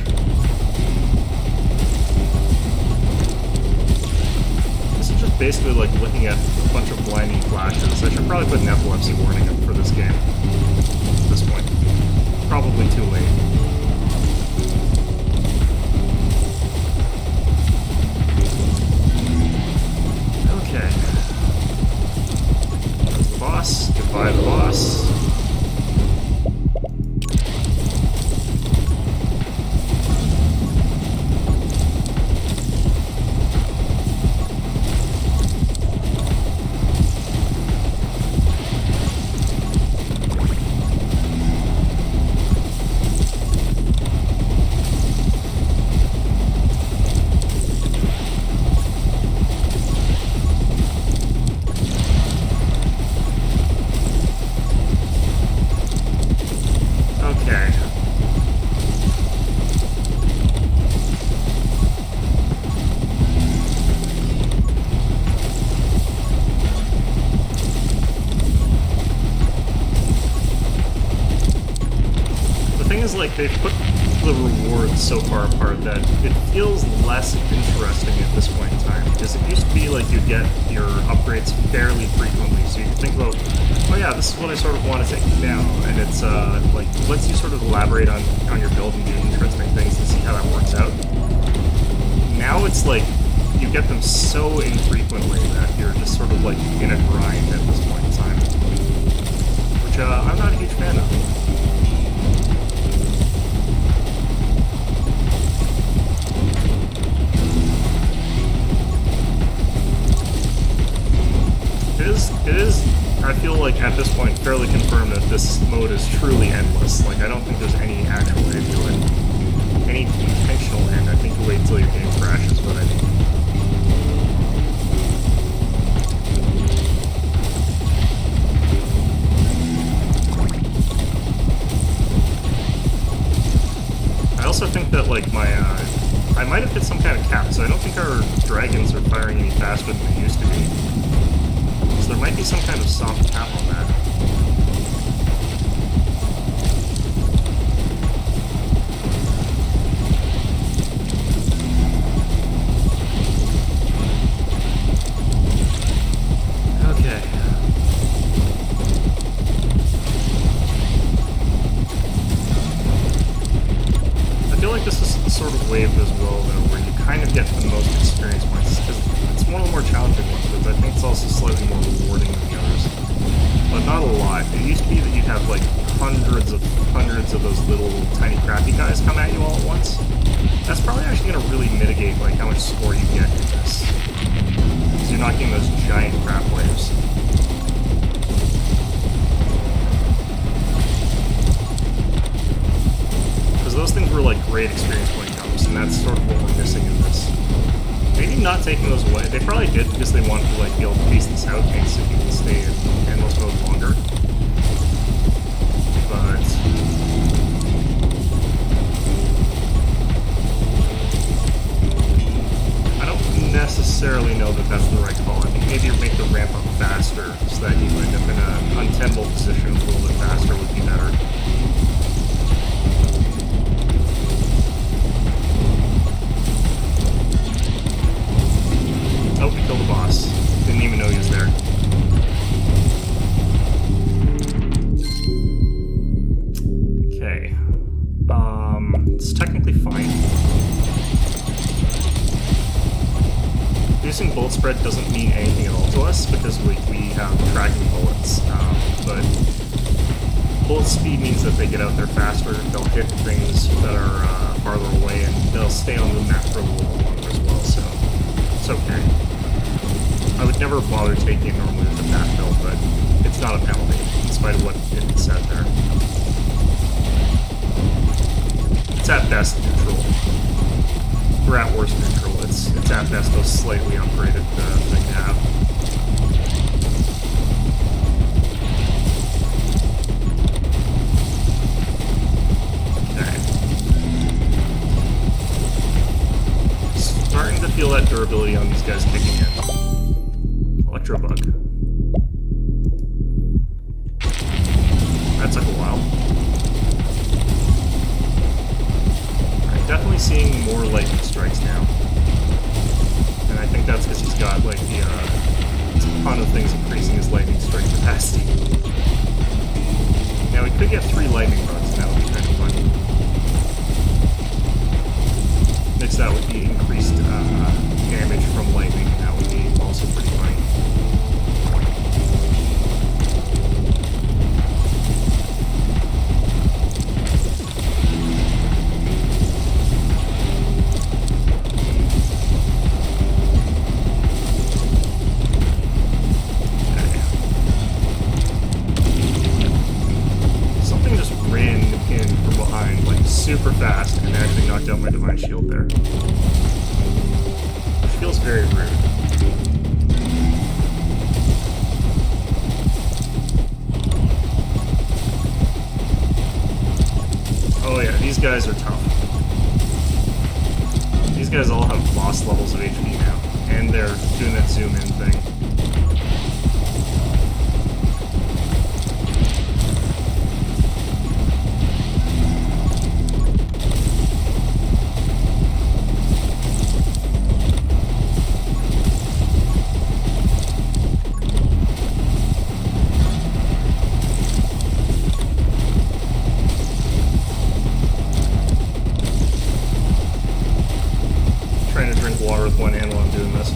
S1: This is just basically like looking at a bunch of blinding flashes. I should probably put an epilepsy warning up for this game. At this point. Probably too late. Okay. That's the boss. Goodbye, the boss. Like they've put the rewards so far apart that it feels less interesting at this point in time, because it used to be like you get your upgrades fairly frequently, so you can think about, oh yeah, this is what I sort of want to take now, and it's like lets you sort of elaborate on your build and do interesting things and see how that works out. Now it's like you get them so infrequently that you're just sort of like in a grind at this point in time, which I'm not a huge fan of. It is, I feel like at this point, fairly confirmed that this mode is truly endless. Like, I don't think there's any actual way to do it. Any intentional end. I think you wait until your game crashes, but I think... I also think that, like, my, I might have hit some kind of cap, so I don't think our dragons are firing any faster than they used to be. So there might be some kind of soft cap on that. Okay. I feel like this is the sort of wave as well, though, where you kind of get the most experience points, because it's one of the more challenging ones with but I think it's also slightly more rewarding than the others. But not a lot. It used to be that you'd have like hundreds of those little tiny crappy guys come at you all at once. That's probably actually going to really mitigate like how much score you get in this. Because you're not getting those giant crap waves. Because those things were like great experience point jumps, and that's sort of what we're missing in this. Maybe not taking those away. They probably did because they wanted to like be able to piece this out and so you can stay in endless mode longer. But I don't necessarily know that that's the right call. I think maybe make the ramp up faster so that you end up in an untenable position a little bit faster would be better. Oh, we killed the boss. Didn't even know he was there. Okay. It's technically fine. Reducing bullet spread doesn't mean anything at all to us because we have tracking bullets. But bullet speed means that they get out there faster, they'll hit things that are farther away, and they'll stay on the map for a little bit longer as well, so it's okay. I would never bother taking it normally with the path build, but it's not a penalty, in spite of what it said there. It's at best neutral. Or at worst neutral. It's at best a slightly upgraded thing to have. Okay. Starting to feel that durability on these guys kicking in. Electro bug. That took a while. I'm definitely seeing more lightning strikes now. And I think that's because he's got like the ton of things increasing his lightning strike capacity. Now we could get 3 lightning bugs, and that would be kind of fun. Next that would be increased damage from lightning, and that would be also pretty funny. Super fast and actually knocked out my divine shield there. Which feels very rude. Oh yeah, these guys are tough. These guys all have boss levels of HP now, and they're doing that zoom in thing. Water with one hand while I'm doing this.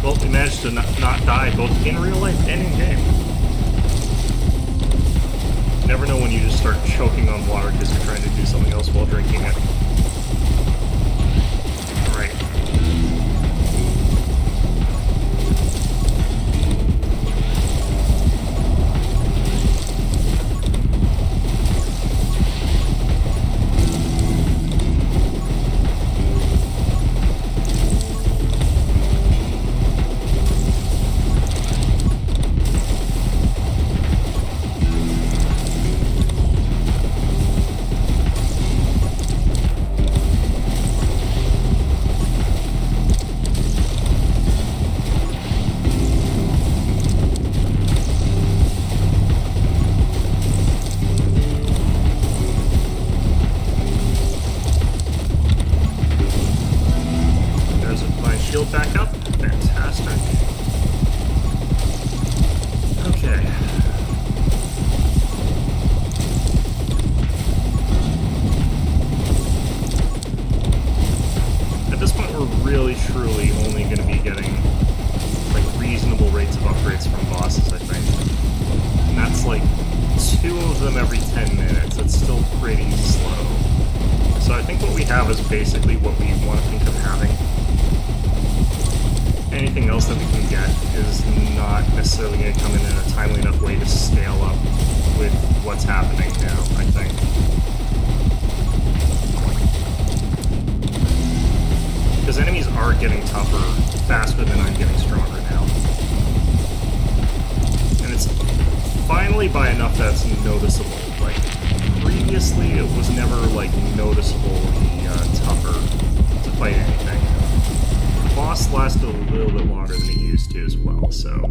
S1: Well, we managed to not die both in real life and in game. You never know when you just start choking on water because you're trying to do something else while drinking it. Alright. pretty slow. So I think what we have is basically what we want to think of having. Anything else that we can get is not necessarily going to come in a timely enough way to scale up with what's happening now, I think. Because enemies are getting tougher faster than I'm getting stronger now. And it's finally by enough that's noticeable. Like, previously it was never, like, noticeably tougher to fight anything. The boss lasted a little bit longer than it used to as well, so...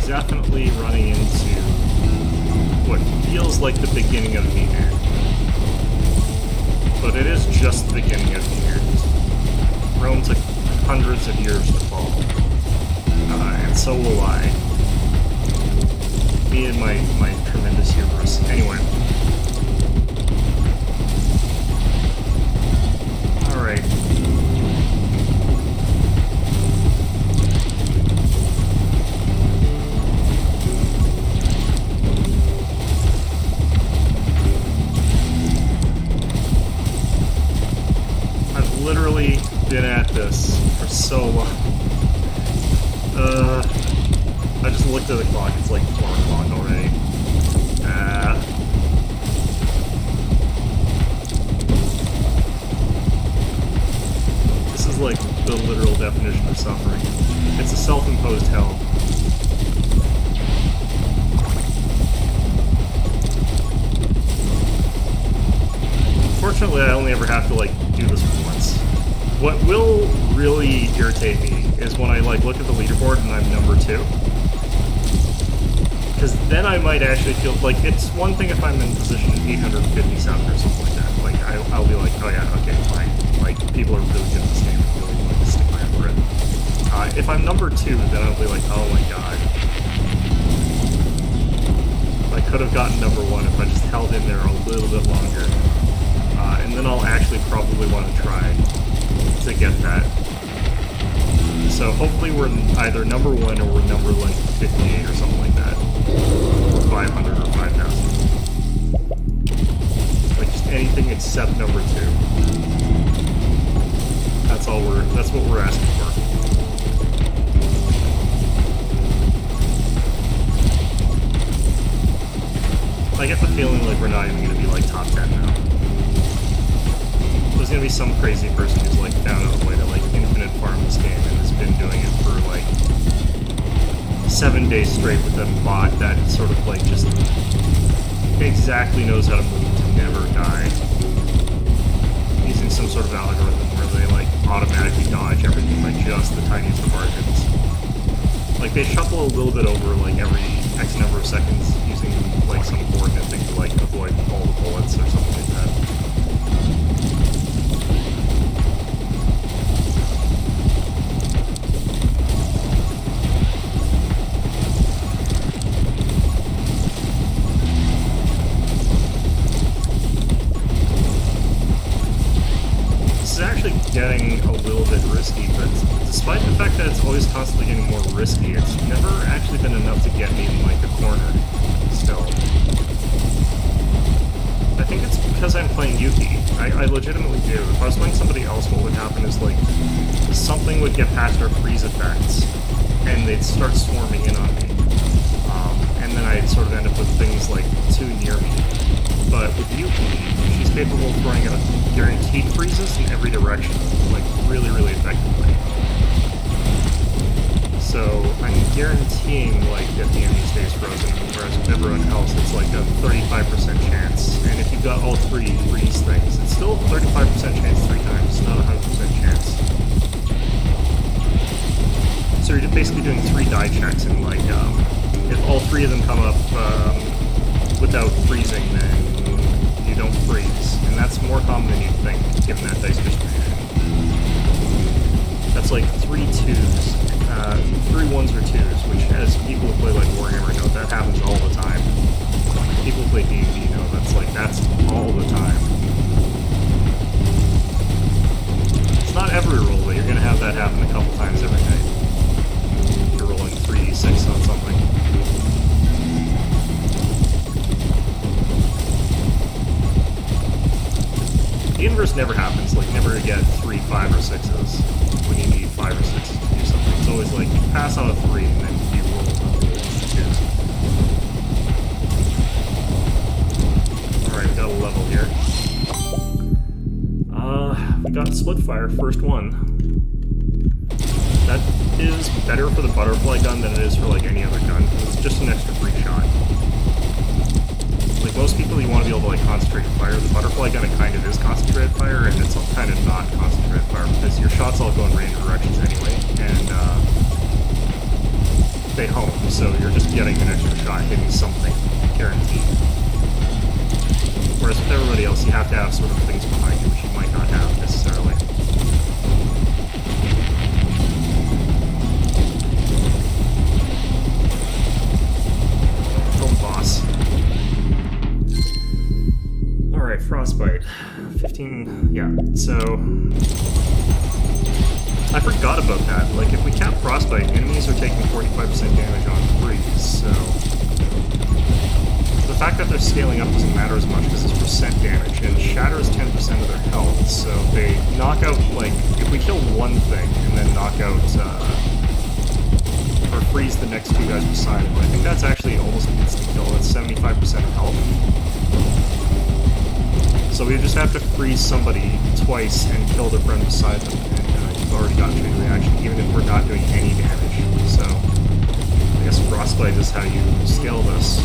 S1: Definitely running into what feels like the beginning of the end. But it is just the beginning of the end. Rome took hundreds of years to fall. And so will I. Me and my tremendous hubris. Anyway. Alright. Literally been at this for so long. I just looked at the clock, it's like 4 o'clock already. This is like the literal definition of suffering. It's a self-imposed hell. Fortunately, I only ever have to, like, do this once. What will really irritate me is when I, like, look at the leaderboard and I'm number 2. Because then I might actually feel, like, it's one thing if I'm in position 857 or something like that. Like, I'll be like, oh yeah, okay, fine. Like, people are really good at this game and really like to stick around for it. If I'm number 2, then I'll be like, oh my god. I could have gotten number 1 if I just held in there a little bit longer. And then I'll actually probably want to try to get that. So hopefully we're either number 1 or we're number, like, 58 or something like that. Or 500 or 5,000. Like, just anything except number 2. That's what we're asking for. I get the feeling like we're not even going to be, like, top 10 now. There's gonna be some crazy person who's like found out a way to like infinite farm this game and has been doing it for like 7 days straight with a bot that sort of like just exactly knows how to move to never die. Using some sort of algorithm where they like automatically dodge everything by just the tiniest of margins. Like they shuffle a little bit over like every X number of seconds using like some coordinate thing to like avoid all the bullets or something like that. Getting a little bit risky, but despite the fact that it's always constantly getting more risky, it's never actually been enough to get me in like a corner still. I think it's because I'm playing Yuki. I legitimately do. If I was playing somebody else, what would happen is like something would get past our freeze effects and they'd start swarming in on me. And then I'd sort of end up with things like too near me. But with Yuki, she's capable of throwing out guaranteed freezes in every direction, like really, really effectively. So I'm guaranteeing like that the enemy stays frozen, whereas with everyone else it's like a 35% chance. And if you've got all 3 freeze things, it's still a 35% chance 3 times, not a 100% chance. So you're basically doing 3 die checks, and like if all 3 of them come up without freezing, then you don't freeze, and that's more common than you'd think, given that dice distribution. That's like 3 2s, 3 1s or 2s, which as people who play like Warhammer know, that happens all the time. People who play D&D know that's all the time. It's not every roll that you're going to have that happen a couple times every night. If you're rolling 3d6 on something. The inverse never happens, like never get 3, 5, or 6s when you need 5 or 6s to do something. It's always like you pass on a 3 and then you roll another 2s. Alright, we got a level here. We got Splitfire, first one. That is better for the butterfly gun than it is for like any other gun. It's just an extra free shot. Like most people, you want to be able to like concentrated fire. The butterfly gun, it kind of is concentrated fire, and it's kind of not concentrated fire because your shots all go in random directions anyway, and they home. So you're just getting an extra shot, hitting something, guaranteed. Whereas with everybody else, you have to have sort of things behind you, which you might not have necessarily. Kill the boss. Alright, Frostbite. 15, yeah, so... I forgot about that. Like, if we cap Frostbite, enemies are taking 45% damage on freeze, so... The fact that they're scaling up doesn't matter as much because it's percent damage, and Shatter is 10% of their health, so they knock out, like, if we kill one thing and then knock out, or freeze the next two guys beside him, I think that's actually almost an instant kill. That's 75% of health. So we just have to freeze somebody twice and kill their friend beside them, and you've already got chain reaction, even if we're not doing any damage. So I guess Frostbite is how you scale this.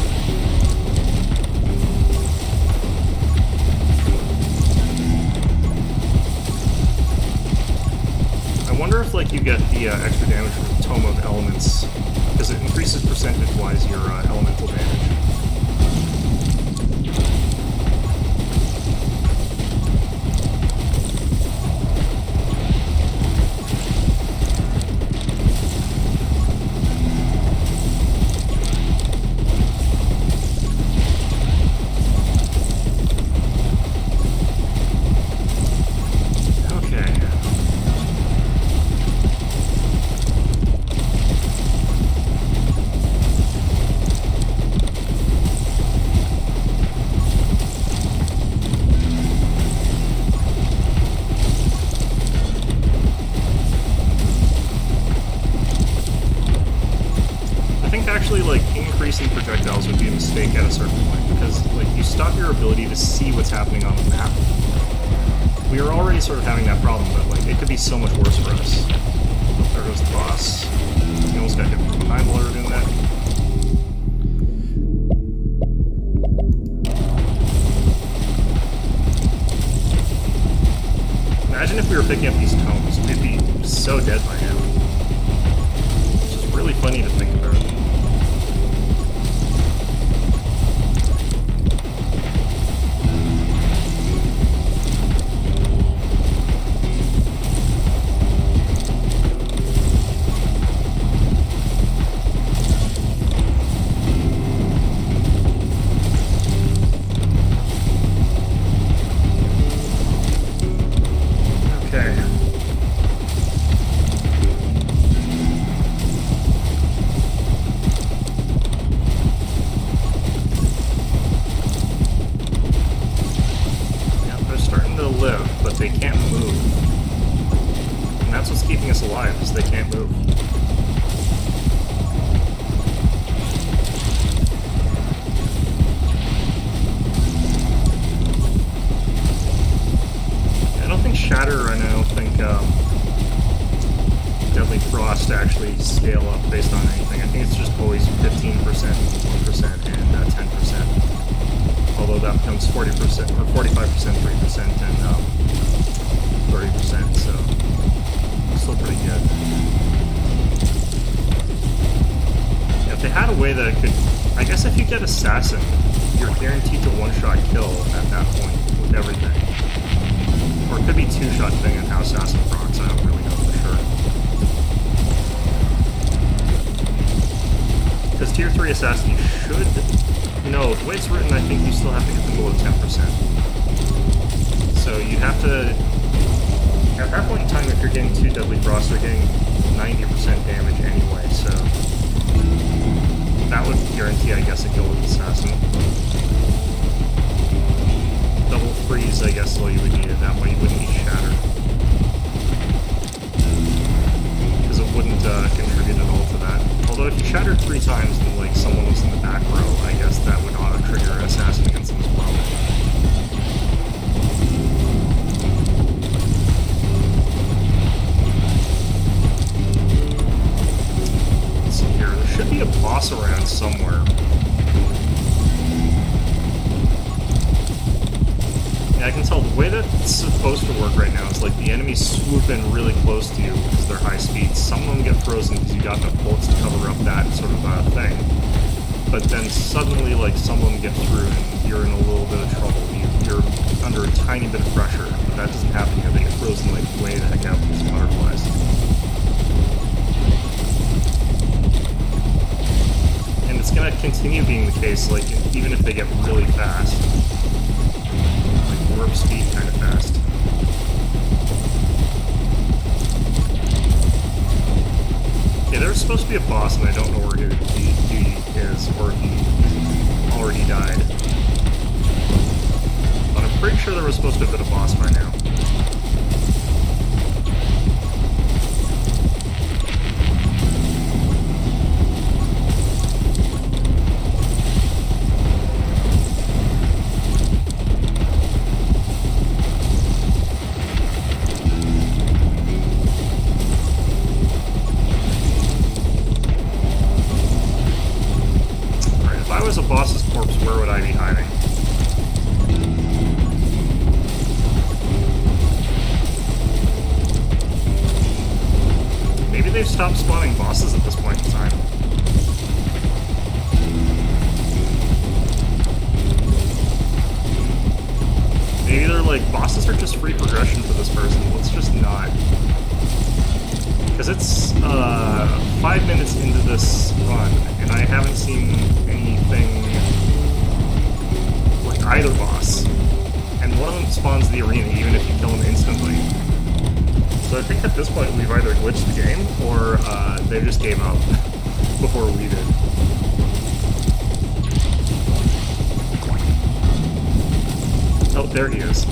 S1: I wonder if like you get the extra damage from the Tome of Elements, because it increases percentage-wise your elemental damage. Increasing projectiles would be a mistake at a certain point, because like you stop your ability to see what's happening on the map. We are already sort of having that problem, but like it could be so much worse for us. Oh, there goes the boss. He almost got hit from behind while we were doing that. Imagine if we were picking up these tomes, we'd be so dead by now. It's just really funny to think about. They can't move. And that's what's keeping us alive, is they can't move. I don't think Shatter, and I don't think Deadly Frost actually scale up based on anything. I think it's just always 15%, 1%, and 10%. Although that becomes 40%, or 45%, 3%, and 30%, so still pretty good. Yeah, if they had a way that it could... I guess if you get Assassin, you're guaranteed to one-shot kill at that point with everything. Or it could be two-shot thing on how Assassin procs, I don't really know for sure. Because Tier 3 Assassin, you should... No, the way it's written, I think you still have to get them below 10%. So you'd have to... At that point in time, if you're getting 2 Deadly Frost, they're getting 90% damage anyway, so that would guarantee, I guess, a kill with Assassin. Double Freeze, I guess, all you would need it that way. You wouldn't need Shatter. Because it wouldn't contribute at all to that. Although if you shattered 3 times and like someone was in the back row, I guess that would auto-trigger Assassin against them as well. Let's see here. There should be a boss around somewhere. Yeah, I can tell the way that's supposed to work right now is like the enemies swoop in really close to you because they're high speed. Some of them get frozen because you got enough bullets to cover up that sort of thing. But then suddenly, like, some of them get through and you're in a little bit of trouble. You're under a tiny bit of pressure, but that doesn't happen here. They get frozen like way the heck out with these butterflies. And it's gonna continue being the case, like, even if they get really fast. Warp speed kind of fast. Yeah, there's supposed to be a boss, and I don't know where he is, or if he already died. But I'm pretty sure there was supposed to have been a boss by now. Where would I be hiding? Maybe they've stopped spawning bosses at this point in time. Maybe they're like, bosses are just free progression for this person. Let's just not. Because it's 5 minutes into this run, and I haven't seen anything like either boss. And one of them spawns the arena even if you kill him instantly. So I think at this point we've either glitched the game, or they just gave up before we did. Oh, there he is.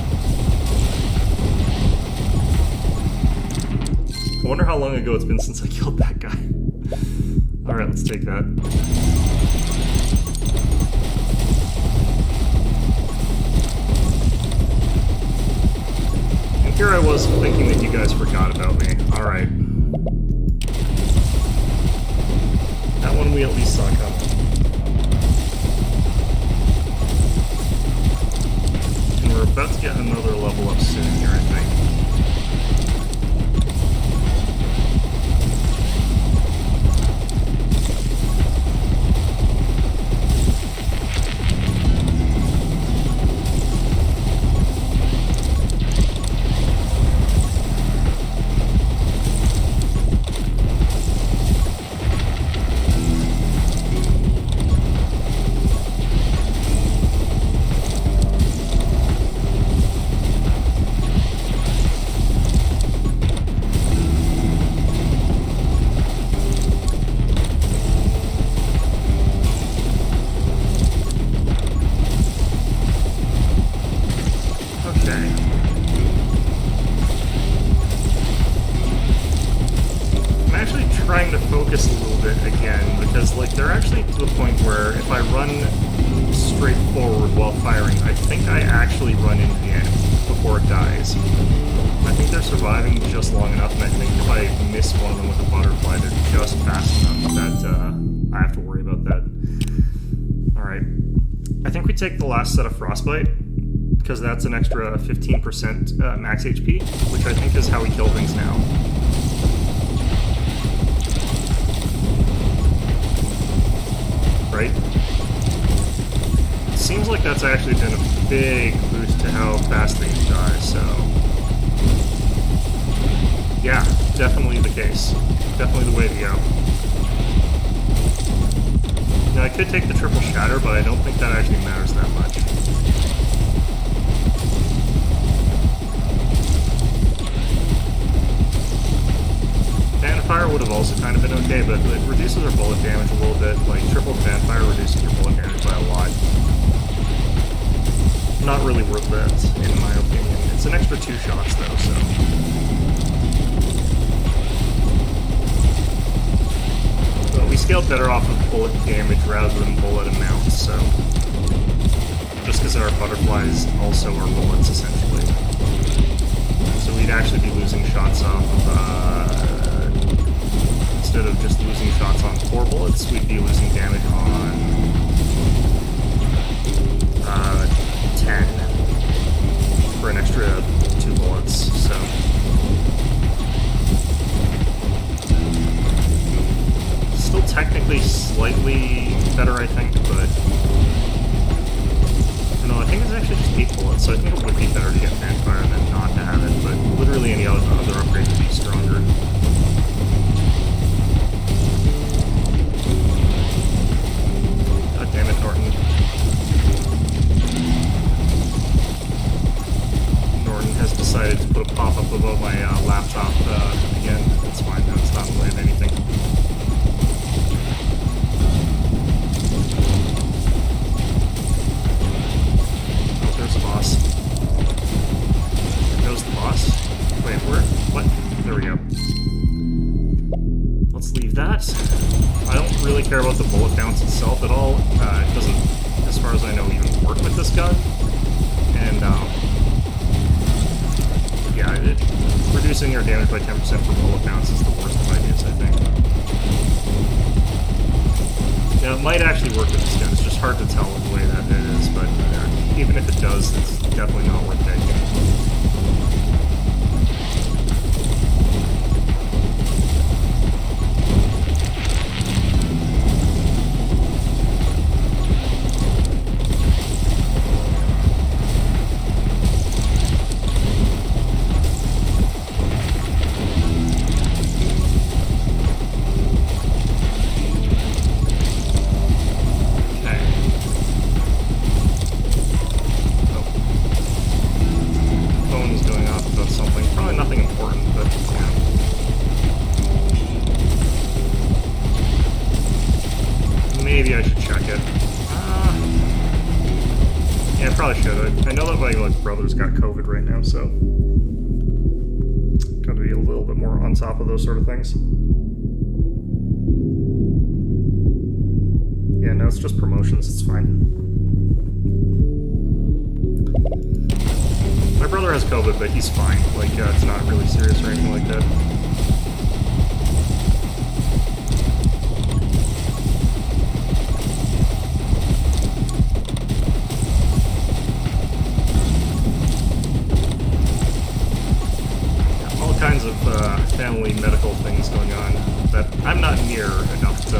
S1: I wonder how long ago it's been since I killed that guy. Alright, let's take that. And here I was thinking that you guys forgot about me. Alright. That one we at least saw coming. And we're about to get another level up soon here, I think. Take the last set of Frostbite, because that's an extra 15% max HP, which I think is how we kill things now. Right? It seems like that's actually been a big boost to how fast things die, so... yeah, definitely the case. Definitely the way to go. Now, I could take the triple shatter, but I don't think that actually matters that much. but it reduces our bullet damage a little bit. Like, triple Fanfire reduces your bullet damage by a lot. Not really worth it, in my opinion. It's an extra 2 shots, though, so... But we scaled better off of bullet damage rather than bullet amounts, so... Just because our butterflies also are bullets, essentially. So we'd actually be losing shots off of, instead of just losing shots on 4 bullets, we'd be losing damage on 10 for an extra 2 bullets, so... Still technically slightly better, I think, but... No, I think it's actually just 8 bullets, so I think it would be better to get Fanfire than not to have it, but literally any other upgrade would be stronger. God damn it, Norton. Norton has decided to put a pop-up above my laptop again. It's fine, no, it's not in the way of anything. Boss. There goes the boss. Wait, where? What? There we go. Let's leave that. I don't really care about the bullet bounce itself at all. It doesn't, as far as I know, even work with this gun. And, yeah, reducing your damage by 10% for bullet bounce is the worst of ideas, I think. Yeah, it might actually work with this gun. It's just hard to tell the way that it is, but even if it does, it's definitely not worth taking. Maybe I should check it. Yeah, I probably should. I know that my brother's got COVID right now, so gotta be a little bit more on top of those sort of things. Yeah, no, it's just promotions. It's fine. My brother has COVID, but he's fine. Like, it's not really serious or anything like that. Kinds of family medical things going on that I'm not near enough to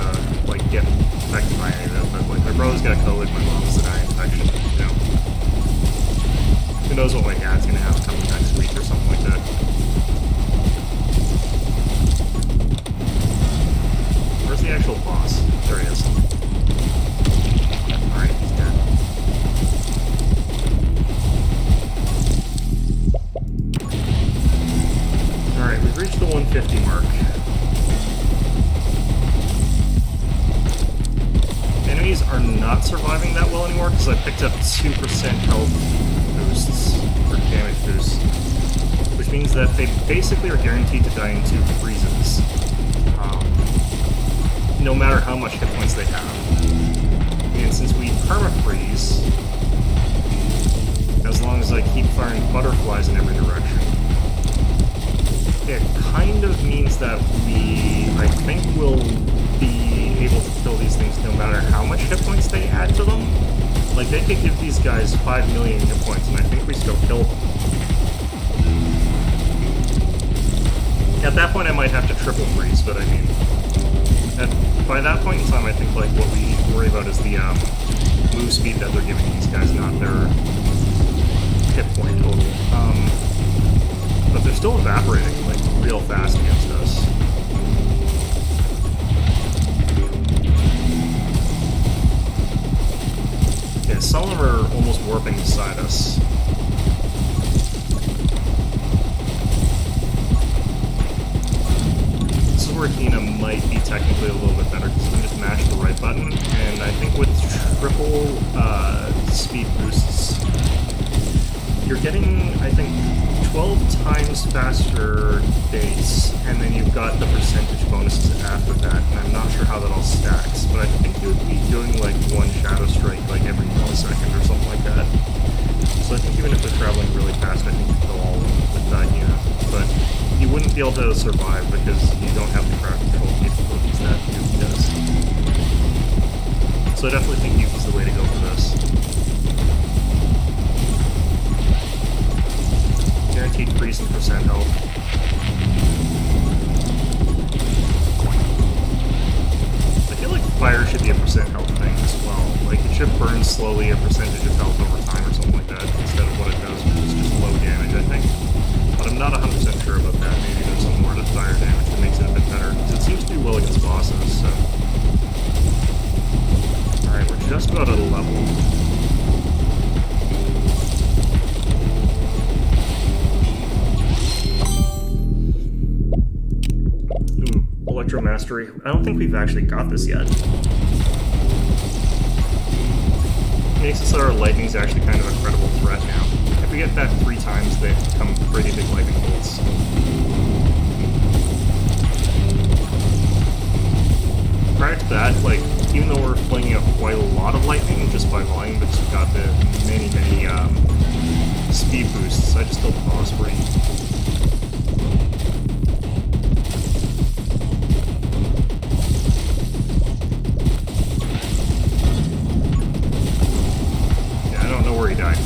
S1: like get affected by any of it, but like my brother's got COVID, my mom's an eye infection, you know. Who knows what my dad's gonna have coming next week or something like that. Where's the actual boss? There he is. Alright, he's dead. Alright, we've reached the 150 mark. Enemies are not surviving that well anymore because I picked up 2% health boosts, or damage boosts, which means that they basically are guaranteed to die in 2 freezes, no matter how much hit points they have. And since we perma-freeze, as long as I keep firing butterflies in every direction, it kind of means that I think, will be able to kill these things no matter how much hit points they add to them. Like, they could give these guys 5 million hit points, and I think we still kill them. At that point, I might have to triple freeze, but I mean, by that point in time, I think, like, what we worry about is the move speed that they're giving these guys, not their hit point total. But they're still evaporating, like, real fast against us. Yeah, some of them are almost warping beside us. This is where Hina might be technically I think with triple speed boosts, you're getting, I think, 12 times faster base, and then you've got the percentage bonuses after that, and I'm not sure how that all stacks, but I think you would be doing like one Shadow Strike like every millisecond or something like that. So I think even if they're traveling really fast, I think you go all in with that unit. But you wouldn't be able to survive because you don't have the crowd control capabilities that Yuki does. So I definitely think Yuki's the way to go for this. Guaranteed increase in percent health. I feel like fire should be a percent health thing as well. Like, it should burn slowly a percentage of health over time or something like that, instead of what it does, which is just low damage, I think. But I'm not 100% sure about that. Maybe there's some more to fire damage that makes it a bit better, because it seems to do well against bosses, so... Alright, we're just about at a level. Ooh, Electromastery. I don't think we've actually got this yet. Makes it so our lightning's actually kind of a credible threat now. If we get that 3 times, they become pretty big lightning bolts. Prior to that, like, even though we're flinging up quite a lot of lightning just by volume, but we've got the many speed boosts, I just killed the boss free. He died.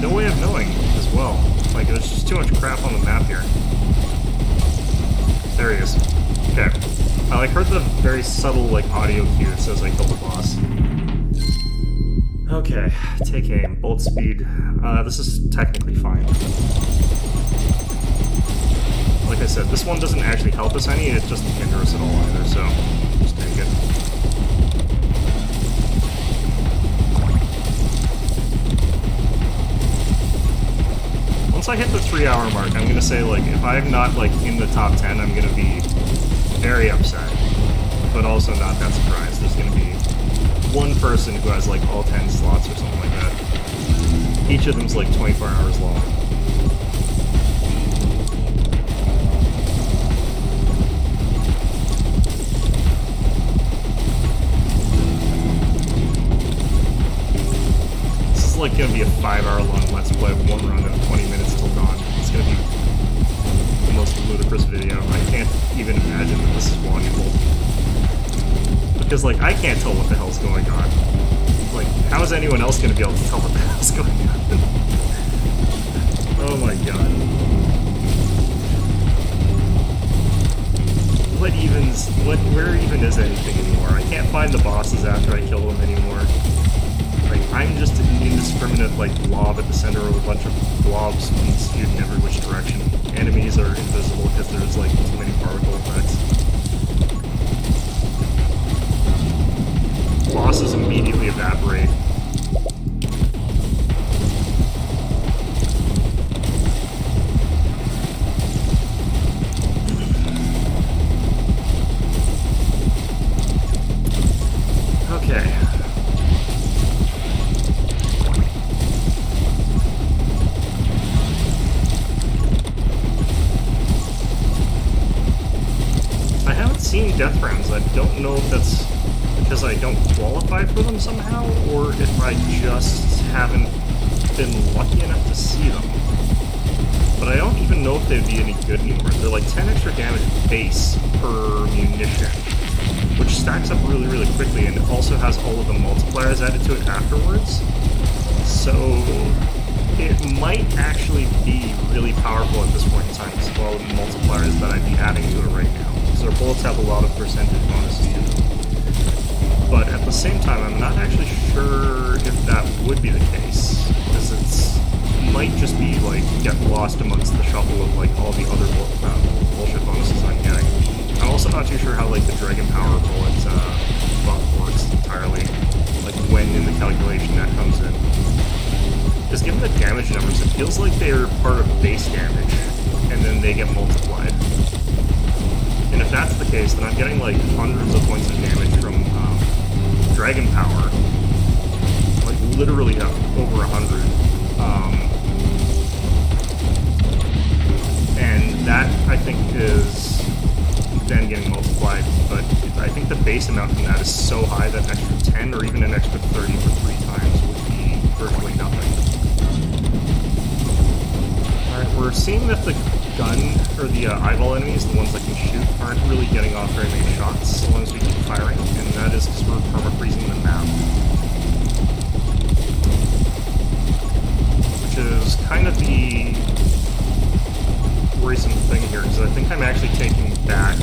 S1: No way of knowing as well. Like, there's just too much crap on the map here. There he is. Okay. I heard the very subtle, like, audio cue that says I killed the boss. Okay, take aim. Bolt speed. This is technically fine. Like I said, this one doesn't actually help us any, it doesn't hinder us at all either, so just take it. Once I hit the 3-hour mark, I'm gonna say, like, if I'm not, like, in the top 10, I'm gonna be very upset. But also not that surprised. There's gonna be one person who has, like, all 10 slots or something like that. Each of them's, like, 24 hours long. Like gonna be a 5-hour long Let's Play, one run of 20 minutes till dawn. It's gonna be the most ludicrous video. I can't even imagine that this is watchable. Because, like, I can't tell what the hell's going on. Like, how is anyone else gonna be able to tell what the hell's going on? Oh my god. Where even is anything anymore? I can't find the bosses after I kill them anymore. Like, I'm just an indiscriminate, like, blob at the center of a bunch of blobs spewed in every which direction. Enemies are invisible because there's, like, too many particle effects. Bosses immediately evaporate. Okay. Seen death rounds. I don't know if that's because I don't qualify for them somehow, or if I just haven't been lucky enough to see them. But I don't even know if they'd be any good anymore. They're like 10 extra damage base per munition, which stacks up really, really quickly, and it also has all of the multipliers added to it afterwards. So it might actually be really powerful at this point in time, as well as the multipliers that I'd be adding to it right now. Our bullets have a lot of percentage bonuses in them. But at the same time, I'm not actually sure if that would be the case, because it might just be, like, get lost amongst the shuffle of, like, all the other bullshit bonuses I'm getting. I'm also not too sure how, like, the Dragon Power bullet buff works entirely, like, when in the calculation that comes in. Because given the damage numbers, it feels like they're part of base damage, and then they get multiplied. And if that's the case, then I'm getting like hundreds of points of damage from Dragon Power. Like literally over 100. And that, I think, is then getting multiplied, but I think the base amount from that is so high that an extra 10 or even an extra 30 for 3 times would be virtually nothing. Alright, we're seeing that the gun, or the eyeball enemies, the ones that can shoot, aren't really getting off very many shots as long as we keep firing, and that is because we're perma-freezing the map. Which is kind of the worrisome thing here, because I think I'm actually taking back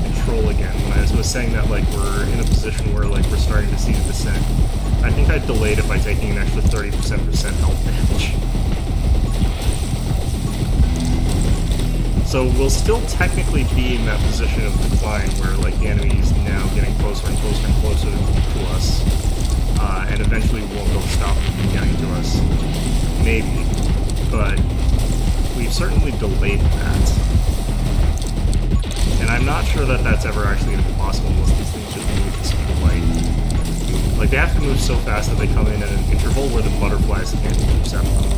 S1: control again. When I was saying that, like, we're in a position where, like, we're starting to see the descent, I think I delayed it by taking an extra 30% health damage. So we'll still technically be in that position of decline where, like, the enemy is now getting closer and closer and closer to us, and eventually we won't be able to stop them from getting to us. Maybe. But we've certainly delayed that. And I'm not sure that that's ever actually going to be possible unless these things just move at the speed of light. Like, they have to move so fast that they come in at an interval where the butterflies can't intercept them.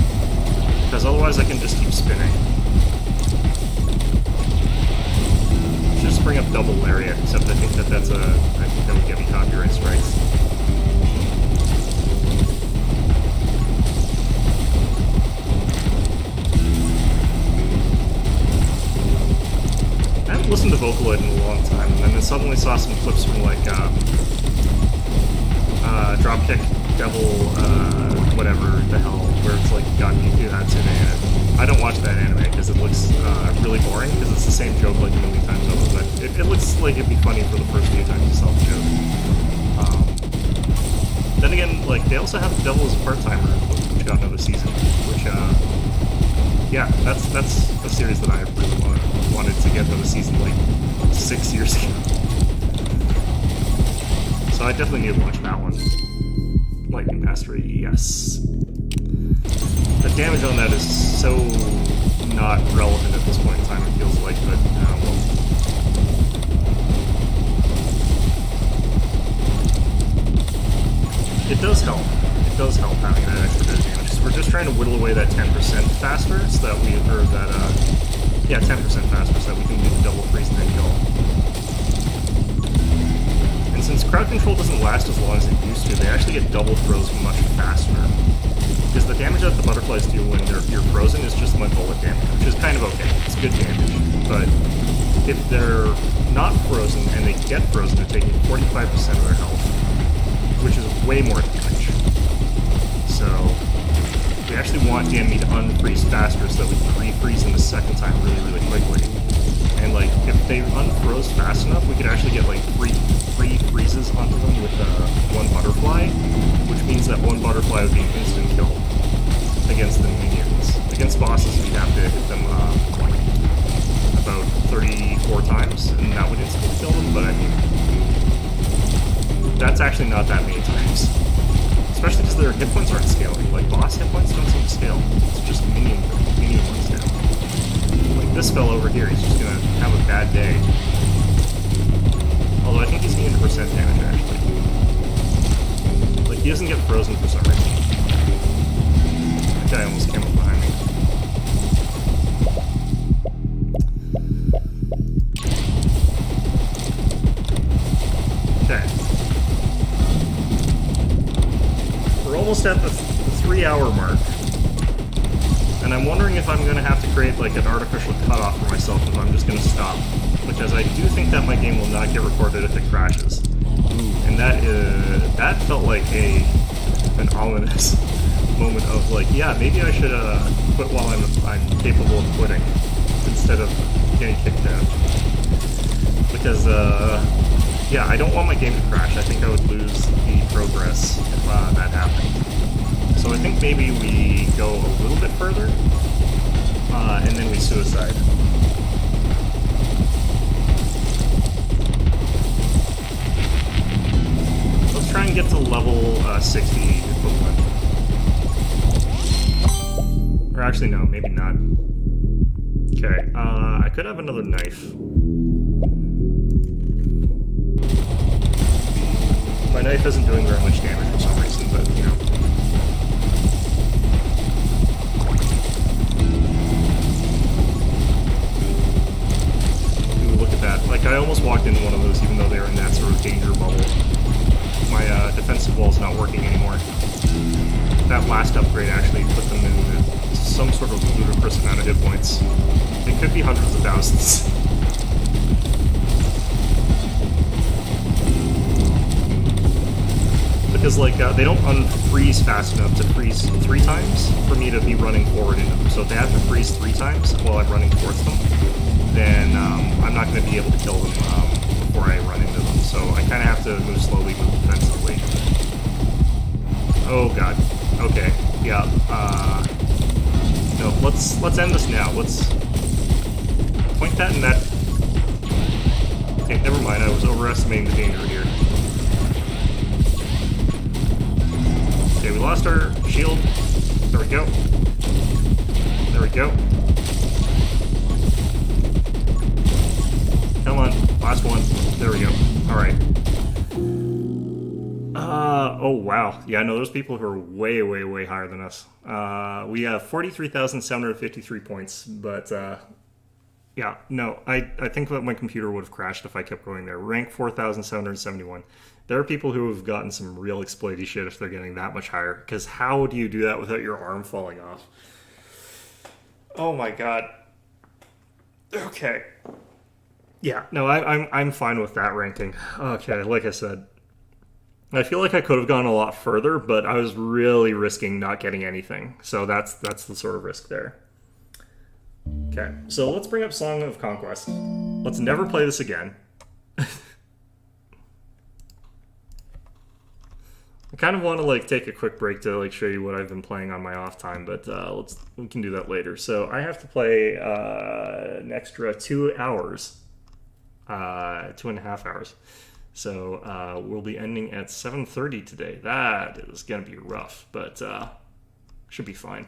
S1: Because otherwise I can just keep spinning. Just bring up double lariat, except I think that would get me copyright strikes. I haven't listened to Vocaloid in a long time, and then I suddenly saw some clips from, like, Dropkick Devil, whatever the hell, where it's like got Mewtwo Hatsune in it. I don't watch that anime because it looks really boring, because it's the same joke like a million times over, but it looks like it'd be funny for the first few times you saw the joke. Then again, like, they also have the Devil as a part-timer, which got another season, which, yeah, that's a series that I really wanted to get another season, like, 6 years ago. So I definitely need to watch that one. Lightning Mastery, yes. The damage on that is so not relevant at this point in time, it feels like, but, well. It does help. It does help having that extra bit of damage, because we're just trying to whittle away that 10% faster, so that we, or that, yeah, 10% faster, so that we can do the double freeze and then kill. And since crowd control doesn't last as long as it used to, they actually get double throws much faster. Because the damage that the butterflies do when you're frozen is just my bullet damage, which is kind of okay. It's good damage. But if they're not frozen and they get frozen, they're taking 45% of their health, which is way more damage. So we actually want the enemy to unfreeze faster so that we can refreeze them the second time really, really quickly. And, like, if they unfroze fast enough, we could actually get, like, three freezes onto them with one butterfly, which means that one butterfly would be an instant kill against the minions. Against bosses, we'd have to hit them about 34 times, and that would instantly kill them, but I mean, that's actually not that many times. Especially because their hit points aren't scaling. Like, boss hit points don't seem to scale. It's just minion ones now. Like, this fellow over here, he's just gonna have a bad day. Although I think he's immune to percent damage, actually. Like, he doesn't get frozen for some reason. That guy almost came up behind me. Okay. We're almost at the 3-hour mark. And I'm wondering if I'm going to have to create, like, an artificial cutoff for myself if I'm just going to stop. Because I do think that my game will not get recorded if it crashes. And that felt like an ominous moment of, like, yeah, maybe I should quit while I'm capable of quitting instead of getting kicked out. Because, yeah, I don't want my game to crash. I think I would lose the progress if that happened. So I think maybe we go a little bit further, and then we suicide. Let's try and get to level 60 equivalent. Or actually, no, maybe not. Okay, I could have another knife. My knife isn't doing very much damage for some reason, but, you know. Ooh, look at that. Like, I almost walked into one of those even though they were in that sort of danger bubble. My defensive wall's not working anymore. That last upgrade actually put them in some sort of ludicrous amount of hit points. It could be hundreds of thousands. Because, like, they don't unfreeze fast enough to freeze 3 times for me to be running forward into them. So if they have to freeze 3 times while I'm running towards them, then I'm not going to be able to kill them before I run into them. So I kind of have to move slowly, move defensively. Oh god. Okay. Yeah. No. Let's end this now. Let's point that in that. Okay. Never mind. I was overestimating the danger here. Okay. We lost our shield. There we go. There we go. Come on. Last one. There we go. Alright. Oh wow. Yeah, no, there's people who are way, way, way higher than us. We have 43,753 points, but yeah, no, I think that my computer would have crashed if I kept going there. Rank 4,771. There are people who have gotten some real exploity shit if they're getting that much higher, because how do you do that without your arm falling off? Oh my god. Okay. Yeah, no, I'm fine with that ranking. Okay, like I said, I feel like I could have gone a lot further, but I was really risking not getting anything. So that's the sort of risk there. Okay, so let's bring up Song of Conquest. Let's never play this again. I kind of want to like take a quick break to like show you what I've been playing on my off time, but we can do that later. So I have to play an extra 2 hours, 2.5 hours. So we'll be ending at 7:30 today. That is going to be rough, but should be fine.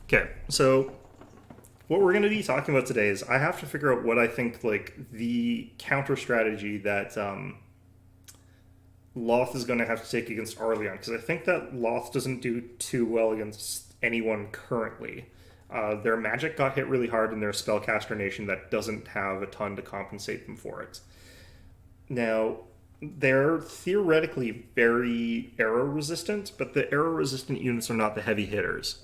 S1: Okay, so what we're going to be talking about today is I have to figure out what I think like the counter strategy that Loth is going to have to take against Arleon, because I think that Loth doesn't do too well against anyone currently. Their magic got hit really hard in their spellcaster nation that doesn't have a ton to compensate them for it. Now, they're theoretically very arrow resistant, but the arrow resistant units are not the heavy hitters.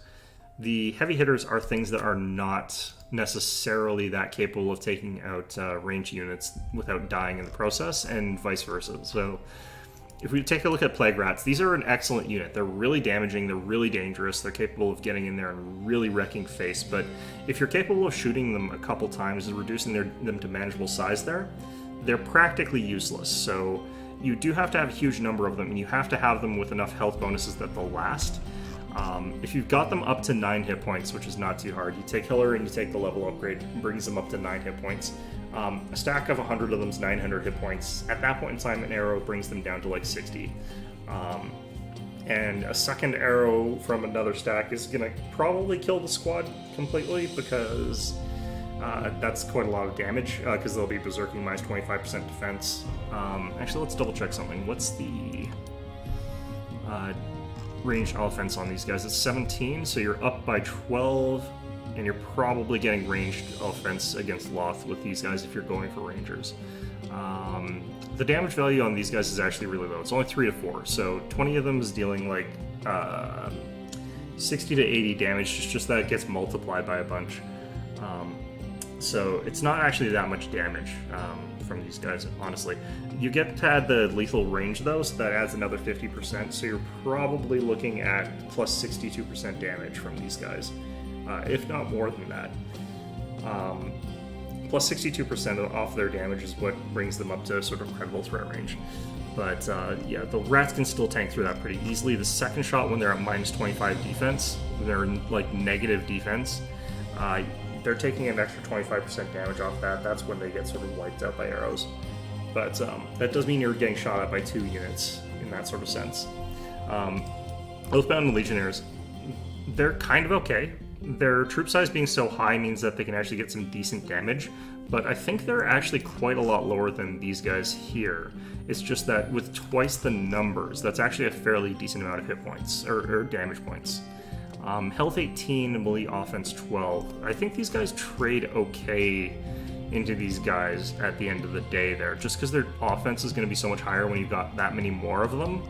S1: The heavy hitters are things that are not necessarily that capable of taking out ranged units without dying in the process, and vice versa. So if we take a look at Plague Rats, these are an excellent unit. They're really damaging, they're really dangerous, they're capable of getting in there and really wrecking face, but if you're capable of shooting them a couple times and reducing them to manageable size there, they're practically useless. So you do have to have a huge number of them, and you have to have them with enough health bonuses that they'll last. If you've got them up to 9 hit points, which is not too hard, you take Healer and you take the level upgrade, brings them up to 9 hit points. A stack of 100 of them is 900 hit points. At that point in time, an arrow brings them down to like 60. And a second arrow from another stack is going to probably kill the squad completely, because that's quite a lot of damage, because they'll be berserking minus 25% defense. Actually, let's double check something. What's the ranged offense on these guys? It's 17, so you're up by 12, and you're probably getting ranged offense against Loth with these guys if you're going for rangers. The damage value on these guys is actually really low. It's only 3 to 4, so 20 of them is dealing like 60 to 80 damage. It's just that it gets multiplied by a bunch. So it's not actually that much damage from these guys, honestly. You get to add the lethal range though, so that adds another 50%, so you're probably looking at plus 62% damage from these guys, if not more than that. Plus 62% off their damage is what brings them up to sort of credible threat range. But yeah, the rats can still tank through that pretty easily. The second shot, when they're at minus 25 defense, they're like negative defense, they're taking an extra 25% damage off that. That's when they get sort of wiped out by arrows. But that does mean you're getting shot at by 2 units in that sort of sense. Earthbound Legionnaires, they're kind of okay. their troop size being so high means that they can actually get some decent damage, but I think they're actually quite a lot lower than these guys here. It's just that with twice the numbers, that's actually a fairly decent amount of hit points, or damage points. Health 18, melee offense 12. I think these guys trade okay into these guys at the end of the day there, just because their offense is going to be so much higher when you've got that many more of them.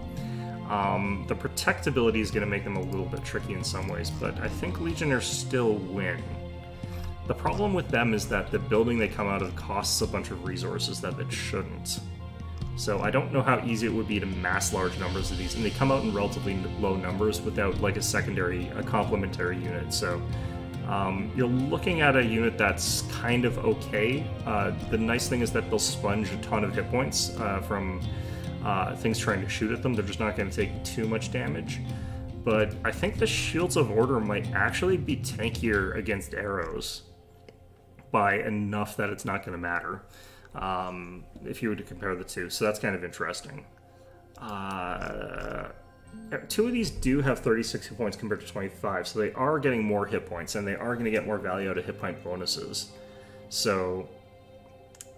S1: The protectability is going to make them a little bit tricky in some ways, but I think Legionnaires still win. The problem with them is that the building they come out of costs a bunch of resources that it shouldn't. So I don't know how easy it would be to mass large numbers of these, and they come out in relatively low numbers without like a complementary unit. So you're looking at a unit that's kind of okay. The nice thing is that they'll sponge a ton of hit points from things trying to shoot at them. They're just not going to take too much damage. But I think the Shields of Order might actually be tankier against arrows by enough that it's not going to matter. If you were to compare the two. So that's kind of interesting. Two of these do have 36 hit points compared to 25, so they are getting more hit points, and they are going to get more value out of hit point bonuses. So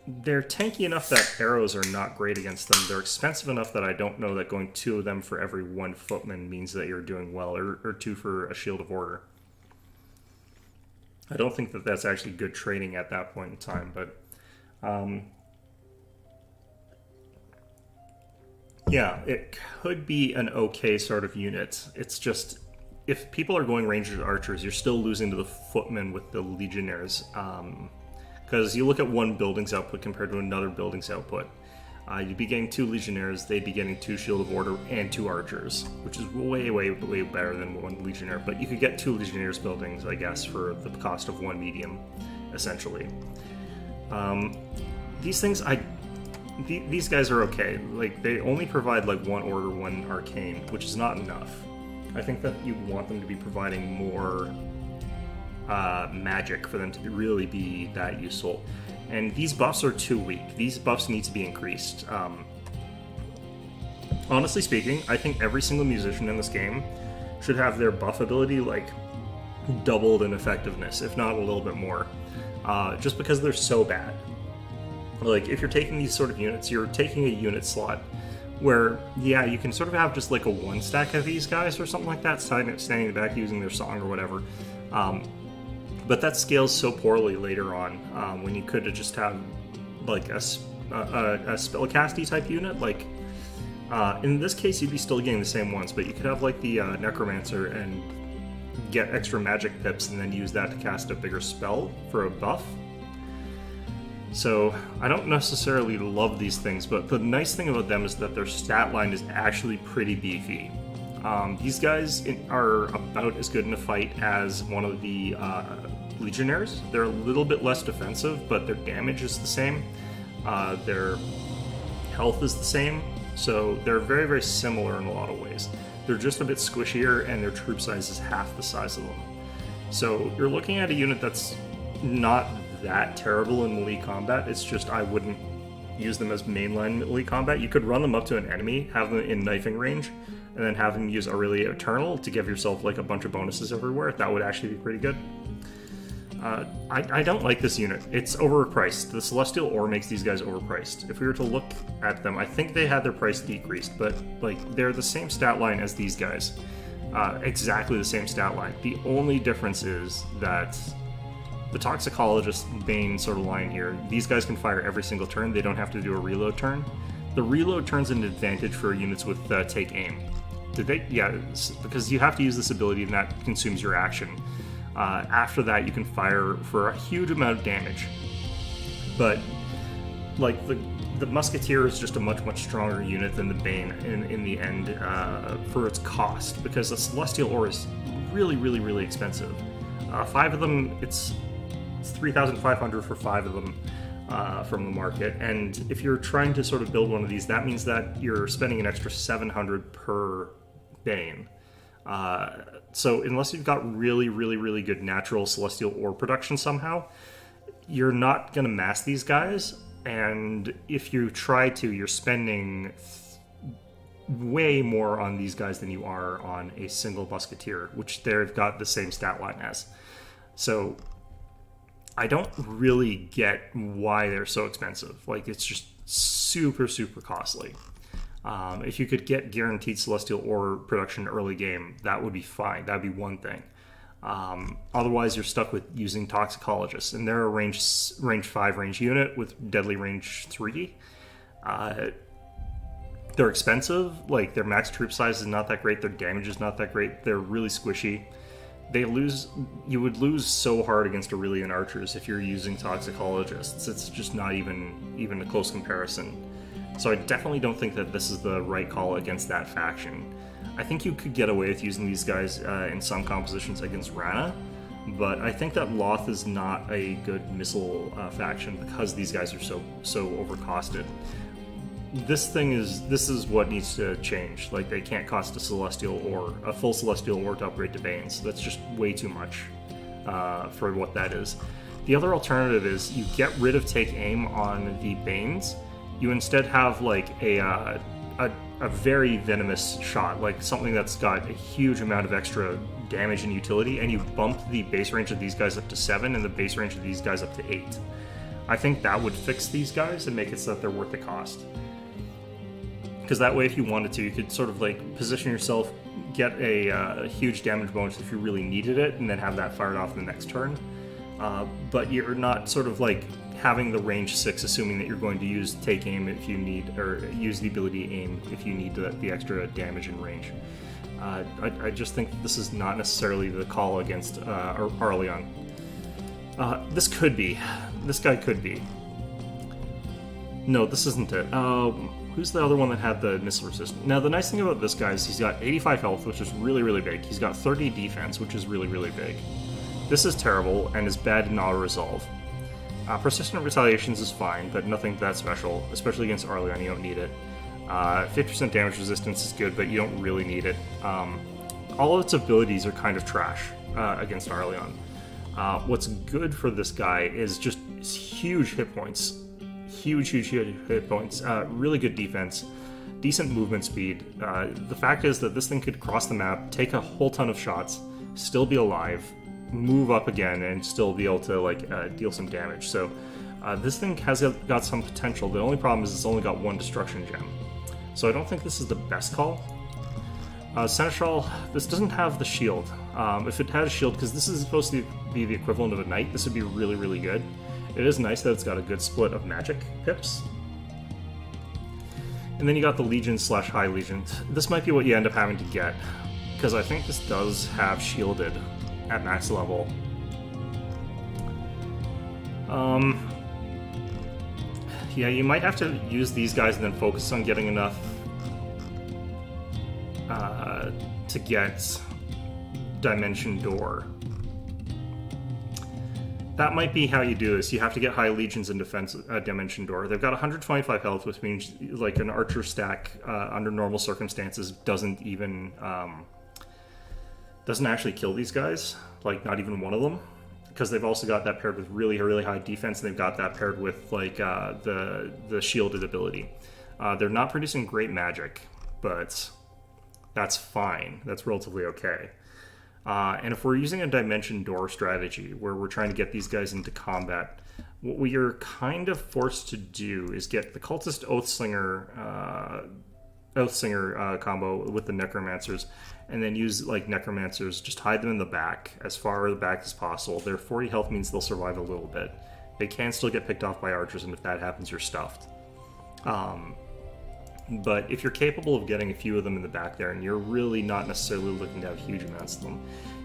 S1: they're tanky enough that arrows are not great against them. They're expensive enough that I don't know that going 2 of them for every 1 footman means that you're doing well, or 2 for a Shield of Order. I don't think that that's actually good trading at that point in time, but yeah, it could be an okay sort of unit. It's just, if people are going rangers archers, you're still losing to the footmen with the legionnaires. Because you look at one building's output compared to another building's output. You'd be getting 2 legionnaires, they'd be getting 2 shield of order and 2 archers, which is way, way, way better than 1 legionnaire. But you could get 2 legionnaires buildings, I guess, for the cost of 1 medium, essentially. These things, these guys are okay. Like, they only provide like 1 order, 1 arcane, which is not enough. I think that you want them to be providing more magic for them to really be that useful. And these buffs are too weak. These buffs need to be increased. Honestly speaking, I think every single musician in this game should have their buff ability like doubled in effectiveness, if not a little bit more. Just because they're so bad. Like, if you're taking these sort of units, you're taking a unit slot where, yeah, you can sort of have just like a 1 stack of these guys or something like that, standing in the back using their song or whatever. But that scales so poorly later on, when you could just have like a spellcasty type unit. Like, in this case, you'd be still getting the same ones, but you could have like the Necromancer and get extra magic pips and then use that to cast a bigger spell for a buff. So I don't necessarily love these things, but the nice thing about them is that their stat line is actually pretty beefy. These guys are about as good in a fight as one of the Legionnaires. They're a little bit less defensive, but their damage is the same. Their health is the same, so they're very, very similar in a lot of ways. They're just a bit squishier, and their troop size is half the size of them. So you're looking at a unit that's not that terrible in melee combat. It's just I wouldn't use them as mainline melee combat. You could run them up to an enemy, have them in knifing range, and then have them use Aurelia Eternal to give yourself like a bunch of bonuses everywhere. That would actually be pretty good. I don't like this unit. It's overpriced. The Celestial Ore makes these guys overpriced. If we were to look at them, I think they had their price decreased, but like they're the same stat line as these guys. Exactly the same stat line. The only difference is that the Toxicologist Bane sort of line here, these guys can fire every single turn. They don't have to do a reload turn. The reload turn's an advantage for units with take aim. Did they? Yeah, because you have to use this ability and that consumes your action. After that, you can fire for a huge amount of damage. But like the Musketeer is just a much, much stronger unit than the Bane in the end for its cost, because the Celestial Ore is really, really, really expensive. 5 of them, it's 3,500 for 5 of them from the market, and if you're trying to sort of build one of these, that means that you're spending an extra 700 per Bane. So unless you've got really, really, really good natural Celestial Ore production somehow, you're not going to mass these guys, and if you try to, you're spending way more on these guys than you are on a single Musketeer, which they've got the same stat line as. So I don't really get why they're so expensive. Like, it's just super, super costly. If you could get guaranteed Celestial Ore production early game, that would be fine. That would be one thing. Otherwise, you're stuck with using Toxicologists, and they're a range 5 range unit with deadly range 3. They're expensive. Like, their max troop size is not that great. Their damage is not that great. They're really squishy. You would lose so hard against Aurelian archers if you're using Toxicologists. It's just not even a close comparison. So I definitely don't think that this is the right call against that faction. I think you could get away with using these guys in some compositions against Rana, but I think that Loth is not a good missile faction because these guys are so overcosted. This is what needs to change. Like, they can't cost a full celestial ore to upgrade to Banes. That's just way too much for what that is. The other alternative is you get rid of take aim on the Banes. You instead have like a very venomous shot, like something that's got a huge amount of extra damage and utility, and you bump the base range of these guys up to 7 and the base range of these guys up to 8. I think that would fix these guys and make it so that they're worth the cost. Because that way, if you wanted to, you could sort of like position yourself, get a huge damage bonus if you really needed it, and then have that fired off in the next turn. But you're not sort of like having the range 6, assuming that you're going to use take aim if you need, or use the ability aim if you need the extra damage and range. I just think this is not necessarily the call against Arleon. This could be. This guy could be. No, this isn't it. Who's the other one that had the missile resistance? Now, the nice thing about this guy is he's got 85 health, which is really, really big. He's got 30 defense, which is really, really big. This is terrible and is bad in auto-resolve. Persistent Retaliations is fine, but nothing that special, especially against Arleon. You don't need it. 50% damage resistance is good, but you don't really need it. All of its abilities are kind of trash against Arleon. What's good for this guy is just huge hit points. Huge hit points. Really good defense. Decent movement speed. The fact is that this thing could cross the map, take a whole ton of shots, still be alive, move up again, and still be able to like deal some damage. So this thing has got some potential. The only problem is it's only got 1 destruction gem. So I don't think this is the best call. Seneschal, this doesn't have the shield. If it had a shield, because this is supposed to be the equivalent of a knight, this would be really, really good. It is nice that it's got a good split of magic pips. And then you got the Legion / High Legion. This might be what you end up having to get, because I think this does have shielded at max level. Yeah, you might have to use these guys and then focus on getting enough to get Dimension Door. That might be how you do this. You have to get High Legions and Defense Dimension Door. They've got 125 health, which means like an archer stack under normal circumstances doesn't actually kill these guys. Like, not even one of them, because they've also got that paired with really, really high defense, and they've got that paired with like the shielded ability. They're not producing great magic, but that's fine. That's relatively okay. And if we're using a Dimension Door strategy where we're trying to get these guys into combat, what we are kind of forced to do is get the Cultist Oathsinger combo with the Necromancers, and then use like Necromancers, just hide them in the back, as far the back as possible. Their 40 health means they'll survive a little bit. They can still get picked off by archers, and if that happens, you're stuffed. But if you're capable of getting a few of them in the back there, and you're really not necessarily looking to have huge amounts of them,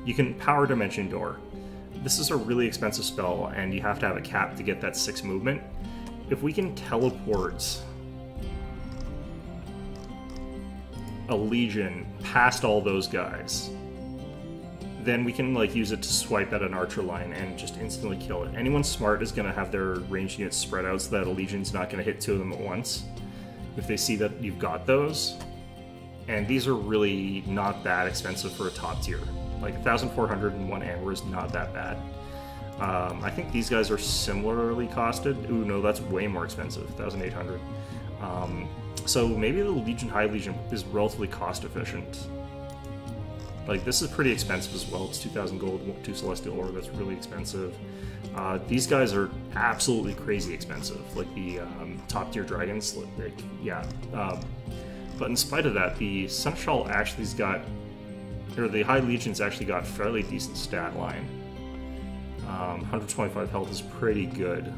S1: you can power Dimension Door. This is a really expensive spell, and you have to have a cap to get that 6 movement. If we can teleport a Legion past all those guys, then we can like use it to swipe at an archer line and just instantly kill it. Anyone smart is going to have their ranged units spread out so that a Legion's not going to hit 2 of them at once if they see that you've got those. And these are really not that expensive for a top tier. Like 1,401 amber is not that bad. I think these guys are similarly costed. Ooh, no, that's way more expensive, 1,800. So maybe the Legion High Legion is relatively cost efficient. Like, this is pretty expensive as well. It's 2,000 gold, 2 celestial ore. That's really expensive. These guys are absolutely crazy expensive. Like the top tier dragons. Like, yeah. But in spite of that, the Seneschal actually's got, or the High Legion's actually got fairly decent stat line. 125 health is pretty good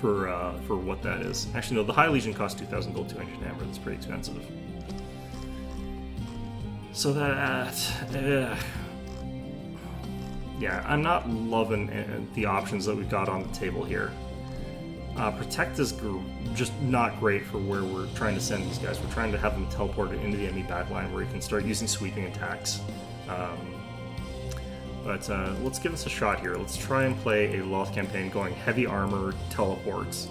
S1: for what that is. Actually, no, the High Legion costs 2,000 gold, 200 hammer. That's pretty expensive. So that, yeah, I'm not loving the options that we've got on the table here. Protect is just not great for where we're trying to send these guys. We're trying to have them teleported into the enemy backline where you can start using sweeping attacks. But let's give this a shot here. Let's try and play a Loth campaign going heavy armor, teleports.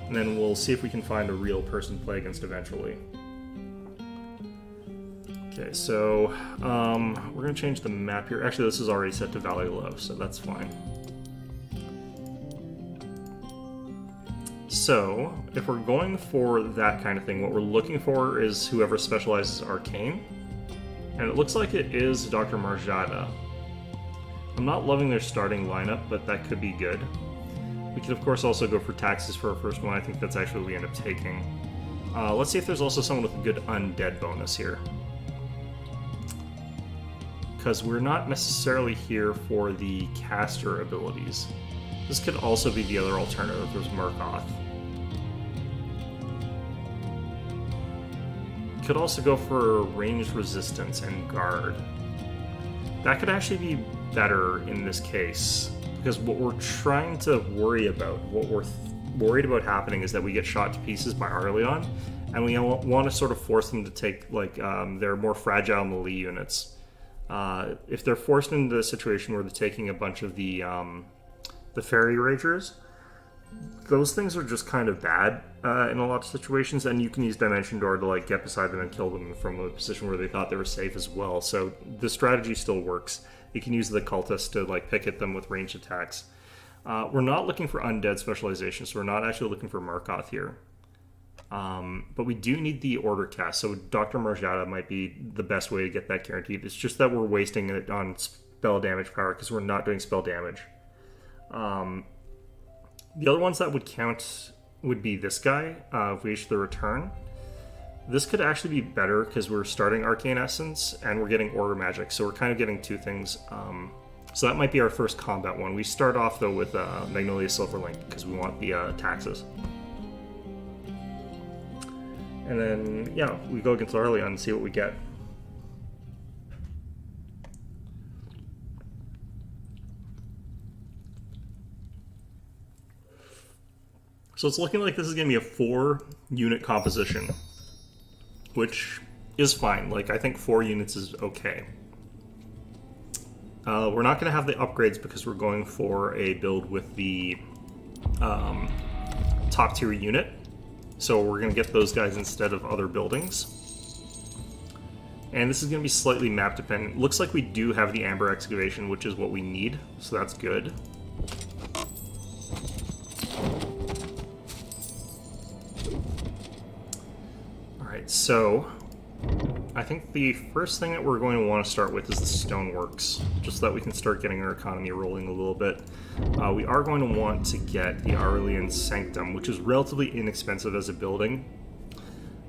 S1: And then we'll see if we can find a real person to play against eventually. Okay, so we're going to change the map here. Actually, this is already set to Valley Low, so that's fine. So, if we're going for that kind of thing, what we're looking for is whoever specializes Arcane. And it looks like it is Dr. Marjada. I'm not loving their starting lineup, but that could be good. We could, of course, also go for taxes for our first one. I think that's actually what we end up taking. Let's see if there's also someone with a good undead bonus here. Because we're not necessarily here for the caster abilities. This could also be the other alternative. There's Murkoth. Could also go for ranged resistance and guard. That could actually be better in this case, because what we're trying to worry about, what we're worried about happening is that we get shot to pieces by Arleon, and we want to sort of force them to take, like, their more fragile melee units. If they're forced into a situation where they're taking a bunch of the Fairy Ragers, those things are just kind of bad in a lot of situations, and you can use Dimension Door to, like, get beside them and kill them from a position where they thought they were safe as well. So the strategy still works. You can use the Cultist to, like, pick at them with ranged attacks. We're not looking for undead specialization, so we're not actually looking for Murkoth here. But we do need the Order cast, so Dr. Marjada might be the best way to get that guaranteed. It's just that we're wasting it on spell damage power because we're not doing spell damage. The other ones that would count would be this guy, Wish the Return. This could actually be better because we're starting Arcane Essence and we're getting Order Magic, so we're kind of getting two things. So that might be our first combat one. We start off, though, with Magnolia Silverlink because we want the taxes. And then, yeah, we go against Arleon and see what we get. So it's looking like this is going to be a 4-unit composition, which is fine. Like, I think 4 units is okay. We're not going to have the upgrades because we're going for a build with the top tier unit. So we're going to get those guys instead of other buildings. And this is going to be slightly map dependent. Looks like we do have the Amber Excavation, which is what we need, so that's good. Alright, so I think the first thing that we're going to want to start with is the Stoneworks, just so that we can start getting our economy rolling a little bit. We are going to want to get the Aurelian Sanctum, which is relatively inexpensive as a building.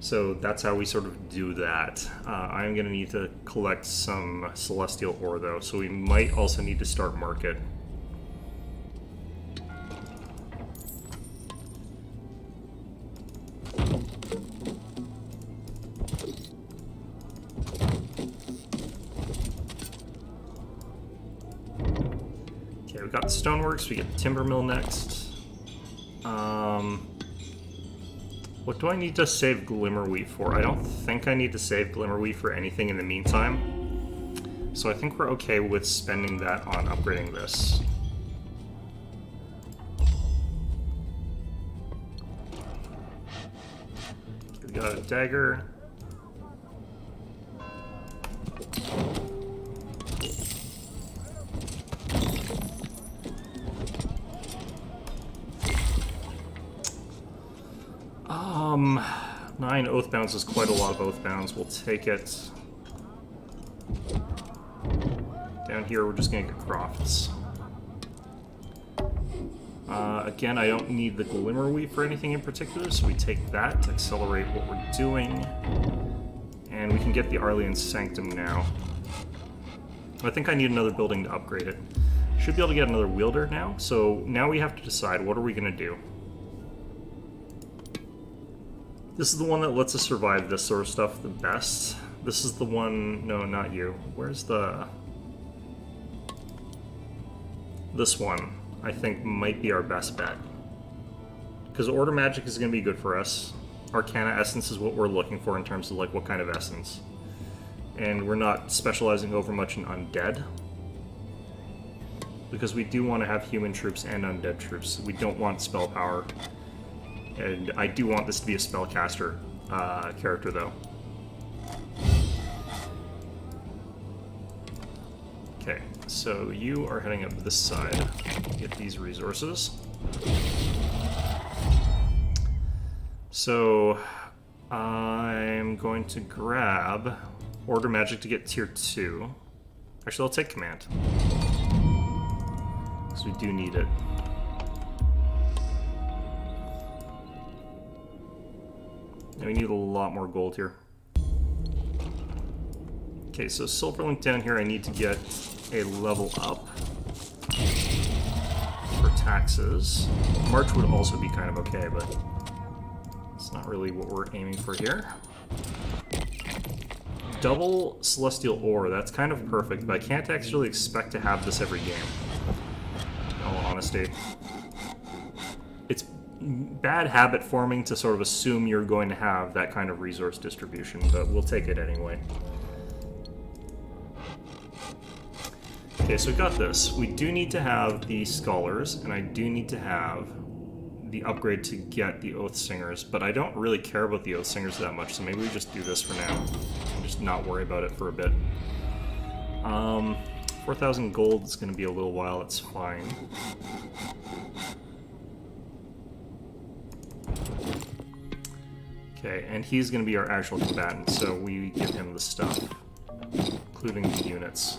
S1: So that's how we sort of do that. I'm going to need to collect some Celestial Ore, though, so we might also need to start Market. We've got the Stoneworks, we get the Timber Mill next. What do I need to save Glimmerweave for? I don't think I need to save Glimmerweave for anything in the meantime. So I think we're okay with spending that on upgrading this. We got a dagger. 9 Oathbounds is quite a lot of Oathbounds. We'll take it. Down here, we're just going to get Crofts. Again, I don't need the Glimmerweave for anything in particular, so we take that to accelerate what we're doing. And we can get the Arlean Sanctum now. I think I need another building to upgrade it. Should be able to get another wielder now, so now we have to decide what are we going to do. This is the one that lets us survive this sort of stuff the best. This is the one... No, not you. Where's the... This one, I think, might be our best bet. Because Order Magic is going to be good for us. Arcana Essence is what we're looking for in terms of, like, what kind of Essence. And we're not specializing over much in Undead. Because we do want to have human troops and undead troops. We don't want spell power. And I do want this to be a spellcaster character, though. Okay, so you are heading up this side. Get these resources. So I'm going to grab Order Magic to get tier 2. Actually, I'll take Command. Because we do need it. And we need a lot more gold here. Okay, so Silverlink down here, I need to get a level up for taxes. March would also be kind of okay, but it's not really what we're aiming for here. Double Celestial Ore, that's kind of perfect, but I can't actually expect to have this every game. In all honesty. It's bad habit forming to sort of assume you're going to have that kind of resource distribution, but we'll take it anyway. Okay, so we got this. We do need to have the Scholars, and I do need to have the upgrade to get the Oath Singers, but I don't really care about the Oath Singers that much, so maybe we just do this for now. And just not worry about it for a bit. 4,000 gold is going to be a little while, it's fine. Okay, and he's going to be our actual combatant, so we give him the stuff, including the units.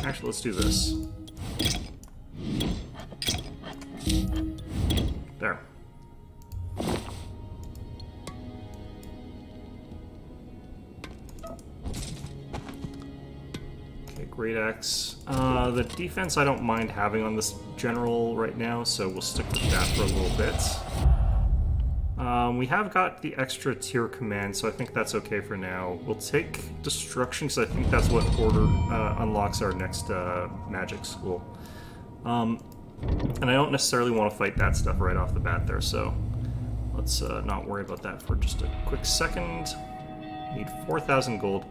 S1: Actually, let's do this. There. Okay, Great Axe. The defense I don't mind having on this general right now, so we'll stick with that for a little bit. We have got the extra tier command, so I think that's okay for now. We'll take Destruction, because I think that's what unlocks our next magic school. And I don't necessarily want to fight that stuff right off the bat there, so let's not worry about that for just a quick second. Need 4,000 gold.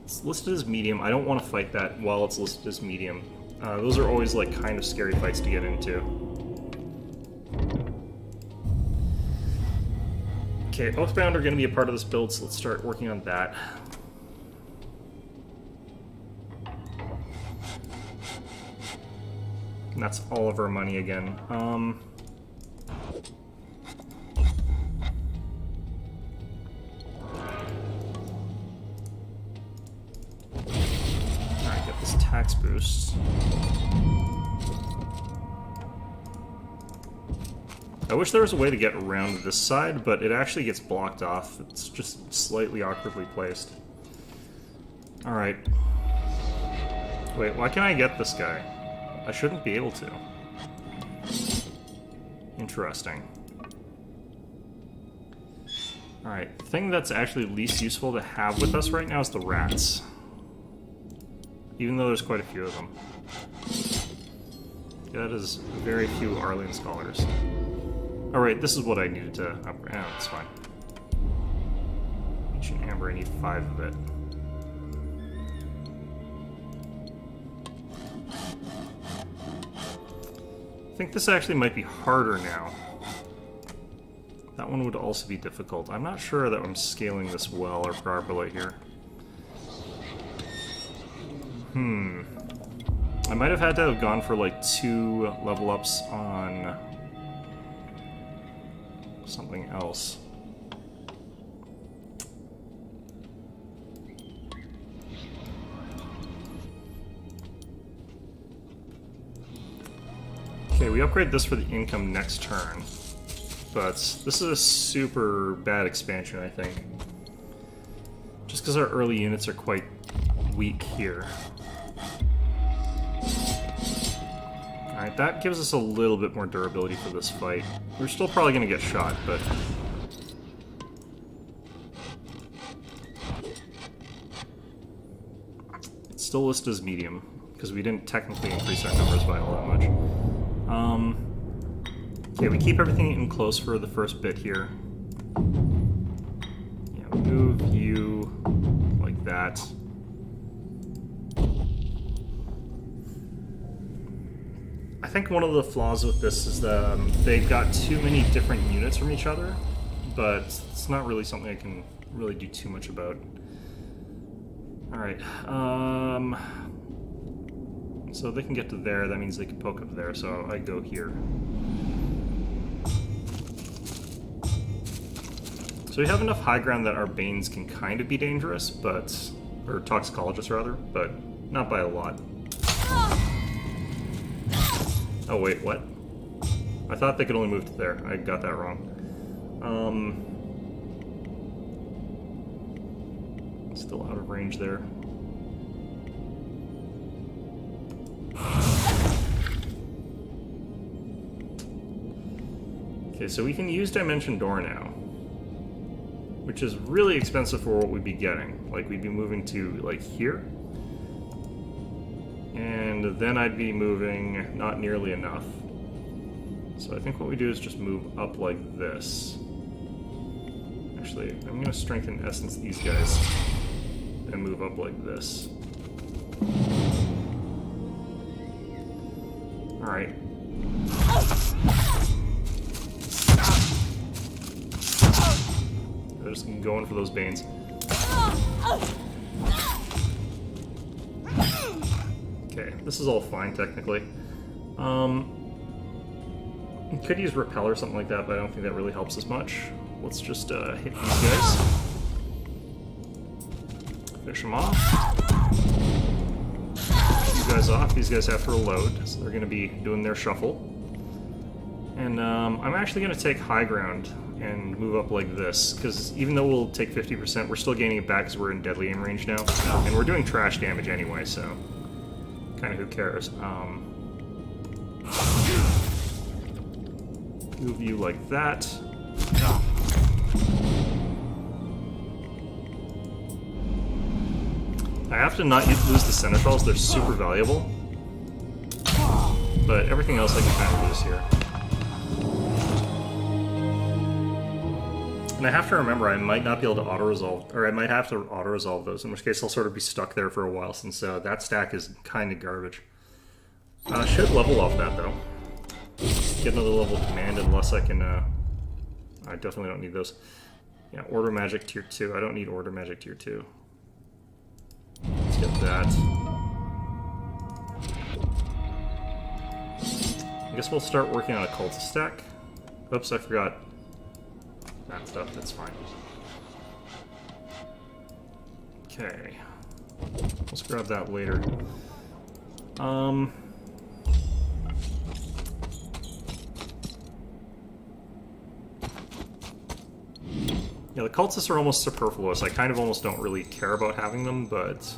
S1: It's listed as medium. I don't want to fight that while it's listed as medium. Those are always, like, kind of scary fights to get into. Okay, Oathbound are going to be a part of this build, so let's start working on that. And that's all of our money again. Alright, get this tax boost. I wish there was a way to get around this side, but it actually gets blocked off. It's just slightly awkwardly placed. Alright. Wait, why can't I get this guy? I shouldn't be able to. Interesting. Alright, the thing that's actually least useful to have with us right now is the rats. Even though there's quite a few of them. That is very few Arlean Scholars. Alright, this is what I needed to upgrade. Oh, that's fine. Ancient Amber, I need 5 of it. I think this actually might be harder now. That one would also be difficult. I'm not sure that I'm scaling this well or properly here. I might have had to have gone for like 2 level ups on something else. Okay, we upgrade this for the income next turn, but this is a super bad expansion, I think. Just because our early units are quite weak here. Alright, that gives us a little bit more durability for this fight. We're still probably going to get shot, but... it's still listed as medium, because we didn't technically increase our numbers by all that much. Okay, we keep everything in close for the first bit here. Yeah, move you like that. I think one of the flaws with this is that they've got too many different units from each other, but it's not really something I can really do too much about. Alright, so they can get to there, that means they can poke up there, so I go here. So we have enough high ground that our Banes can kind of be dangerous, but... or toxicologists, rather, but not by a lot. Oh wait, what? I thought they could only move to there. I got that wrong. Still out of range there. Okay, so we can use Dimension Door now, which is really expensive for what we'd be getting. Like, we'd be moving to, like, here. And then I'd be moving not nearly enough. So I think what we do is just move up like this. Actually, I'm going to strengthen Essence these guys and move up like this. Alright. They're just going for those Banes. Okay, this is all fine technically. Could use Repel or something like that, but I don't think that really helps as much. Let's just hit these guys. Finish them off. These guys off. These guys have to reload, so they're going to be doing their shuffle. And I'm actually going to take high ground and move up like this, because even though we'll take 50%, we're still gaining it back because we're in deadly aim range now. And we're doing trash damage anyway, so kind of who cares. Move you like that. I have to not lose the Seneschals, they're super valuable. But everything else I can kind of lose here. And I have to remember I might not be able to auto-resolve, or I might have to auto-resolve those, in which case I'll sort of be stuck there for a while, since that stack is kind of garbage. Should level off that, though. Get another level of command, unless I can, I definitely don't need those. Yeah, Order Magic Tier 2. I don't need Order Magic Tier 2. Let's get that. I guess we'll start working on a Cultist stack. Oops, I forgot that stuff. That's fine. Okay. Let's grab that later. Yeah, the cultists are almost superfluous. I kind of almost don't really care about having them, but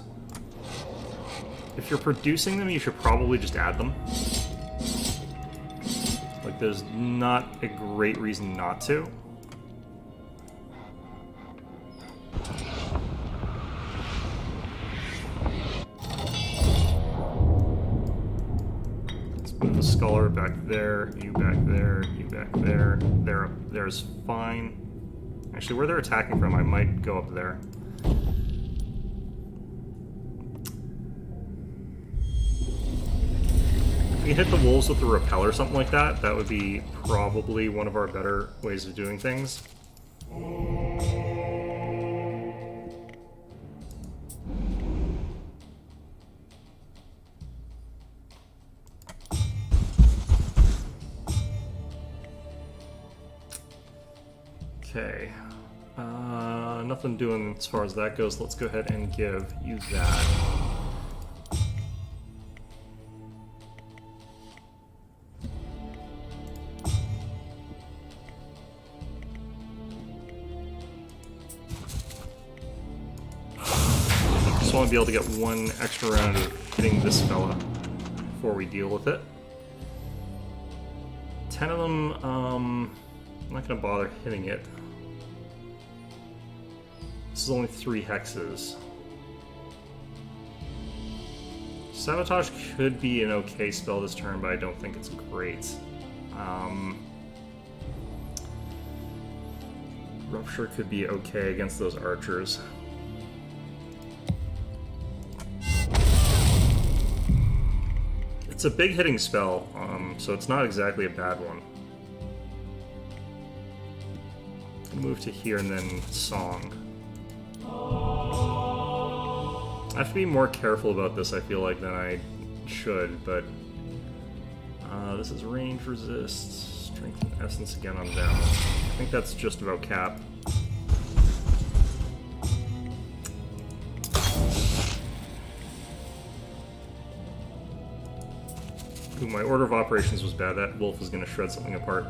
S1: if you're producing them, you should probably just add them. Like, there's not a great reason not to. Let's move the Scholar back there, you back there, you back there. There's fine. Actually, where they're attacking from, I might go up there. If we hit the wolves with a repel or something like that, that would be probably one of our better ways of doing things. Okay. Nothing doing as far as that goes. Let's go ahead and give you that. Just want to be able to get one extra round of hitting this fella before we deal with it. 10 of them, I'm not going to bother hitting it. This is only 3 hexes. Sabotage could be an okay spell this turn, but I don't think it's great. Rupture could be okay against those archers. It's a big hitting spell, so it's not exactly a bad one. Move to here and then Song. I have to be more careful about this, I feel like, than I should, but this is range resist, strength and essence again on down. I think that's just about cap. Ooh, my order of operations was bad. That wolf is going to shred something apart.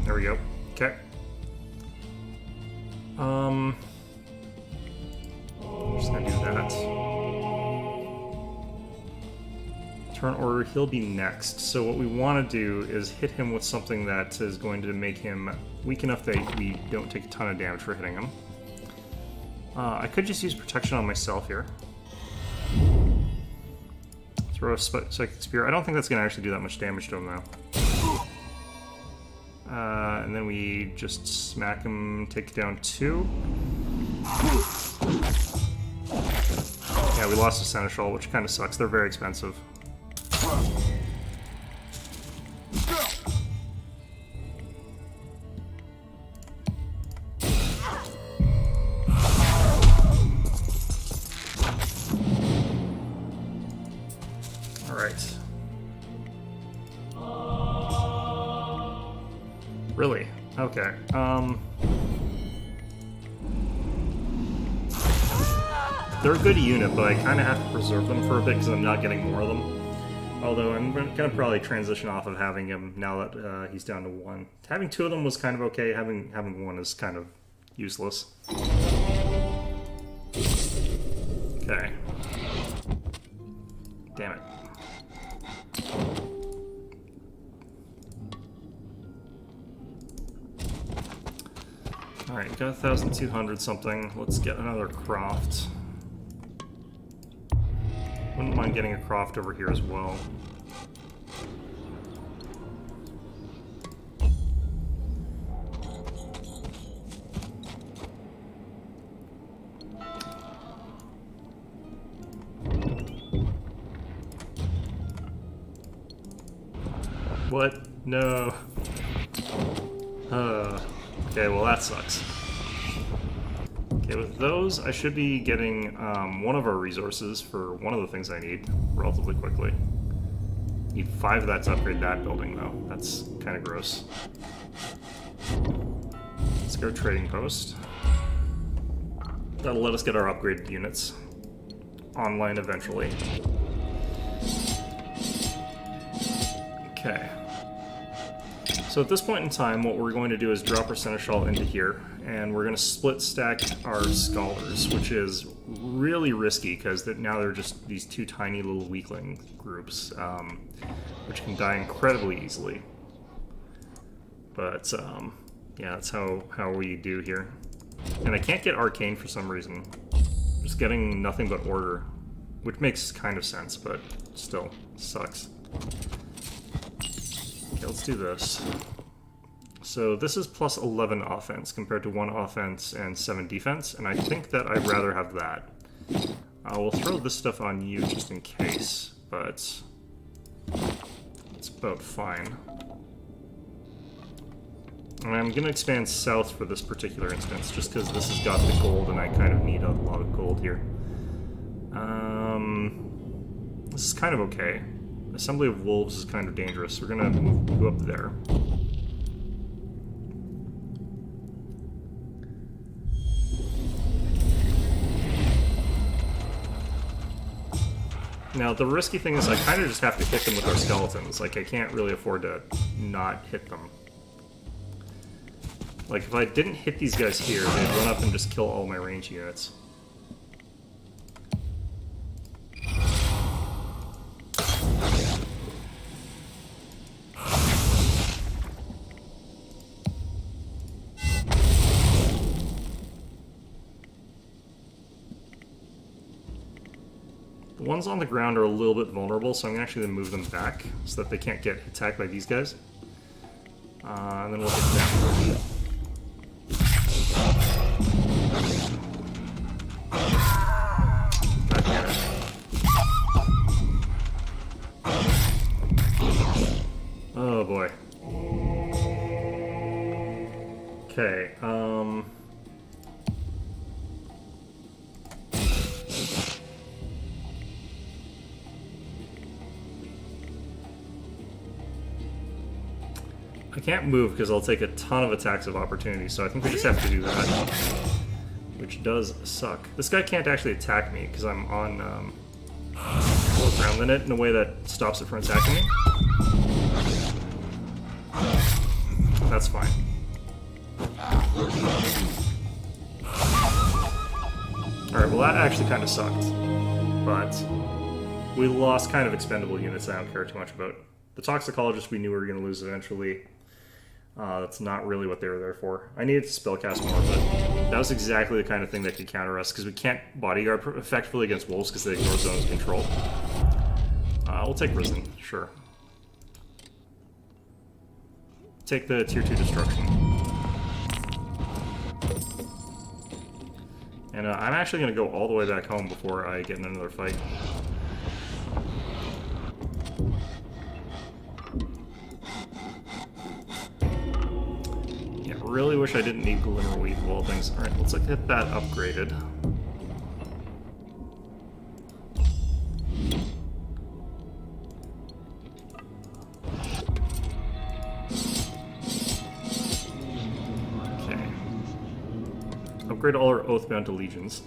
S1: There we go. Okay. I'm just gonna do that. Turn order, he'll be next. So what we want to do is hit him with something that is going to make him weak enough that we don't take a ton of damage for hitting him. I could just use protection on myself here. Throw a Psychic Spear. I don't think that's going to actually do that much damage to him, though. And then we just smack him, take down 2. Yeah, we lost a Seneschal, which kind of sucks. They're very expensive. Alright. Really? Okay. They're a good unit, but I kind of have to preserve them for a bit because I'm not getting more of them. Although I'm going to probably transition off of having him now that he's down to 1. Having 2 of them was kind of okay. Having 1 is kind of useless. Okay. Damn it. Alright, got 1,200 something. Let's get another Croft. Wouldn't mind getting a Croft over here as well. What? No. Okay, well that sucks. Okay, with those, I should be getting one of our resources for one of the things I need relatively quickly. Need 5 of that to upgrade that building, though. That's kind of gross. Let's go trading post. That'll let us get our upgraded units online eventually. Okay. So at this point in time, what we're going to do is drop our Seneschal into here, and we're going to split stack our Scholars, which is really risky because now they're just these 2 tiny little weakling groups, which can die incredibly easily. But yeah, that's how we do here. And I can't get Arcane for some reason. I'm just getting nothing but Order, which makes kind of sense, but still sucks. Okay, let's do this. So this is plus 11 offense compared to 1 offense and 7 defense, and I think that I'd rather have that. We'll throw this stuff on you just in case, but it's about fine. And I'm going to expand south for this particular instance, just because this has got the gold and I kind of need a lot of gold here. This is kind of okay. Assembly of Wolves is kind of dangerous. We're going to move you up there. Now, the risky thing is I kind of just have to hit them with our skeletons. Like, I can't really afford to not hit them. Like, if I didn't hit these guys here, they'd run up and just kill all my range units. The ones on the ground are a little bit vulnerable, so I'm actually going to move them back so that they can't get attacked by these guys. And then we'll hit them. God damn it. Oh boy. Okay, I can't move because I'll take a ton of attacks of opportunity, so I think we just have to do that. Which does suck. This guy can't actually attack me because I'm on low ground in it in a way that stops it from attacking me. That's fine. Alright, well that actually kind of sucked. But we lost kind of expendable units I don't care too much about. The Toxicologist we knew we were going to lose eventually. That's not really what they were there for. I needed to spellcast more, but that was exactly the kind of thing that could counter us, because we can't bodyguard effectively against wolves because they ignore zones control. We'll take Risen, sure. Take the tier 2 destruction. And I'm actually going to go all the way back home before I get in another fight. Yeah, really wish I didn't need Glimmerweave of all things. Alright, let's get that upgraded. Upgrade all our Oathbound Legions,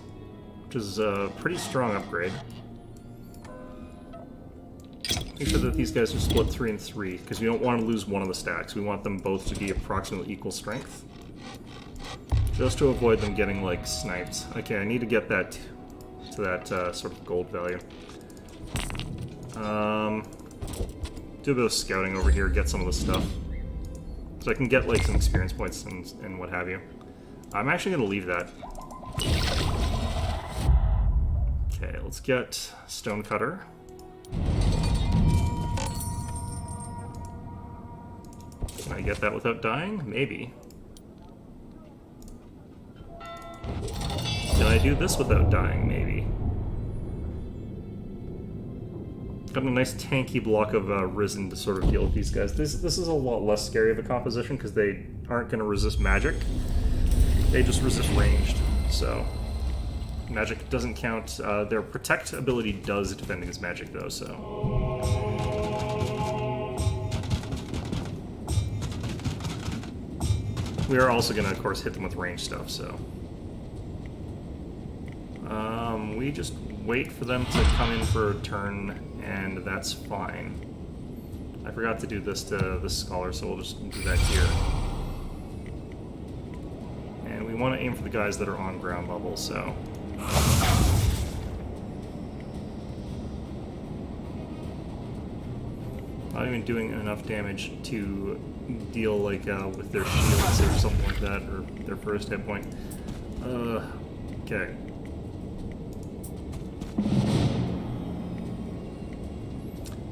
S1: which is a pretty strong upgrade. Make sure that these guys are split 3 and 3, because we don't want to lose one of the stacks. We want them both to be approximately equal strength, just to avoid them getting, like, sniped. Okay, I need to get that to that sort of gold value. Do a bit of scouting over here, get some of the stuff, so I can get, like, some experience points and what have you. I'm actually going to leave that. Okay, let's get Stonecutter. Can I get that without dying? Maybe. Can I do this without dying? Maybe. Got a nice tanky block of Risen to sort of deal with these guys. This is a lot less scary of a composition because they aren't going to resist magic. They just resist ranged, so magic doesn't count. Their protect ability does defend against magic, though, so. We are also going to, of course, hit them with ranged stuff, so. We just wait for them to come in for a turn, and that's fine. I forgot to do this to this Scholar, so we'll just do that here. We want to aim for the guys that are on ground level, so. Not even doing enough damage to deal, like, with their shields or something like that, or their first hit point. Okay.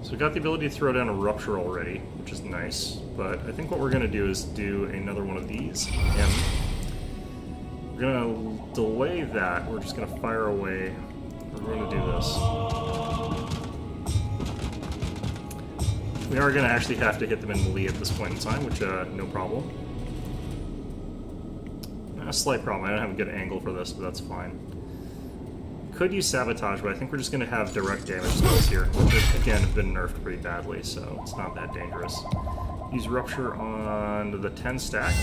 S1: So we got the ability to throw down a Rupture already, which is nice. But I think what we're going to do is do another one of these. And we're going to delay that. We're just going to fire away. We're going to do this. We are going to actually have to hit them in melee at this point in time, which, no problem. A slight problem. I don't have a good angle for this, but that's fine. Could use Sabotage, but I think we're just going to have direct damage spells here, which, again, have been nerfed pretty badly, so it's not that dangerous. Use Rupture on the 10 stack.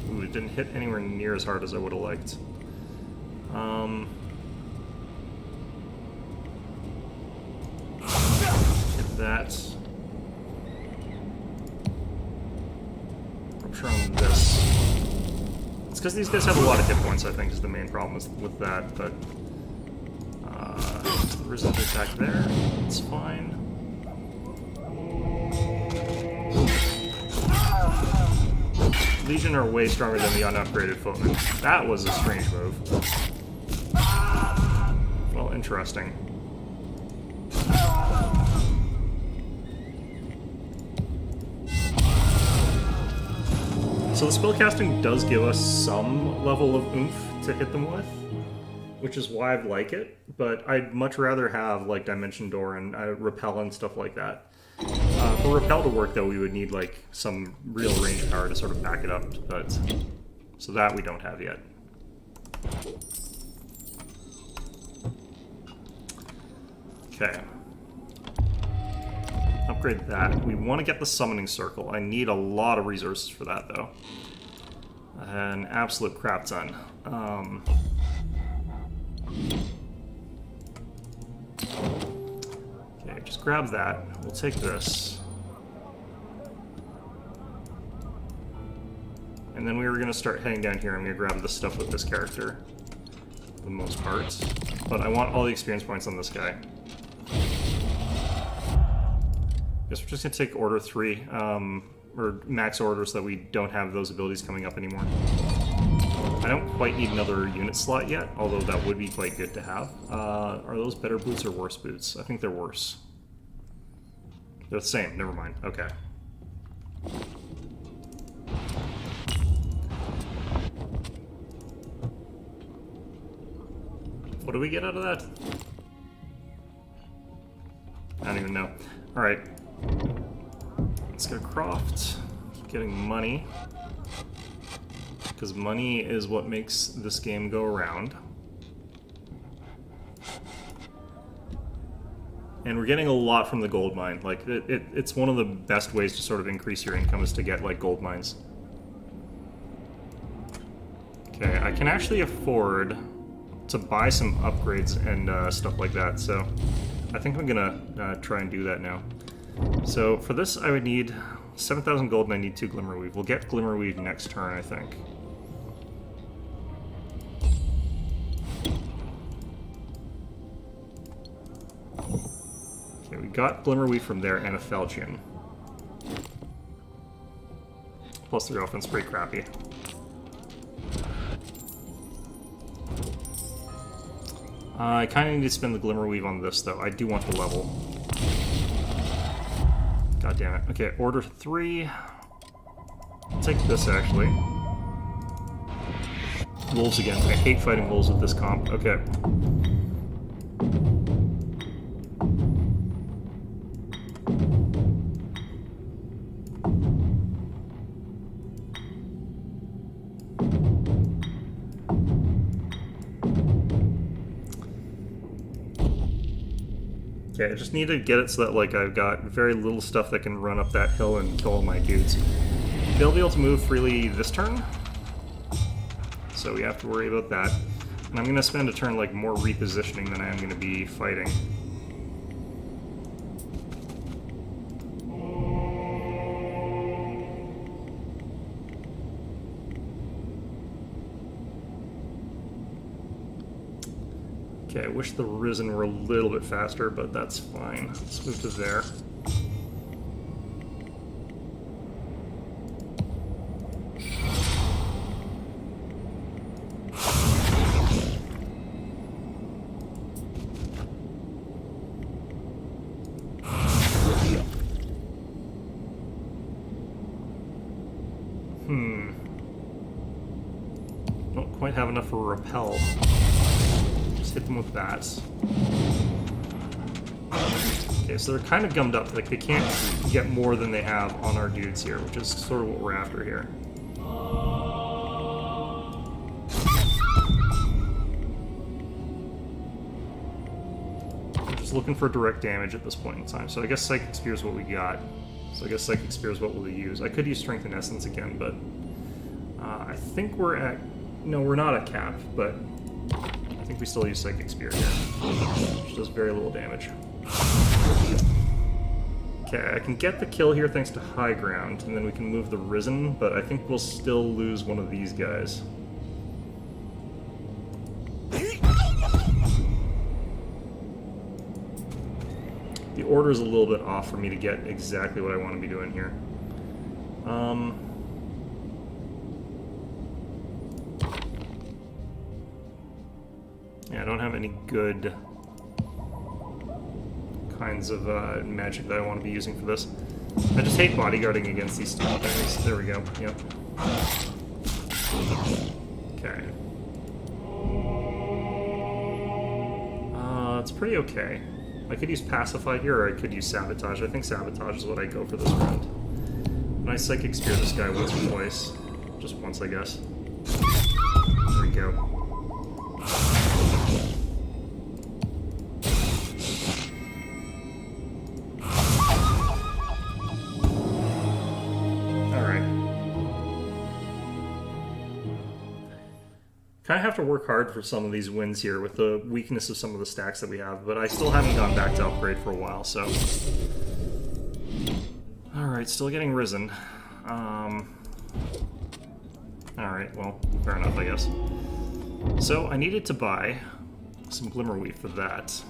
S1: Ooh, it didn't hit anywhere near as hard as I would have liked. Hit that. Rupture on this. It's because these guys have a lot of hit points, I think, is the main problem with that, but... the resistance attack there, it's fine. Legion are way stronger than the unupgraded footmen. That was a strange move. Well, interesting. So the spellcasting does give us some level of oomph to hit them with, which is why I like it, but I'd much rather have, like, Dimension Door and Repel and stuff like that. For Repel to work, though, we would need, like, some real range power to sort of back it up, but... So that we don't have yet. Okay. Upgrade that. We want to get the Summoning Circle. I need a lot of resources for that, though. An absolute crap ton. Okay, just grab that. We'll take this. And then we were going to start heading down here. I'm going to grab the stuff with this character, for the most part. But I want all the experience points on this guy. Guess we're just going to take Order 3, or max order, so that we don't have those abilities coming up anymore. I don't quite need another unit slot yet, although that would be quite good to have. Are those better boots or worse boots? I think they're worse. They're the same, never mind. Okay. What do we get out of that? I don't even know. Alright. Let's go Croft. Keep getting money. Because money is what makes this game go around. And we're getting a lot from the gold mine. Like, it's one of the best ways to sort of increase your income is to get, like, gold mines. Okay, I can actually afford to buy some upgrades and stuff like that, so I think I'm gonna try and do that now. So for this I would need 7,000 gold and I need 2 Glimmerweave. We'll get Glimmerweave next turn, I think. Okay, we got Glimmerweave from there and a Falchion. Plus their offense pretty crappy. I kind of need to spend the Glimmerweave on this, though. I do want the level. God damn it. Okay, Order 3. I'll take this, actually. Wolves again. I hate fighting wolves with this comp. Okay. Okay, I just need to get it so that, like, I've got very little stuff that can run up that hill and kill all my dudes. They'll be able to move freely this turn, so we have to worry about that. And I'm going to spend a turn, like, more repositioning than I am going to be fighting. Okay, I wish the Risen were a little bit faster, but that's fine. Let's move to there. might have enough for repel. Just hit them with that. Okay, so they're kind of gummed up. Like, they can't get more than they have on our dudes here, which is sort of what we're after here. We're just looking for direct damage at this point in time. So I guess Psychic Spear is what we got. So I guess Psychic Spear is what we'll use. I could use Strength and Essence again, but I think we're at... No, we're not at cap, but I think we still use Psychic Spear here, which does very little damage. Okay, I can get the kill here thanks to High Ground, and then we can move the Risen, but I think we'll still lose one of these guys. The order is a little bit off for me to get exactly what I want to be doing here. Yeah, I don't have any good kinds of magic that I want to be using for this. I just hate bodyguarding against these stupid things. There we go. Yep. Okay. It's pretty okay. I could use Pacify here, or I could use Sabotage. I think Sabotage is what I go for this round. And I Psychic Spear this guy once or twice. Just once, I guess. There we go. I have to work hard for some of these wins here with the weakness of some of the stacks that we have, but I still haven't gone back to upgrade for a while, so... Alright, still getting Risen. Alright, well, fair enough, I guess. So, I needed to buy some Glimmerweave for that.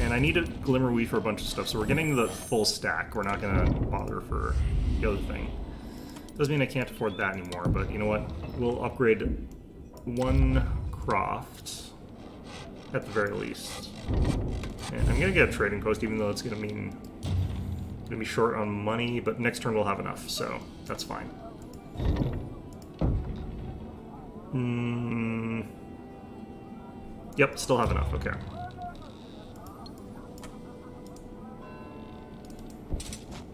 S1: And I needed Glimmerweave for a bunch of stuff, so we're getting the full stack. We're not going to bother for the other thing. Doesn't mean I can't afford that anymore, but you know what? We'll upgrade one Croft, at the very least. And I'm gonna get a trading post, even though it's gonna mean gonna be short on money, but next turn we'll have enough, so that's fine. Yep, still have enough, okay.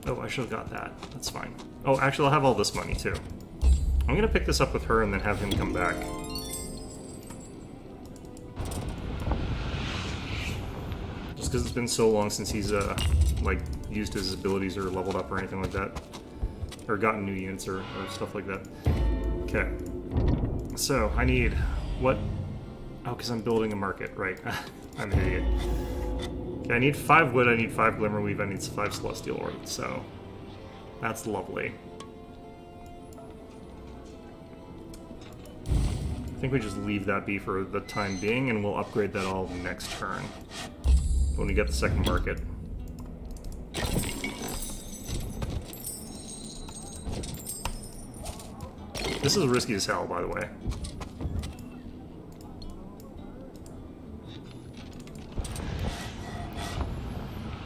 S1: Oh, I should have got that. That's fine. Oh, actually, I'll have all this money, too. I'm gonna pick this up with her and then have him come back. Just because it's been so long since he's, like, used his abilities or leveled up or anything like that. Or gotten new units or stuff like that. Okay. So, I need... what? Oh, because I'm building a market, right. I'm an idiot. Okay, I need 5 wood, I need 5 Glimmerweave, I need 5 Celestial Orb, so... that's lovely. I think we just leave that be for the time being, and we'll upgrade that all next turn when we get the second market. This is risky as hell, by the way.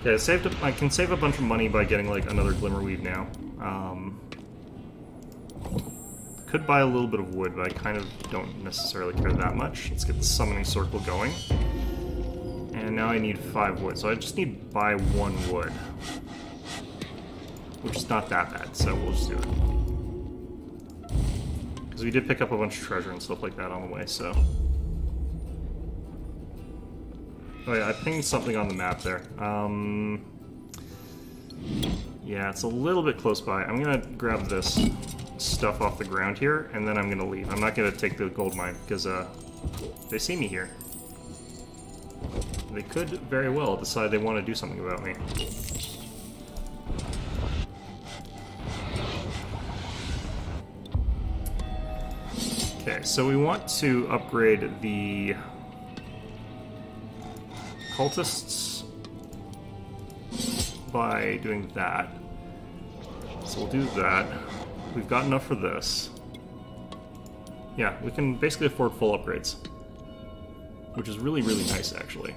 S1: Okay, I can save a bunch of money by getting like another Glimmerweave now. Could buy a little bit of wood, but I kind of don't necessarily care that much. Let's get the summoning circle going. And now I need 5 wood, so I just need to buy 1 wood. Which is not that bad, so we'll just do it. Because we did pick up a bunch of treasure and stuff like that on the way, so... oh yeah, I pinged something on the map there. Yeah, it's a little bit close by. I'm gonna grab this stuff off the ground here, and then I'm gonna leave. I'm not gonna take the gold mine, because, they see me here. They could very well decide they want to do something about me. Okay, so we want to upgrade the cultists by doing that. So we'll do that. We've got enough for this. Yeah, we can basically afford full upgrades. Which is really, really nice, actually.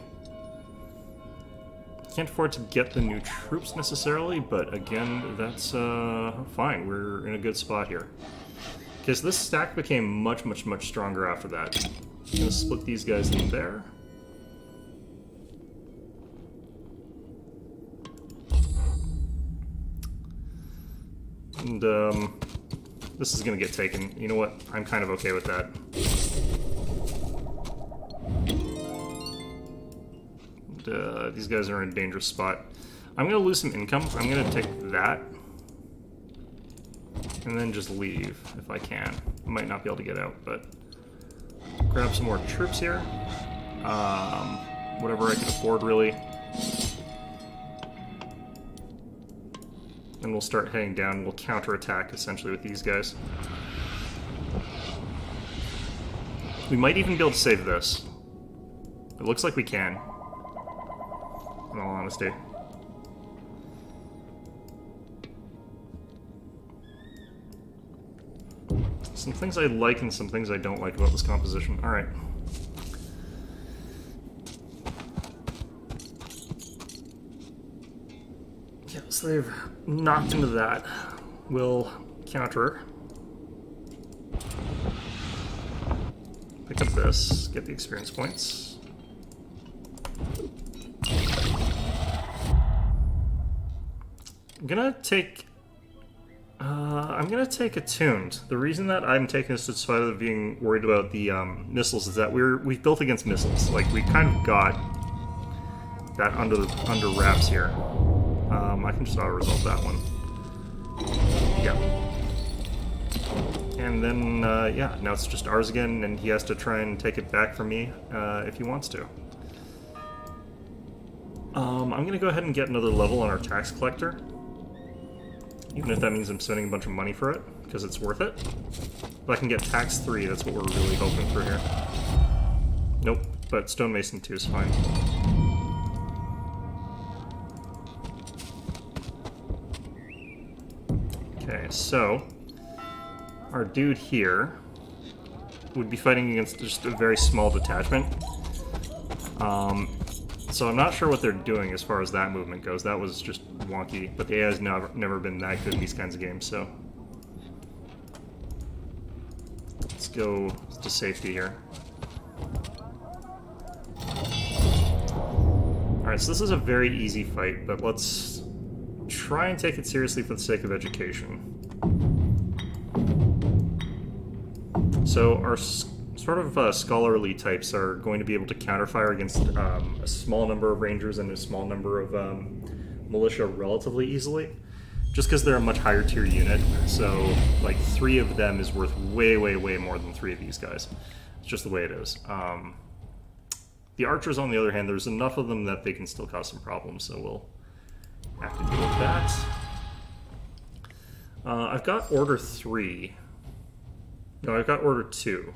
S1: Can't afford to get the new troops necessarily, but again, that's fine. We're in a good spot here. Because this stack became much, much, much stronger after that. I'm gonna split these guys in there. And, this is gonna get taken. You know what? I'm kind of okay with that. And, these guys are in a dangerous spot. I'm gonna lose some income. I'm gonna take that. And then just leave, if I can. I might not be able to get out, but... grab some more troops here. Whatever I can afford, really. And we'll start heading down. We'll counterattack, essentially, with these guys. We might even be able to save this. It looks like we can. In all honesty. Some things I like and some things I don't like about this composition. Alright. Yeah, so they've knocked into that. We'll counter. Pick up this, get the experience points. I'm gonna take Attuned. The reason that I'm taking this, despite of being worried about the missiles, is that we've built against missiles. Like, we kind of got that under wraps here. I can just auto-resolve that one. Yeah. And then, yeah, now it's just ours again, and he has to try and take it back from me if he wants to. I'm gonna go ahead and get another level on our tax collector. Even if that means I'm spending a bunch of money for it, because it's worth it. If I can get tax 3, that's what we're really hoping for here. Nope, but stonemason 2 is fine. Okay, so our dude here would be fighting against just a very small detachment. So I'm not sure what they're doing as far as that movement goes. That was just wonky, but the AI has never been that good in these kinds of games, so... let's go to safety here. Alright, so this is a very easy fight, but let's try and take it seriously for the sake of education. So our sort of scholarly types are going to be able to counterfire against a small number of rangers and a small number of militia relatively easily, just because they're a much higher tier unit. So, like, 3 of them is worth way, way, way more than 3 of these guys. It's just the way it is. The archers, on the other hand, there's enough of them that they can still cause some problems, so we'll have to deal with that. I've got Order 3. No, I've got Order 2.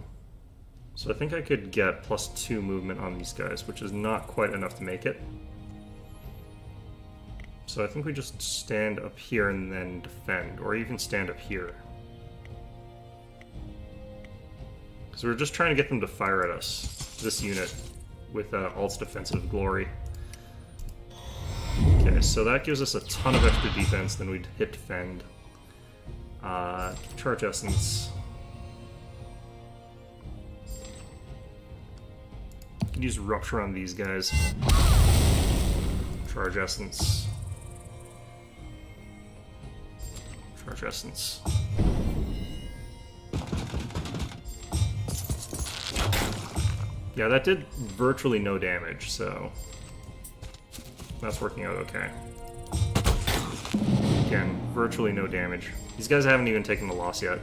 S1: So I think I could get +2 movement on these guys, which is not quite enough to make it. So I think we just stand up here and then defend, or even stand up here. Because we're just trying to get them to fire at us, this unit, with Alt's defensive glory. Okay, so that gives us a ton of extra defense, then we'd hit defend. Charge essence. Use rupture on these guys. Charge essence. Charge essence. Yeah, that did virtually no damage, so that's working out okay. Again, virtually no damage. These guys haven't even taken the loss yet.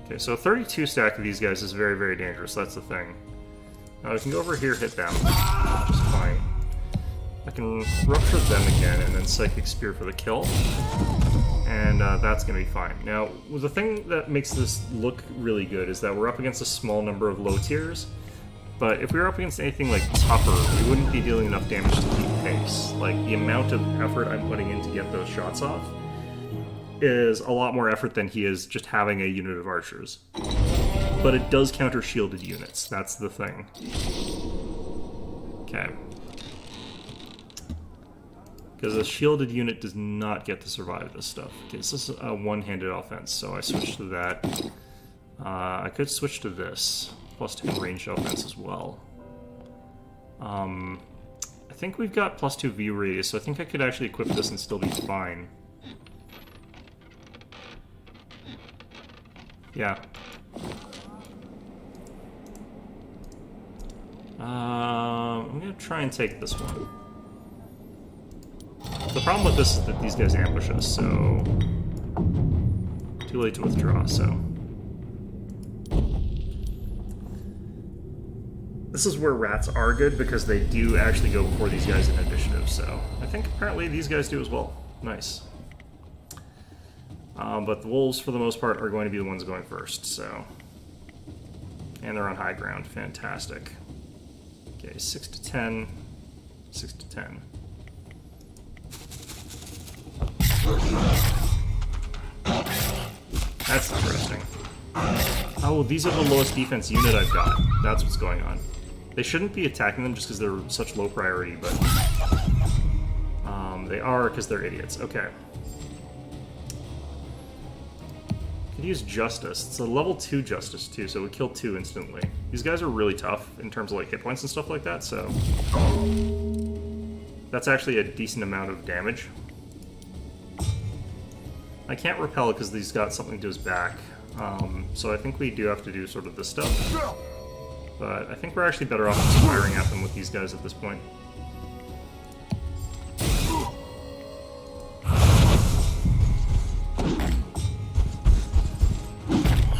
S1: Okay, so a 32 stack of these guys is very, very dangerous. That's the thing. Now I can go over here, hit them, which is fine. I can rupture them again, and then Psychic Spear for the kill. And that's going to be fine. Now, the thing that makes this look really good is that we're up against a small number of low tiers. But if we were up against anything like tougher, we wouldn't be dealing enough damage to keep pace. Like, the amount of effort I'm putting in to get those shots off is a lot more effort than he is just having a unit of archers. But it does counter shielded units, that's the thing. Okay. Because a shielded unit does not get to survive this stuff. Okay, this is a one-handed offense, so I switched to that. I could switch to this. +2 ranged offense as well. I think we've got +2 view radius, so I think I could actually equip this and still be fine. Yeah. I'm gonna try and take this one. The problem with this is that these guys ambush us, so... Too late to withdraw, so... This is where rats are good, because they do actually go before these guys in initiative, so... I think apparently these guys do as well. Nice. But the wolves, for the most part, are going to be the ones going first, so... And they're on high ground. Fantastic. Okay, 6 to 10. 6 to 10. That's interesting. Oh, these are the lowest defense unit I've got. That's what's going on. They shouldn't be attacking them just because they're such low priority, but... they are because they're idiots. Okay. Could use Justice. It's a level 2 Justice, too, so we kill 2 instantly. These guys are really tough in terms of, like, hit points and stuff like that, so... That's actually a decent amount of damage. I can't repel because he's got something to his back, so I think we do have to do sort of this stuff. But I think we're actually better off just firing at them with these guys at this point.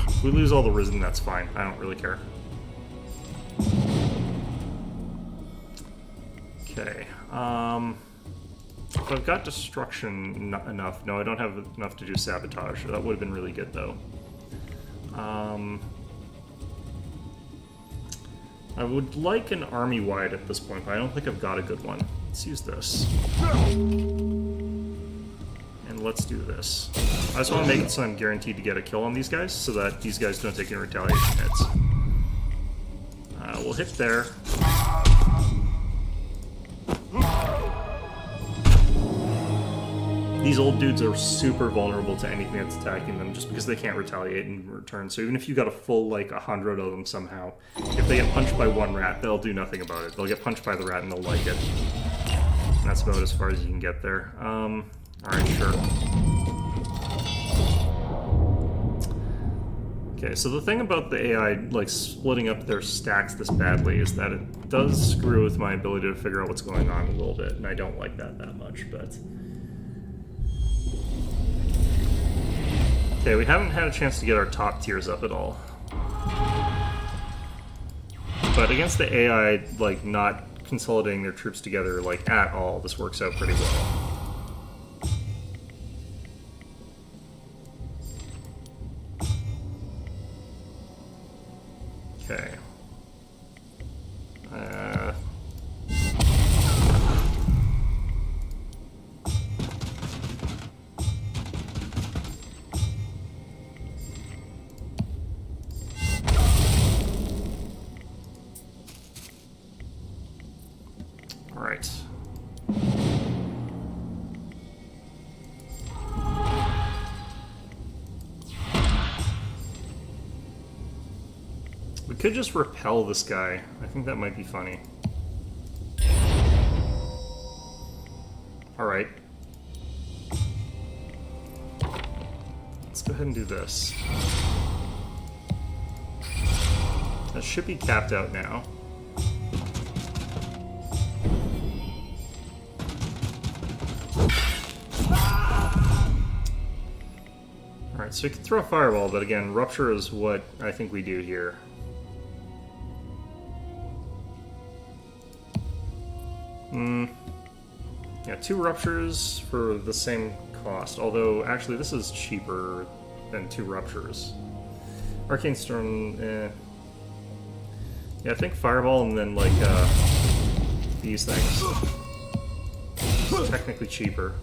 S1: If we lose all the Risen, that's fine. I don't really care. Okay, if I've got Destruction enough... No, I don't have enough to do Sabotage. That would have been really good, though. I would like an army-wide at this point, but I don't think I've got a good one. Let's use this. And let's do this. I just want to make it so I'm guaranteed to get a kill on these guys, so that these guys don't take any retaliation hits. We'll hit there. These old dudes are super vulnerable to anything that's attacking them just because they can't retaliate in return. So even if you got a full, like, 100 of them somehow, if they get punched by one rat, they'll do nothing about it. They'll get punched by the rat and they'll like it. And that's about as far as you can get there. Alright, sure. Okay, so the thing about the AI, like, splitting up their stacks this badly is that it does screw with my ability to figure out what's going on a little bit, and I don't like that much, but... Okay, we haven't had a chance to get our top tiers up at all. But against the AI, like, not consolidating their troops together, like, at all, this works out pretty well. Okay. Alright. We could just repel this guy. I think that might be funny. Alright. Let's go ahead and do this. That should be capped out now. Alright, so we can throw a fireball, but again, Rupture is what I think we do here. Yeah, 2 Ruptures for the same cost, although actually this is cheaper than 2 Ruptures. Arcane Storm, Yeah, I think Fireball and then, like, these things. It's technically cheaper.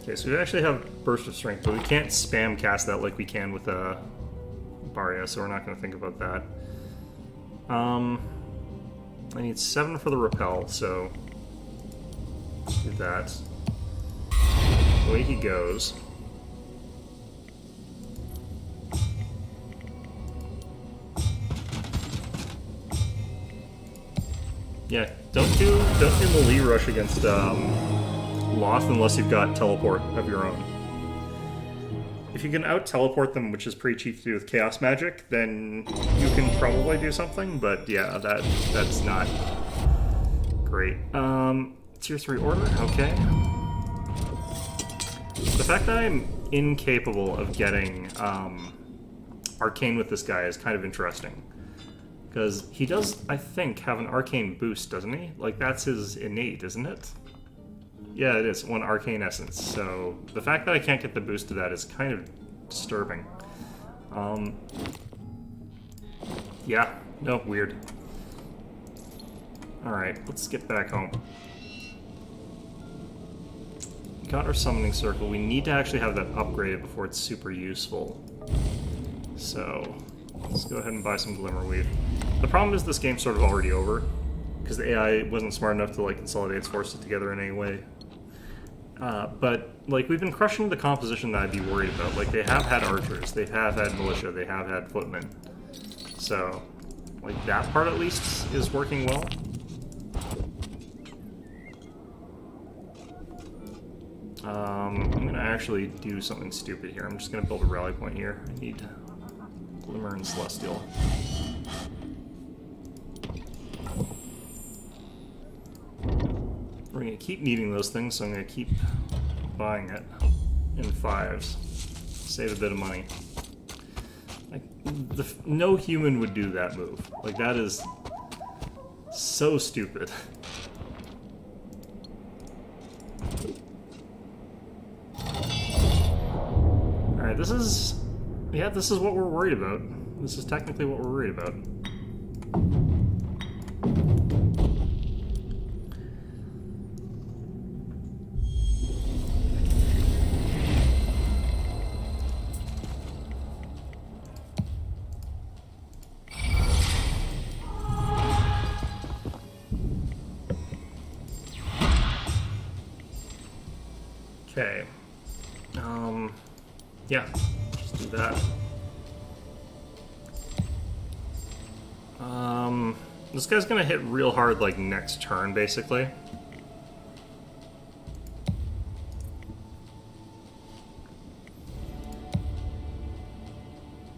S1: Okay, so we actually have Burst of Strength, but we can't spam cast that like we can with Barya, so we're not going to think about that. I need 7 for the Repel, so do that. Away he goes. Yeah, don't do melee rush against Loth unless you've got teleport of your own. If you can out-teleport them, which is pretty cheap to do with Chaos Magic, then you can probably do something, but yeah, that's not great. Tier 3 order, okay. The fact that I'm incapable of getting Arcane with this guy is kind of interesting. Because he does, I think, have an Arcane boost, doesn't he? Like, that's his innate, isn't it? Yeah, it is. 1 Arcane Essence. So, the fact that I can't get the boost to that is kind of disturbing. Yeah. No, weird. Alright, let's get back home. Got our Summoning Circle. We need to actually have that upgraded before it's super useful. So, let's go ahead and buy some Glimmerweave. The problem is this game's sort of already over, because the AI wasn't smart enough to like consolidate its forces together in any way. But like we've been crushing the composition that I'd be worried about. Like they have had archers, they have had militia, they have had footmen. So like that part at least is working well. I'm gonna actually do something stupid here. I'm just gonna build a rally point here. I need Glimmer and Celestial. We're going to keep needing those things, so I'm going to keep buying it in 5s. Save a bit of money. Like, no human would do that move. Like, that is so stupid. Alright, this is... Yeah, this is what we're worried about. This is technically what we're worried about. Okay. Yeah, just do that. This guy's gonna hit real hard, like, next turn, basically.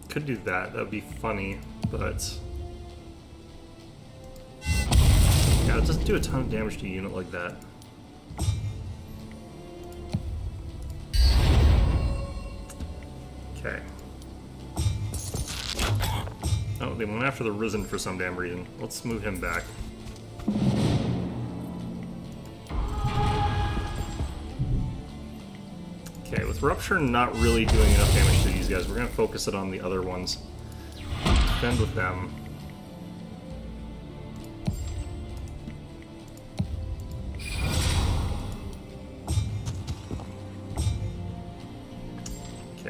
S1: Could do that, that'd be funny, but... Yeah, it doesn't do a ton of damage to a unit like that. Okay. Oh, they went after the Risen for some damn reason. Let's move him back. Okay, with Rupture not really doing enough damage to these guys, we're going to focus it on the other ones. Defend with them.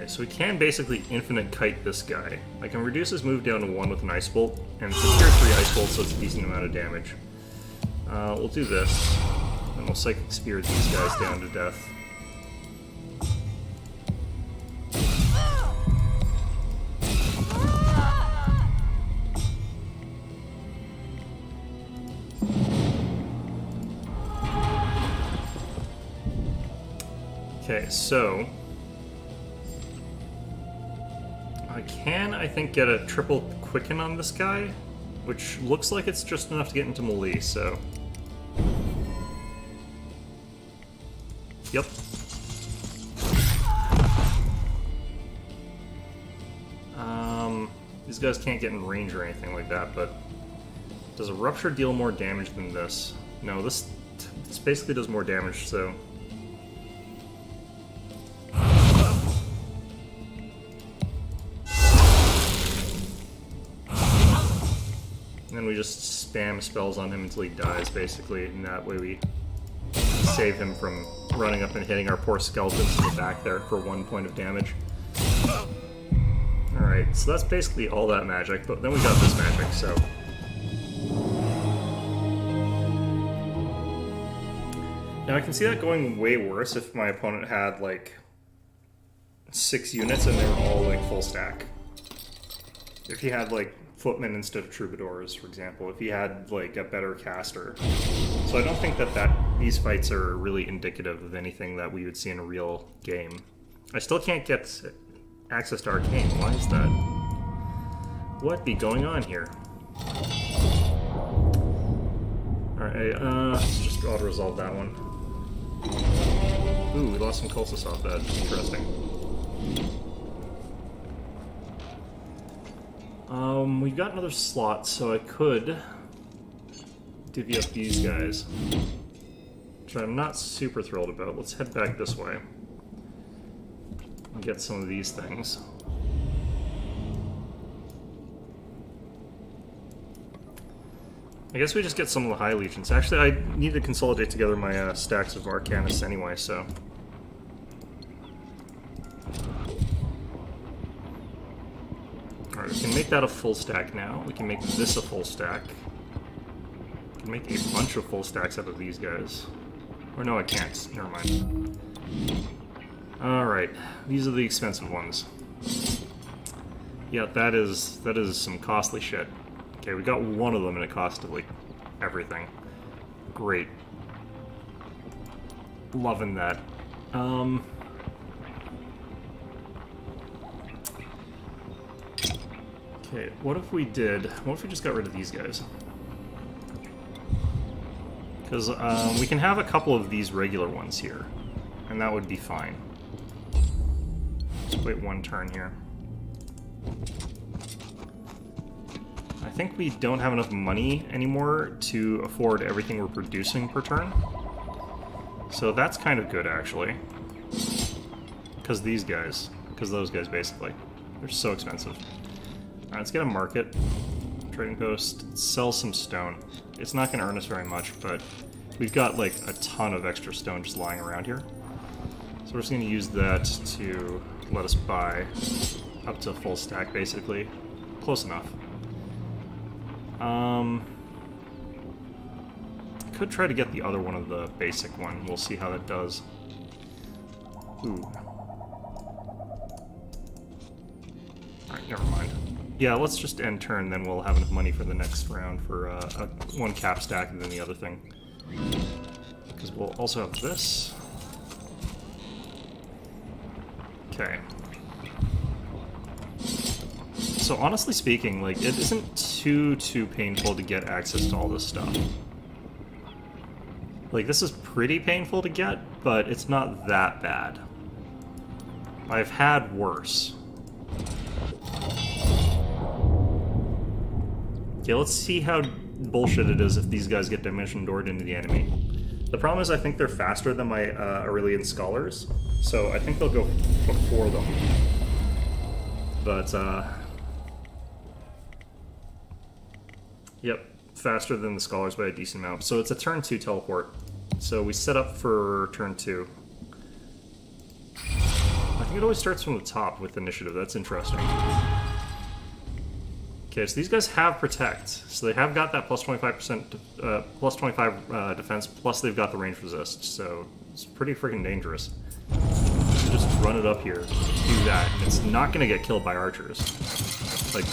S1: So we can basically infinite kite this guy. I can reduce his move down to 1 with an Ice Bolt, and it's a tier 3 Ice Bolt, so it's a decent amount of damage. We'll do this, and we'll Psychic Spirit these guys down to death. Okay, so... I think, get a triple Quicken on this guy, which looks like it's just enough to get into melee, so... Yep. These guys can't get in range or anything like that, but... Does a Rupture deal more damage than this? No, this basically does more damage, so... And then we just spam spells on him until he dies, basically, and that way we Save him from running up and hitting our poor skeletons in the back there for 1 point of damage. Alright, so that's basically all that magic, but then we got this magic, so... Now I can see that going way worse if my opponent had, like, 6 units and they were all, like, full stack. If he had, like, footmen instead of troubadours, for example. If he had, like, a better caster. So I don't think that these fights are really indicative of anything that we would see in a real game. I still can't get access to Arcane. Why is that? What be going on here? Alright, let's just auto-resolve that one. Ooh, we lost some Colossus off that. Interesting. We've got another slot, so I could divvy up these guys. Which I'm not super thrilled about. Let's head back this way. And get some of these things. I guess we just get some of the High Legions. Actually, I need to consolidate together my stacks of Arcanists anyway, so... Alright, we can make that a full stack now. We can make this a full stack. We can make a bunch of full stacks out of these guys. Or no, I can't. Never mind. Alright, these are the expensive ones. Yeah, that is some costly shit. Okay, we got one of them and it costed, like, everything. Great. Loving that. Okay, what if we just got rid of these guys? Because we can have a couple of these regular ones here, and that would be fine. Let's wait 1 turn here. I think we don't have enough money anymore to afford everything we're producing per turn. So that's kind of good, actually. Because those guys, basically. They're so expensive. Alright, let's get a market. Trading post. Sell some stone. It's not going to earn us very much, but we've got, like, a ton of extra stone just lying around here. So we're just going to use that to let us buy up to full stack, basically. Close enough. Could try to get the other one of the basic one. We'll see how that does. Ooh. Alright, never mind. Yeah, let's just end turn, then we'll have enough money for the next round for one cap stack and then the other thing. Because we'll also have this. Okay. So honestly speaking, like, it isn't too painful to get access to all this stuff. Like, this is pretty painful to get, but it's not that bad. I've had worse. Okay, let's see how bullshit it is if these guys get Dimension Doored into the enemy. The problem is I think they're faster than my Aurelian Scholars, so I think they'll go before them. But, yep, faster than the Scholars by a decent amount. So it's a turn 2 teleport. So we set up for turn 2. I think it always starts from the top with initiative. That's interesting. Okay, so these guys have Protect. So they have got that plus 25%, plus 25 defense, plus they've got the range resist. So it's pretty freaking dangerous. Just run it up here, do that, and it's not going to get killed by archers. Like,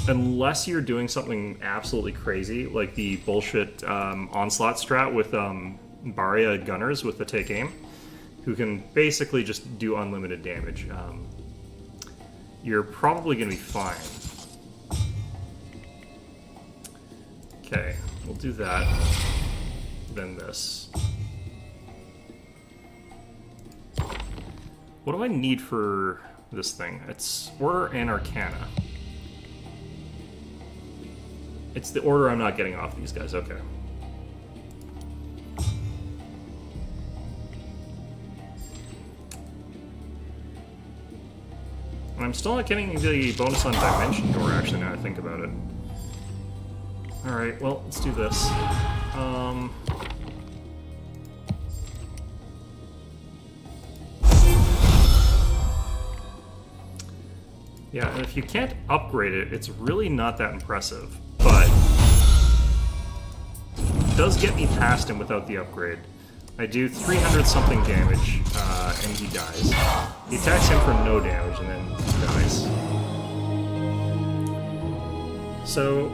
S1: unless you're doing something absolutely crazy, like the bullshit onslaught strat with Baria gunners with the take aim, who can basically just do unlimited damage. You're probably going to be fine. Okay, we'll do that. Then this. What do I need for this thing? It's Order and Arcana. It's the order I'm not getting off these guys, okay. And I'm still not getting the bonus on Dimension Door, actually, now I think about it. Alright, well, let's do this. Yeah, and if you can't upgrade it, it's really not that impressive. But it does get me past him without the upgrade. I do 300-something damage, and he dies. He attacks him for no damage, and then he dies. So,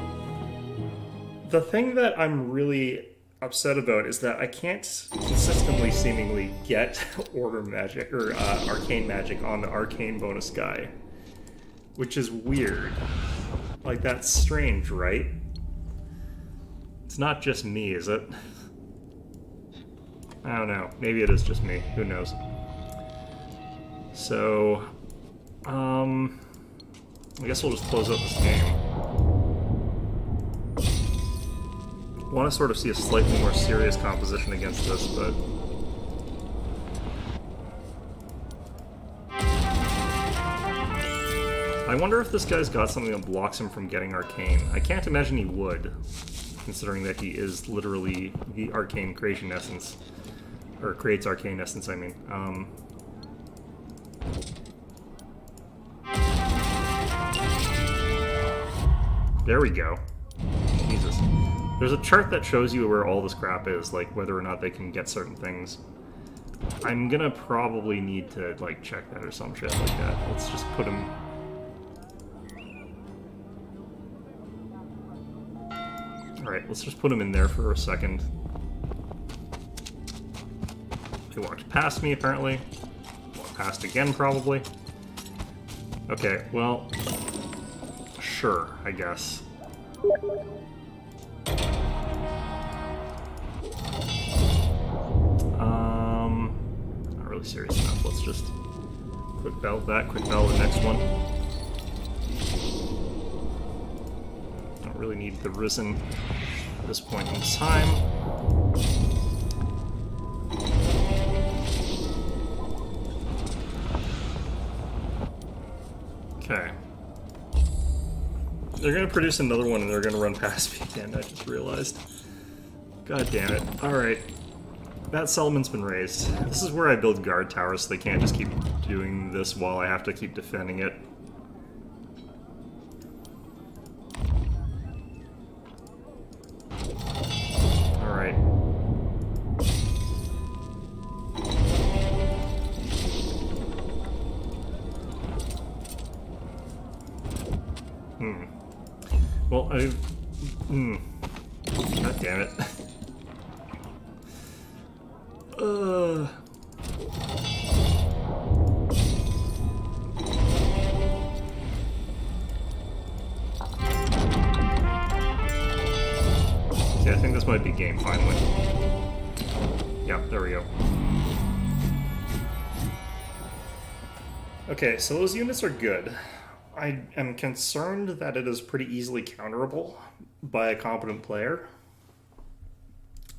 S1: the thing that I'm really upset about is that I can't consistently, seemingly, get Order Magic, or Arcane Magic on the Arcane bonus guy. Which is weird. Like, that's strange, right? It's not just me, is it? I don't know. Maybe it is just me. Who knows? So, I guess we'll just close out this game. Want to sort of see a slightly more serious composition against this, but... I wonder if this guy's got something that blocks him from getting Arcane. I can't imagine he would, considering that he is literally the Arcane Creation Essence. Or creates Arcane Essence, I mean. There we go. Jesus. There's a chart that shows you where all this crap is, like whether or not they can get certain things. I'm gonna probably need to, like, check that or some shit like that. Let's just put him... Alright, let's just put him in there for a second. He walked past me, apparently. Walked past again, probably. Okay, well... Sure, I guess. Not really serious enough. Let's just quick battle that, quick battle the next one. Don't really need the Risen at this point in time. Okay. They're gonna produce another one and they're gonna run past me again, I just realized. God damn it. Alright. That settlement's been raised. This is where I build guard towers so they can't just keep doing this while I have to keep defending it. Alright. Well, God damn it. See, I think this might be game finally. Yep, there we go. Okay, so those units are good. I am concerned that it is pretty easily counterable by a competent player,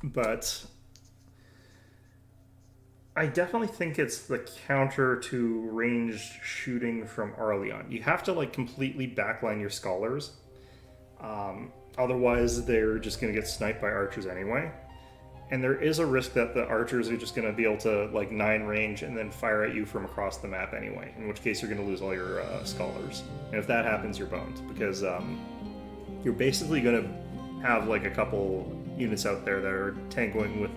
S1: but I definitely think it's the counter to ranged shooting from Arleon. You have to, like, completely backline your scholars, otherwise they're just going to get sniped by archers anyway. And there is a risk that the archers are just going to be able to, like, 9 range and then fire at you from across the map anyway, in which case you're going to lose all your scholars. And if that happens, you're boned, because you're basically going to have, like, a couple units out there that are tangoing with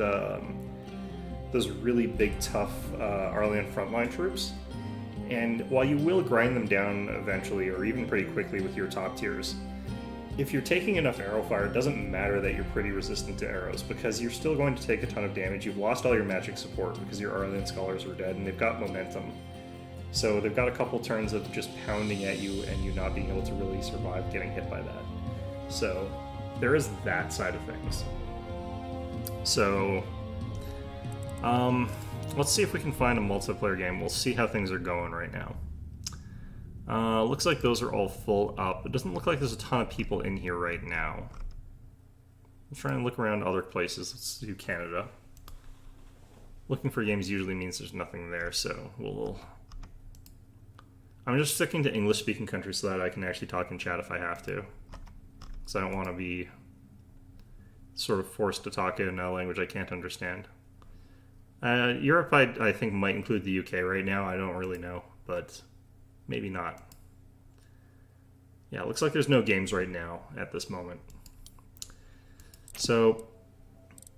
S1: those really big, tough Arleon frontline troops. And while you will grind them down eventually, or even pretty quickly with your top tiers, if you're taking enough arrow fire, it doesn't matter that you're pretty resistant to arrows, because you're still going to take a ton of damage. You've lost all your magic support because your Arleon scholars are dead, and they've got momentum. So they've got a couple turns of just pounding at you and you not being able to really survive getting hit by that. So there is that side of things. So let's see if we can find a multiplayer game. We'll see how things are going right now. Looks like those are all full up. It doesn't look like there's a ton of people in here right now. I'm trying to look around other places. Let's do Canada. Looking for games usually means there's nothing there, so I'm just sticking to English-speaking countries so that I can actually talk in chat if I have to. Because I don't want to be sort of forced to talk in a language I can't understand. Europe, I think, might include the UK right now. I don't really know, but maybe not. Yeah, it looks like there's no games right now at this moment. So,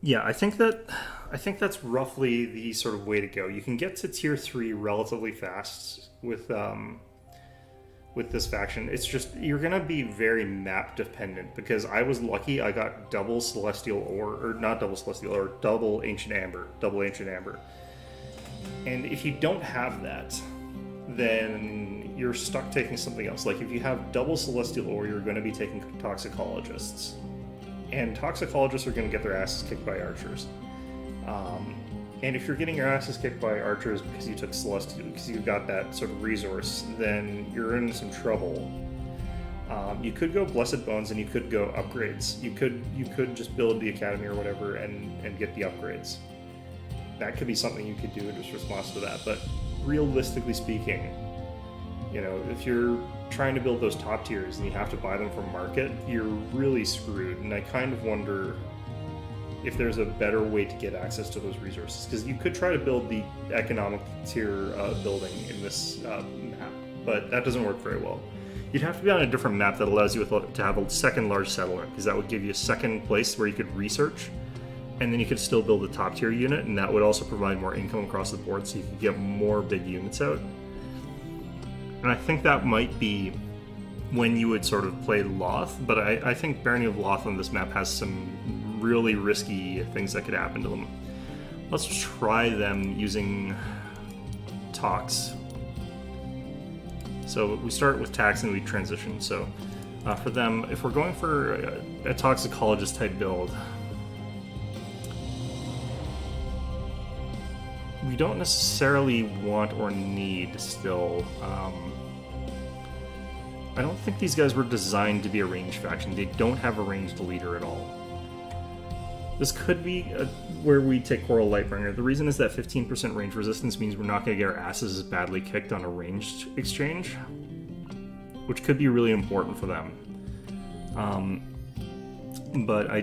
S1: yeah, I think that's roughly the sort of way to go. You can get to tier 3 relatively fast with this faction. It's just you're gonna be very map dependent, because I was lucky. I got double celestial ore, or not double celestial ore, double ancient amber. And if you don't have that, then you're stuck taking something else. Like if you have double celestial ore, you're going to be taking toxicologists, and toxicologists are going to get their asses kicked by archers. And if you're getting your asses kicked by archers because you took celestial, because you got that sort of resource, then you're in some trouble. You could go Blessed Bones, and you could go upgrades. You could just build the academy or whatever and get the upgrades. That could be something you could do in response to that. But realistically speaking, you know, if you're trying to build those top tiers and you have to buy them from market, you're really screwed. And I kind of wonder if there's a better way to get access to those resources, because you could try to build the economic tier building in this map, but that doesn't work very well. You'd have to be on a different map that allows you to have a second large settlement, because that would give you a second place where you could research, and then you could still build a top tier unit, and that would also provide more income across the board, so you could get more big units out. And I think that might be when you would sort of play Loth, but I think Barony of Loth on this map has some really risky things that could happen to them. Let's try them using Tox. So we start with tax and we transition. So for them, if we're going for a toxicologist type build, we don't necessarily want or need still. I don't think these guys were designed to be a ranged faction. They don't have a ranged leader at all. This could be where we take Coral Lightbringer. The reason is that 15% range resistance means we're not going to get our asses as badly kicked on a ranged exchange, which could be really important for them. But I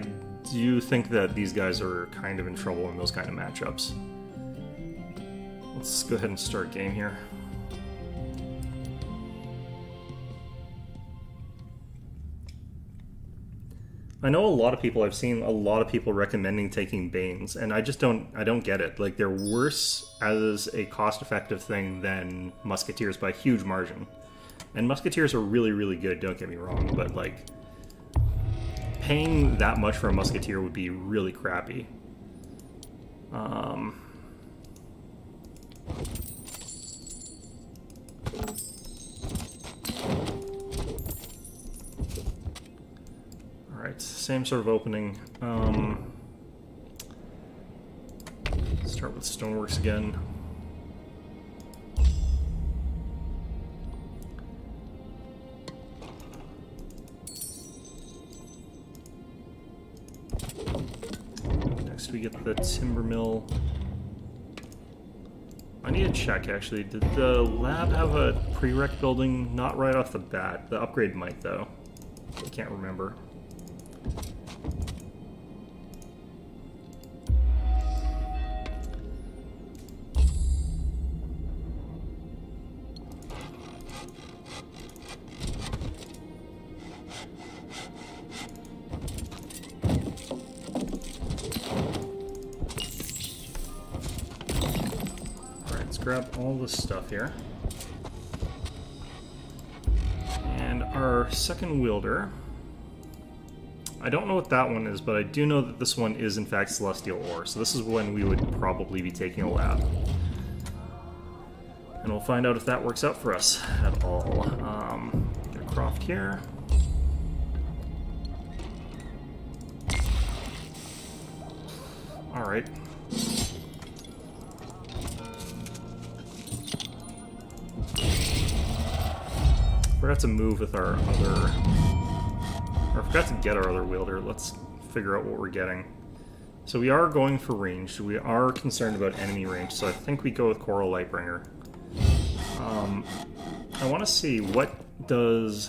S1: do think that these guys are kind of in trouble in those kind of matchups. Let's go ahead and start game here. I know a lot of people, I've seen a lot of people recommending taking Banes, and I don't get it. Like, they're worse as a cost-effective thing than Musketeers by a huge margin. And Musketeers are really, really good, don't get me wrong, but, like, paying that much for a Musketeer would be really crappy. Alright, same sort of opening. Start with Stoneworks again. Next we get the Timber Mill. I need to check, actually. Did the lab have a prereq building? Not right off the bat. The upgrade might, though. I can't remember. Grab all this stuff here. And our second wielder, I don't know what that one is, but I do know that this one is in fact Celestial Ore, so this is when we would probably be taking a lab. And we'll find out if that works out for us at all. Get a Croft here. Alright. Forgot to move with our other... Or forgot to get our other wielder. Let's figure out what we're getting. So we are going for range. We are concerned about enemy range, so I think we go with Coral Lightbringer. I want to see, what does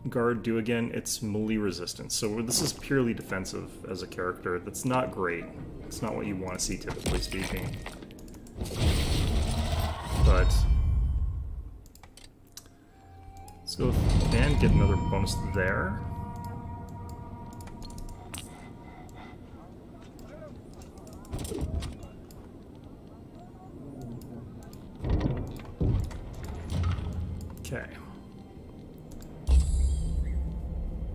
S1: Guard do again? It's melee resistance. So this is purely defensive as a character. That's not great. It's not what you want to see, typically speaking. But... let's Let's go and get another bonus there. Okay.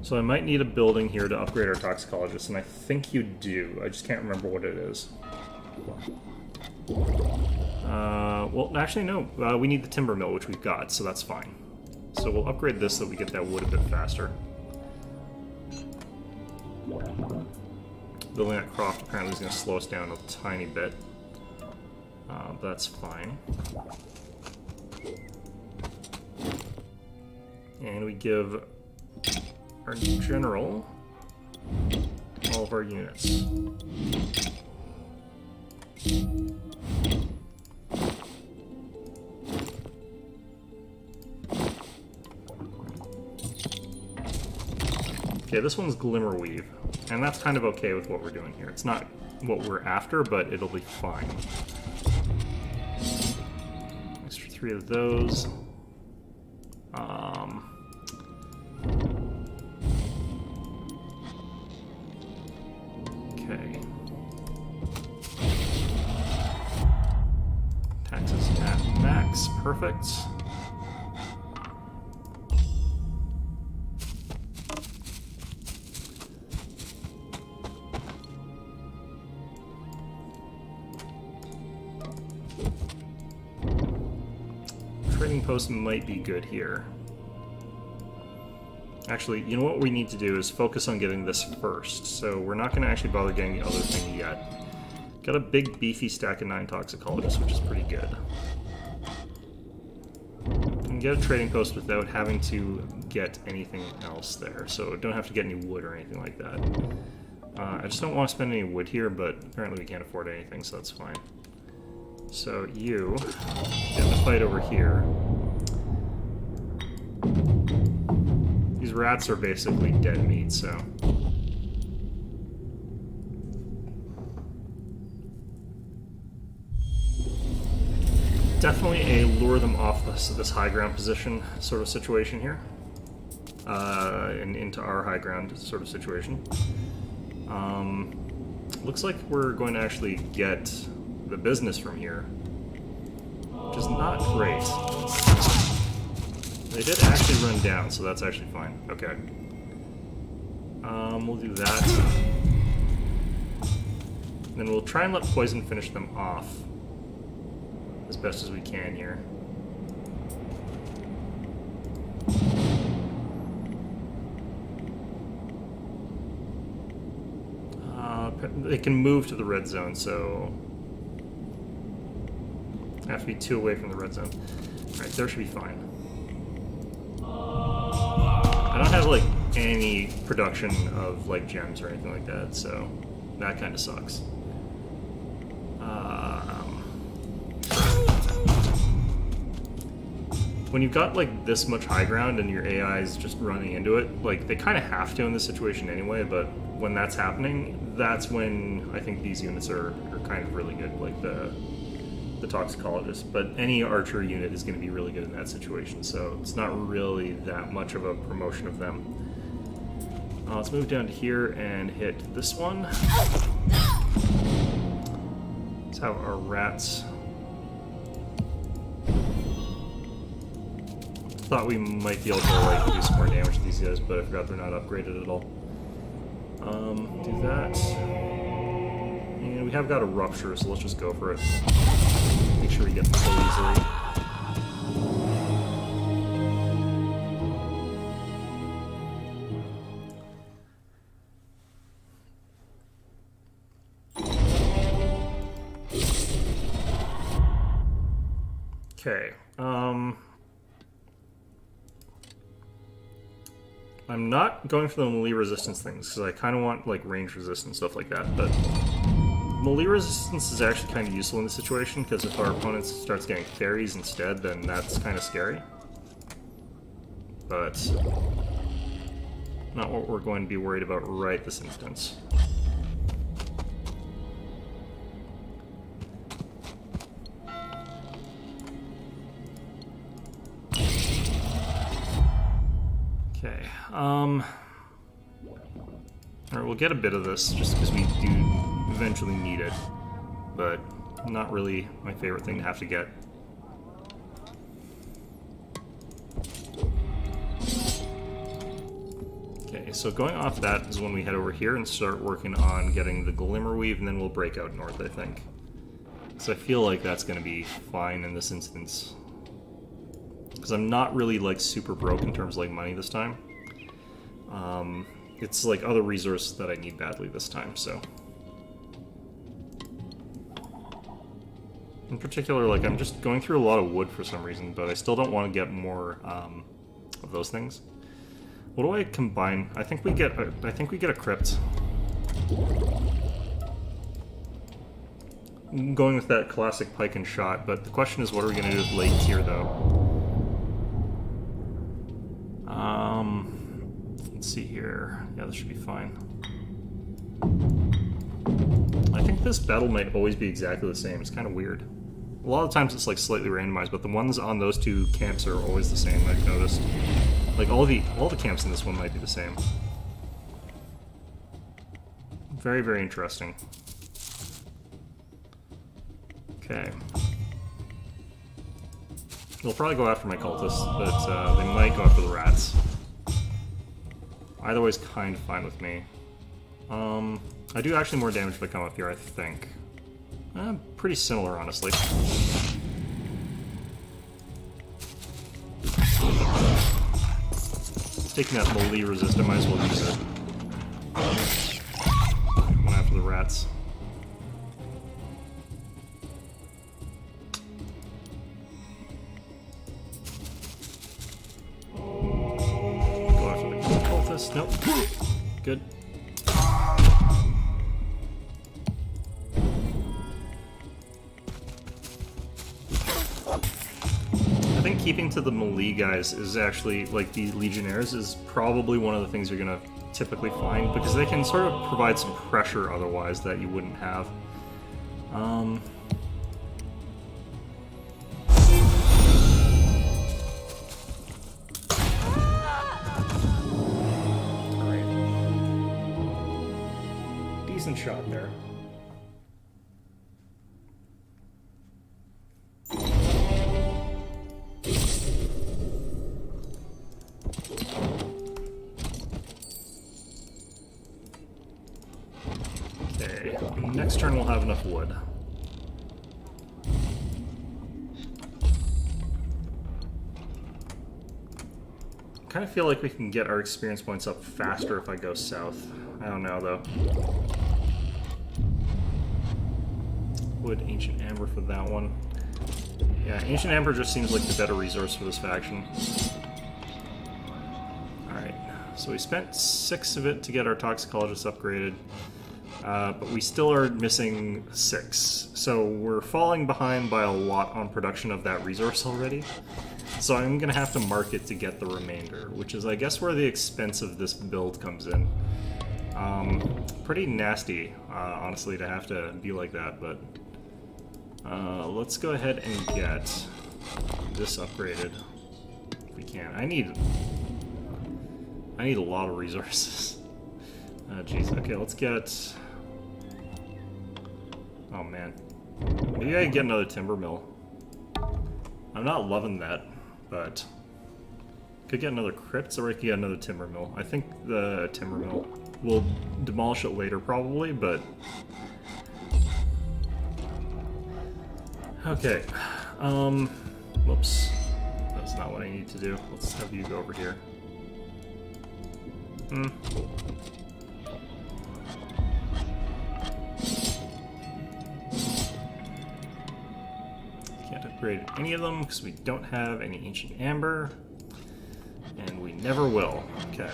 S1: So I might need a building here to upgrade our toxicologist, and I think you do. I just can't remember what it is. Well, actually, no. We need the timber mill, which we've got, so that's fine. So we'll upgrade this so that we get that wood a bit faster. Building that croft apparently is going to slow us down a tiny bit. But that's fine. And we give our general all of our units. Okay, this one's Glimmerweave, and that's kind of okay with what we're doing here. It's not what we're after, but it'll be fine. Extra 3 of those. Okay. Taxes at max, perfect. Trading post might be good here. Actually, you know what we need to do is focus on getting this first, so we're not going to actually bother getting the other thing yet. Got a big beefy stack of 9 toxicologists, which is pretty good. Can get a trading post without having to get anything else there, so don't have to get any wood or anything like that. I just don't want to spend any wood here, but apparently we can't afford anything, so that's fine. So you get the fight over here. These rats are basically dead meat, so... Definitely a lure them off this high ground position sort of situation here. And into our high ground sort of situation. Looks like we're going to actually get the business from here, which is not great. They did actually run down, so that's actually fine. Okay. We'll do that. Then we'll try and let poison finish them off as best as we can here. They can move to the red zone, so have to be 2 away from the red zone. Alright, there should be fine. I don't have, like, any production of, like, gems or anything like that, so that kind of sucks. When you've got, like, this much high ground and your AI is just running into it, like, they kind of have to in this situation anyway, but when that's happening, that's when I think these units are kind of really good, like the toxicologist. But any archer unit is going to be really good in that situation, so it's not really that much of a promotion of them. Let's move down to here and hit this one. Let's have our rats. Thought we might be able to like do some more damage to these guys, but I forgot they're not upgraded at all. Do that. And we have got a rupture, so let's just go for it. Make sure we get them so easily. Okay. I'm not going for the melee resistance things, because I kind of want, like, range resistance, stuff like that, but melee resistance is actually kind of useful in this situation, because if our opponent starts getting fairies instead, then that's kind of scary. But not what we're going to be worried about right this instance. Alright, we'll get a bit of this, just because we do eventually need it. But not really my favorite thing to have to get. Okay, so going off that is when we head over here and start working on getting the Glimmerweave, and then we'll break out north, I think. So I feel like that's going to be fine in this instance. Because I'm not really, like, super broke in terms of, like, money this time. It's, like, other resources that I need badly this time, so... In particular, like, I'm just going through a lot of wood for some reason, but I still don't want to get more, of those things. What do I combine? I think we get a crypt. I'm going with that classic pike and shot, but the question is, what are we going to do with late tier, though? Let's see here. Yeah, this should be fine. I think this battle might always be exactly the same. It's kind of weird. A lot of times it's like slightly randomized, but the ones on those two camps are always the same, I've noticed. Like all the camps in this one might be the same. Very, very interesting. Okay. They'll probably go after my cultists, but they might go after the rats. Either way is kind of fine with me. I do actually more damage if I come up here, I think. Pretty similar, honestly. Taking that melee resist, I might as well use it. Going after the rats. Go after the cultist. Nope. Good. I think keeping to the melee guys is actually, like, the Legionnaires is probably one of the things you're gonna typically find, because they can sort of provide some pressure otherwise that you wouldn't have. Alright. Decent shot there. Next turn we'll have enough wood. I kind of feel like we can get our experience points up faster if I go south. I don't know, though. Wood, Ancient Amber for that one. Yeah, Ancient Amber just seems like the better resource for this faction. Alright, so we spent 6 of it to get our Toxicologist upgraded. But we still are missing 6, so we're falling behind by a lot on production of that resource already. So I'm going to have to market to get the remainder, which is, I guess, where the expense of this build comes in. Pretty nasty, honestly, to have to be like that, but let's go ahead and get this upgraded if we can. I need a lot of resources. Jeez. Okay, let's get... Oh, man. Maybe I can get another timber mill. I'm not loving that, but... Could get another crypt, or I could get another timber mill. I think the timber mill will demolish it later, probably, but... Okay. Whoops. That's not what I need to do. Let's have you go over here. Can't upgrade any of them because we don't have any Ancient Amber. And we never will. Okay.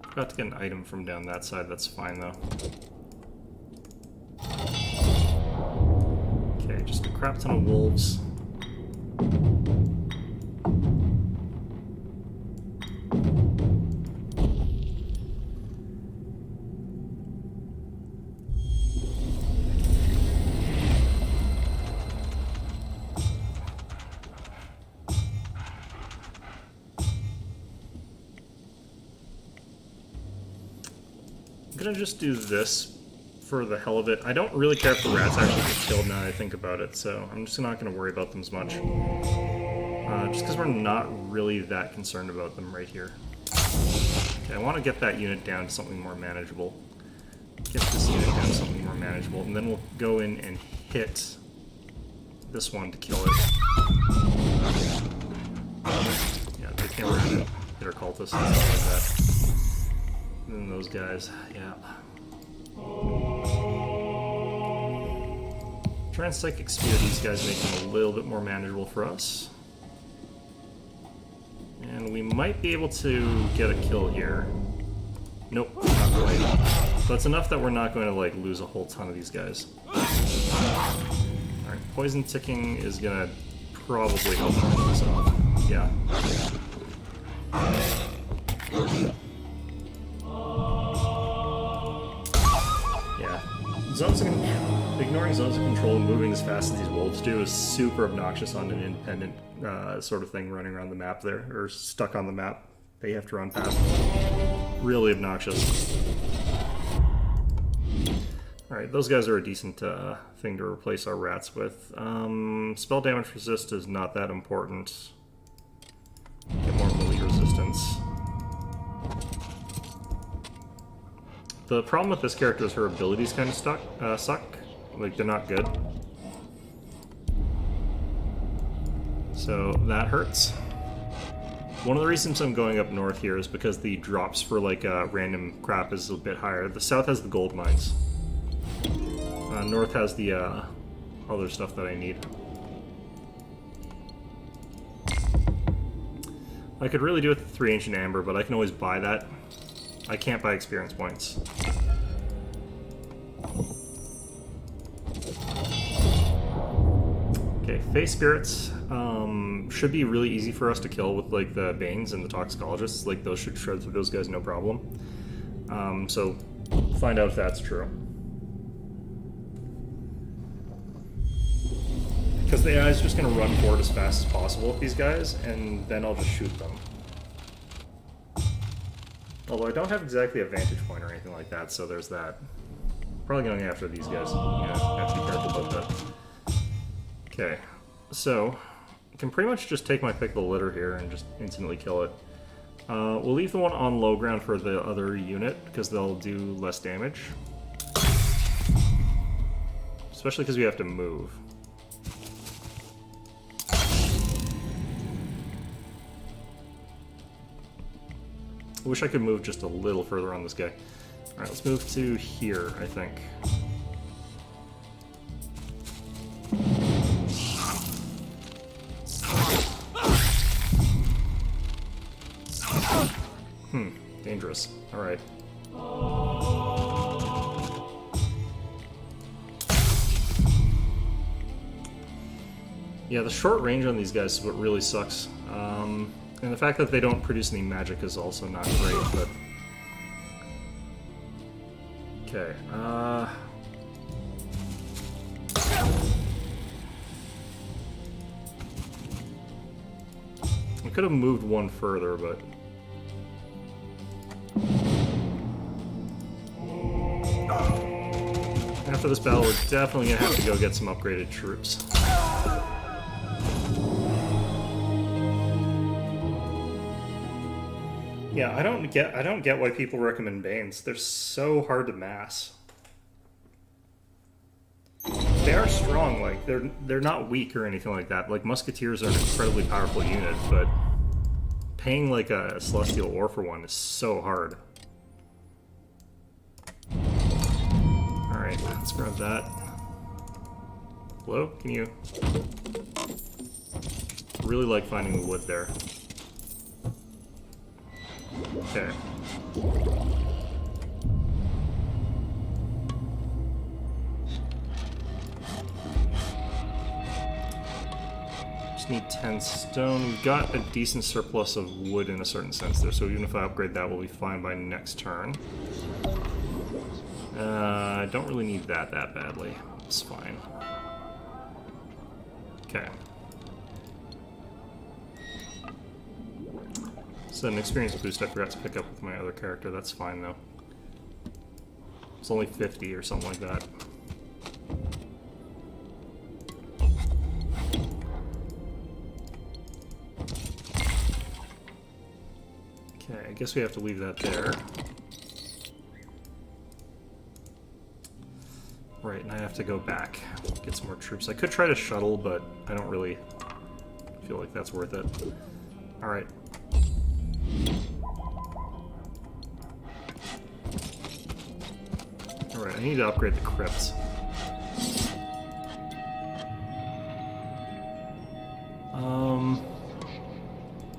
S1: Forgot to get an item from down that side. That's fine, though. Okay, just a crap ton of wolves. gonna just do this for the hell of it. I don't really care if the rats actually get killed now that I think about it, so I'm just not gonna worry about them as much. Just because we're not really that concerned about them right here. Okay, I want to get that unit down to something more manageable. Get this unit down to something more manageable, and then we'll go in and hit this one to kill it. Yeah, they came around and hit our cultists and stuff like that. And then those guys, yeah. Try and Psychic Spear these guys, make them a little bit more manageable for us. And we might be able to get a kill here. Nope, not quite. So it's enough that we're not going to like lose a whole ton of these guys. Alright, poison ticking is gonna probably help finish this off. Yeah. Yeah. Ignoring zones of control and moving as fast as these wolves do is super obnoxious on an independent sort of thing running around the map there, or stuck on the map that you have to run past. Really obnoxious. Alright, those guys are a decent thing to replace our rats with. Spell damage resist is not that important. Get more melee resistance. The problem with this character is her abilities kind of suck. Like, they're not good. So that hurts. One of the reasons I'm going up north here is because the drops for like random crap is a bit higher. The south has the gold mines. North has the other stuff that I need. I could really do it with 3 Ancient Amber, but I can always buy that. I can't buy experience points. Okay, Face Spirits should be really easy for us to kill with like the Banes and the Toxicologists. Like those should shred through those guys no problem. So find out if that's true. Because the AI is just going to run forward as fast as possible with these guys, and then I'll just shoot them. Although I don't have exactly a vantage point or anything like that, so there's that. Probably going after these guys. Yeah, have to be careful about that. Okay, so I can pretty much just take my pick of the litter here and just instantly kill it. We'll leave the one on low ground for the other unit, because they'll do less damage. Especially because we have to move. I wish I could move just a little further on this guy. Alright, let's move to here, I think. Dangerous. Alright. Yeah, the short range on these guys is what really sucks. And the fact that they don't produce any magic is also not great, but... Okay, I could have moved one further, but... After this battle, we're definitely gonna have to go get some upgraded troops. Yeah, I don't get why people recommend Banes. They're so hard to mass. They are strong, like they're not weak or anything like that. Like Musketeers are an incredibly powerful unit, but paying like a Celestial Ore for one is so hard. Alright, let's grab that. Hello? Can you... Really like finding the wood there. Okay. Just need 10 stone. We've got a decent surplus of wood in a certain sense there, so even if I upgrade that, we'll be fine by next turn. I don't really need that badly. It's fine. Okay. So an experience boost I forgot to pick up with my other character. That's fine, though. It's only 50 or something like that. Okay, I guess we have to leave that there. Right, and I have to go back, get some more troops. I could try to shuttle, but I don't really feel like that's worth it. Alright. Alright, I need to upgrade the crypts.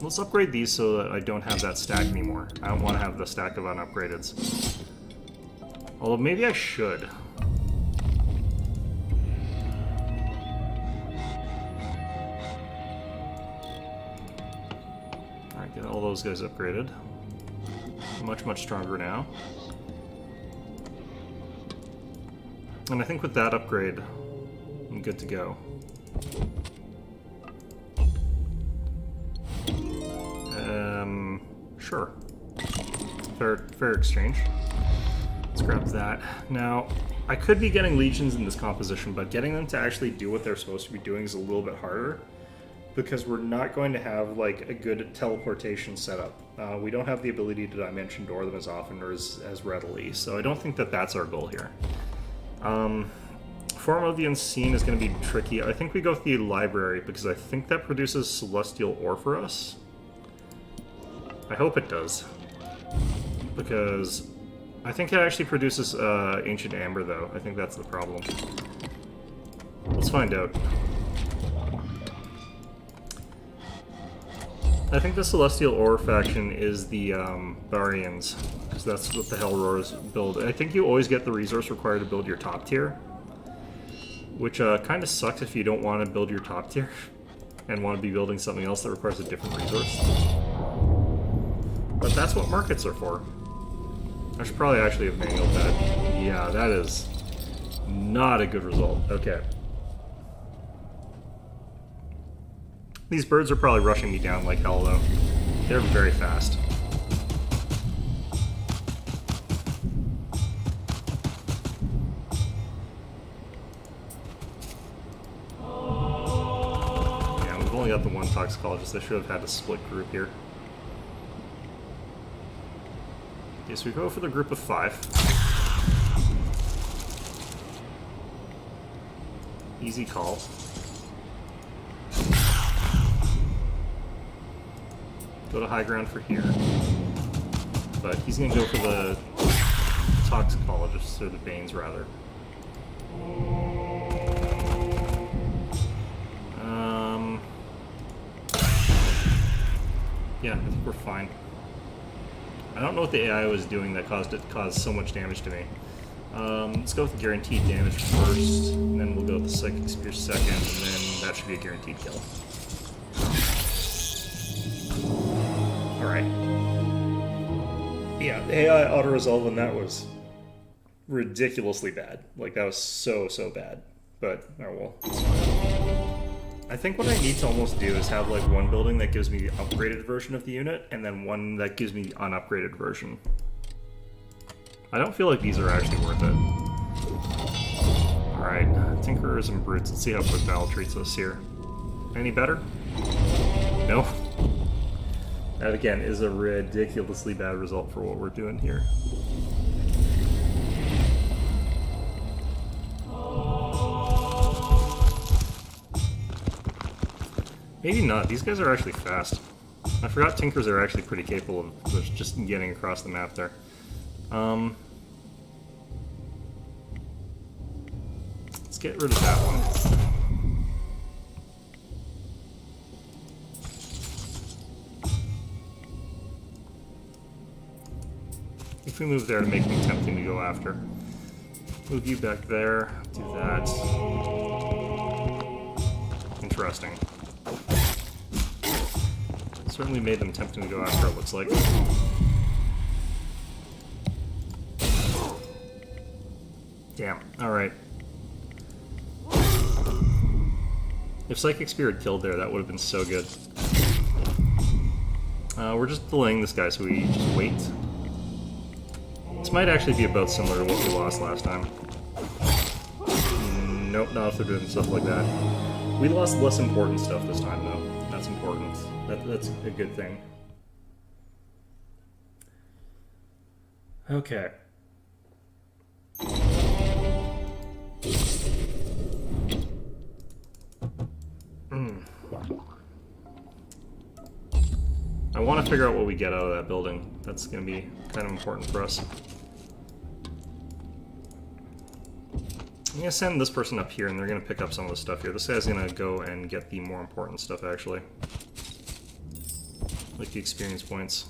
S1: Let's upgrade these so that I don't have that stack anymore. I don't want to have the stack of unupgradeds. Although maybe I should. Alright, get all those guys upgraded. Much, much stronger now. And I think with that upgrade, I'm good to go. Sure. Fair exchange. Let's grab that. Now, I could be getting legions in this composition, but getting them to actually do what they're supposed to be doing is a little bit harder, because we're not going to have like a good teleportation setup. We don't have the ability to dimension door them as often or as readily, so I don't think that that's our goal here. Form of the Unseen is going to be tricky. I think we go with the library, because I think that produces celestial ore for us. I hope it does, because I think it actually produces ancient amber, though. I think that's the problem. Let's find out. I think the celestial ore faction is the Barians, because that's what the Hell Roars build. I think you always get the resource required to build your top tier, which kind of sucks if you don't want to build your top tier and want to be building something else that requires a different resource. But that's what markets are for. I should probably actually have manualed that. Yeah, that is not a good result. Okay. These birds are probably rushing me down like hell, though. They're very fast. Yeah, we've only got the one toxicologist. I should have had a split group here. Okay, so we go for the group of 5. Easy call. Go to high ground for here. But he's going to go for the toxicologists, or the Banes, rather. Yeah, I think we're fine. I don't know what the AI was doing that caused it to cause so much damage to me. Let's go with the guaranteed damage first, and then we'll go with the Psychic Spear second, and then that should be a guaranteed kill. Alright. Yeah, the AI auto-resolve on that was ridiculously bad. Like, that was so bad. But, oh well, it's fine. I think what I need to almost do is have like one building that gives me the upgraded version of the unit, and then one that gives me the unupgraded version. I don't feel like these are actually worth it. Alright, Tinkerers and Brutes. Let's see how quick battle treats us here. Any better? No? That again is a ridiculously bad result for what we're doing here. Maybe not. These guys are actually fast. I forgot Tinkers are actually pretty capable of just getting across the map there. Let's get rid of that one. If we move there to make them tempting to go after. Move you back there. Do that. Interesting. Certainly made them tempting to go after, it looks like. Damn. Alright. If Psychic Spear had killed there, that would have been so good. We're just delaying this guy, so we just wait. It's This might actually be about similar to what we lost last time. Nope, not if they're doing stuff like that. We lost less important stuff this time, though. That's important. That's a good thing. Okay. I want to figure out what we get out of that building. That's going to be kind of important for us. I'm going to send this person up here, and they're going to pick up some of the stuff here. This guy's going to go and get the more important stuff, actually. Like the experience points.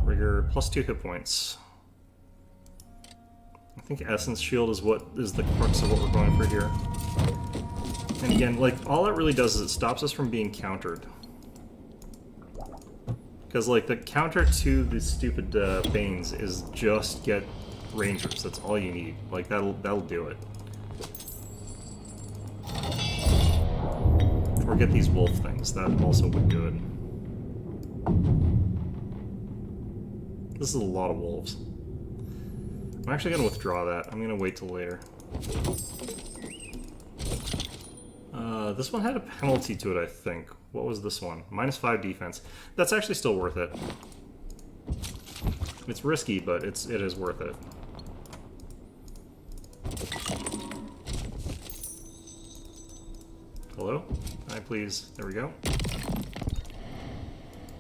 S1: Rigor, +2 hit points. I think Essence Shield is what is the crux of what we're going for here. And again, like, all it really does is it stops us from being countered. Because, like, the counter to the stupid Banes is just get Rangers. That's all you need. Like, that'll do it. Or get these wolf things. That also would do it. This is a lot of wolves. I'm actually going to withdraw that. I'm going to wait till later. This one had a penalty to it, I think. What was this one? -5 defense. That's actually still worth it. It's risky, but it is worth it. Hello? Hi, please. There we go.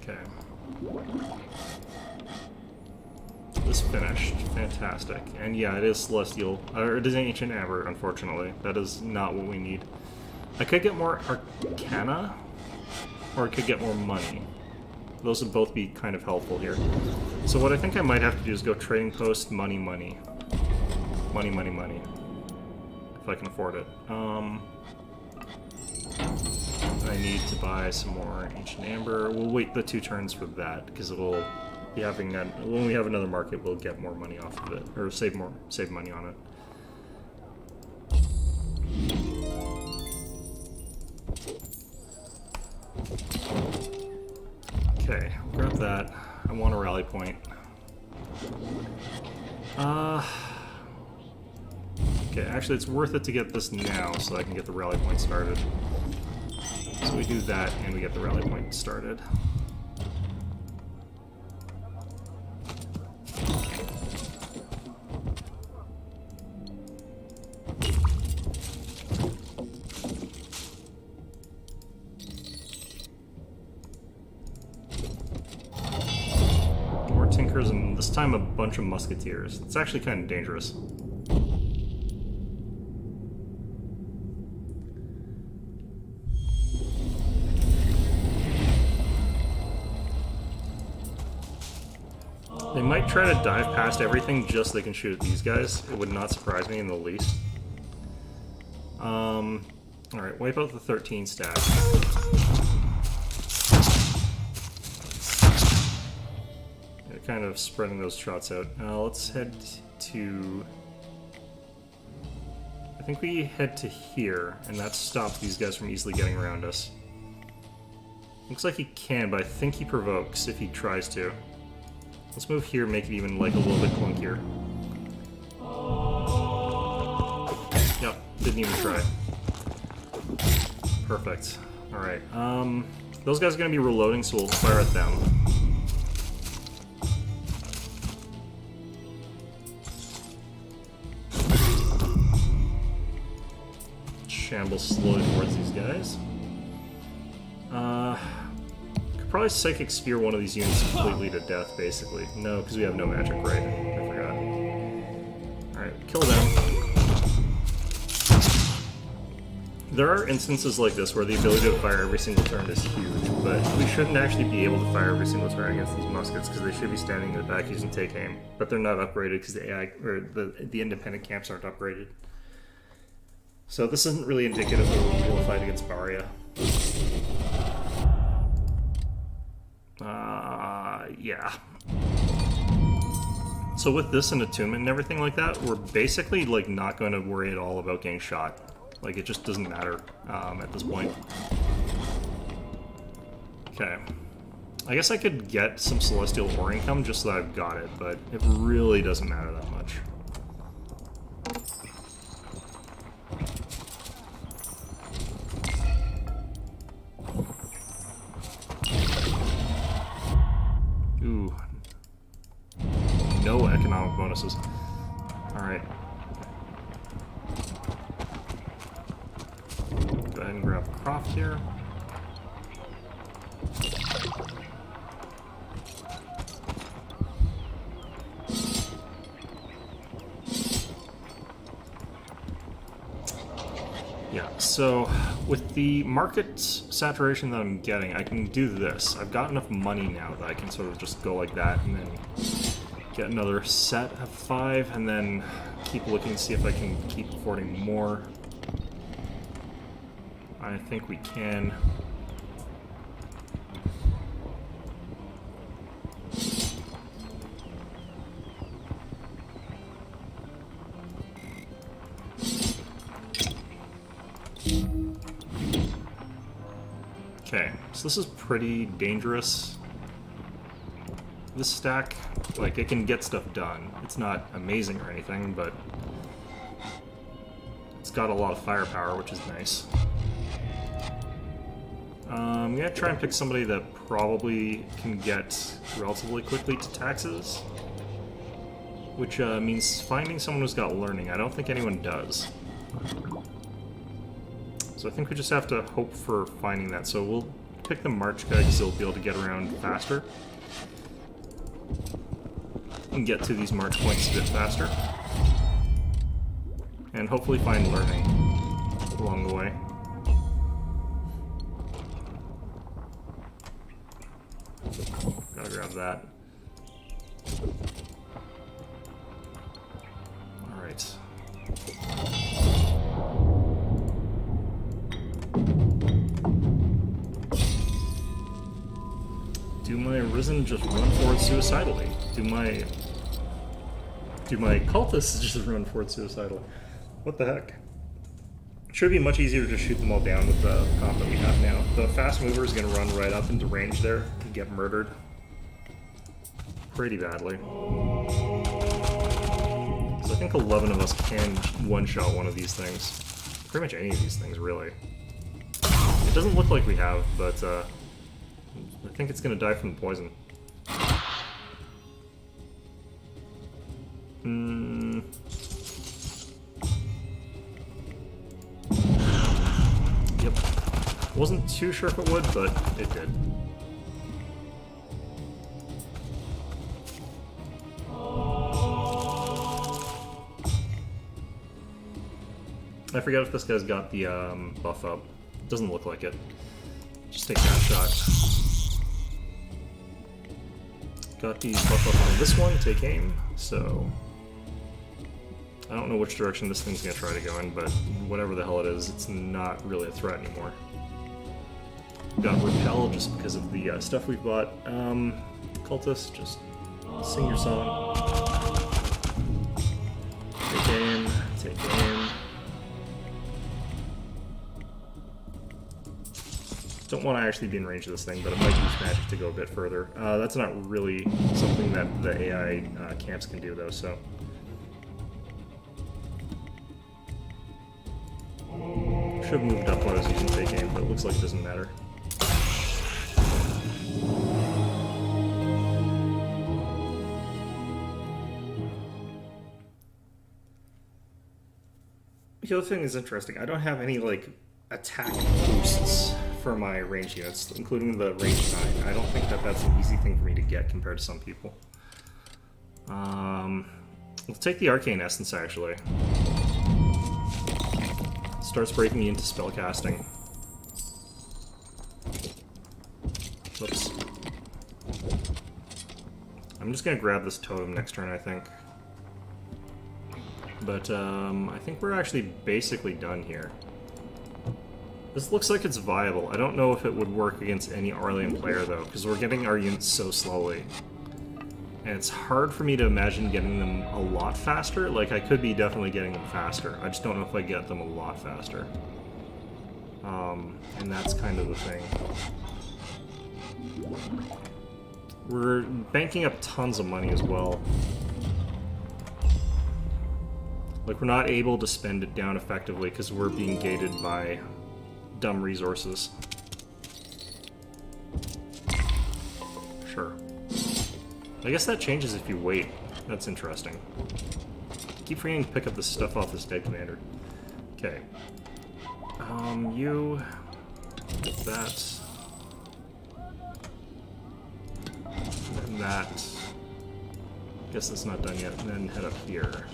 S1: Okay. This finished. Fantastic. And yeah, it is Celestial. Or it is Ancient Amber, unfortunately. That is not what we need. I could get more Arcana, or I could get more money. Those would both be kind of helpful here. So what I think I might have to do is go Trading Post, money, money. Money, money, money. If I can afford it. I need to buy some more Ancient Amber. We'll wait the 2 turns for that, because it will be having when we have another market, we'll get more money off of it, or save money on it. Okay, grab that. I want a rally point. Okay, actually it's worth it to get this now so I can get the rally point started. So we do that and we get the rally point started. And this time a bunch of musketeers. It's actually kind of dangerous. They might try to dive past everything just so they can shoot at these guys. It would not surprise me in the least. Alright, wipe out the 13 stack. Kind of spreading those shots out. Let's head to... I think we head to here, and that stops these guys from easily getting around us. Looks like he can, but I think he provokes if he tries to. Let's move here, make it even like a little bit clunkier. Yep, didn't even try. Perfect. Alright, those guys are going to be reloading, so we'll fire at them. Shamble slowly towards these guys. Could probably Psychic Spear one of these units completely to death, basically. No, because we have no magic, right? I forgot. Alright, kill them. There are instances like this where the ability to fire every single turn is huge, but we shouldn't actually be able to fire every single turn against these muskets because they should be standing in the back using take aim. But they're not upgraded because the AI or the independent camps aren't upgraded. So this isn't really indicative of a real fight against Baria. Yeah. So with this and attunement and everything like that, we're basically like not going to worry at all about getting shot. Like it just doesn't matter at this point. Okay. I guess I could get some Celestial Ore income just so that I've got it, but it really doesn't matter that much. Ooh. No economic bonuses. Alright. Go ahead and grab Croft here. Yeah, so with the market saturation that I'm getting, I can do this. I've got enough money now that I can sort of just go like that and then get another set of 5 and then keep looking to see if I can keep affording more. I think we can. Okay, so this is pretty dangerous. This stack, like, it can get stuff done. It's not amazing or anything, but it's got a lot of firepower, which is nice. I'm gonna try and pick somebody that probably can get relatively quickly to taxes, which means finding someone who's got learning. I don't think anyone does. So I think we just have to hope for finding that. So we'll pick the March guy because he'll be able to get around faster and get to these March points a bit faster. And hopefully find learning along the way. Gotta grab that. Alright. Do my Risen just run forward suicidally? Do my cultists just run forward suicidally? What the heck? It should be much easier to just shoot them all down with the comp that we have now. The fast mover is going to run right up into range there and get murdered pretty badly. So I think 11 of us can one-shot one of these things. Pretty much any of these things, really. It doesn't look like we have, but I think it's going to die from the poison. Yep. Wasn't too sure if it would, but it did. I forget if this guy's got the buff up. Doesn't look like it. Just take that shot. Got the buff up on this one, take aim, so I don't know which direction this thing's gonna try to go in, but whatever the hell it is, it's not really a threat anymore. Got repel just because of the stuff we've bought. Cultist, just sing your song. Take aim, take aim. Don't want to actually be in range of this thing, but it might use magic to go a bit further. That's not really something that the AI camps can do, though, so. Should have moved up when I was using take aim, but it looks like it doesn't matter. The other thing is interesting. I don't have any, like, attack boosts for my range units, including the range 9. I don't think that that's an easy thing for me to get compared to some people. Let's take the Arcane Essence, actually. Starts breaking me into spellcasting. Whoops. I'm just gonna grab this totem next turn, I think. But, I think we're actually basically done here. This looks like it's viable. I don't know if it would work against any Aurelian player, though, because we're getting our units so slowly. And it's hard for me to imagine getting them a lot faster. Like, I could be definitely getting them faster. I just don't know if I get them a lot faster. And that's kind of the thing. We're banking up tons of money as well. Like, we're not able to spend it down effectively because we're being gated by dumb resources. Sure. I guess that changes if you wait. That's interesting. Keep forgetting to pick up this stuff off this dead commander. Okay. You... get that. And that. Guess that's not done yet. And then head up here.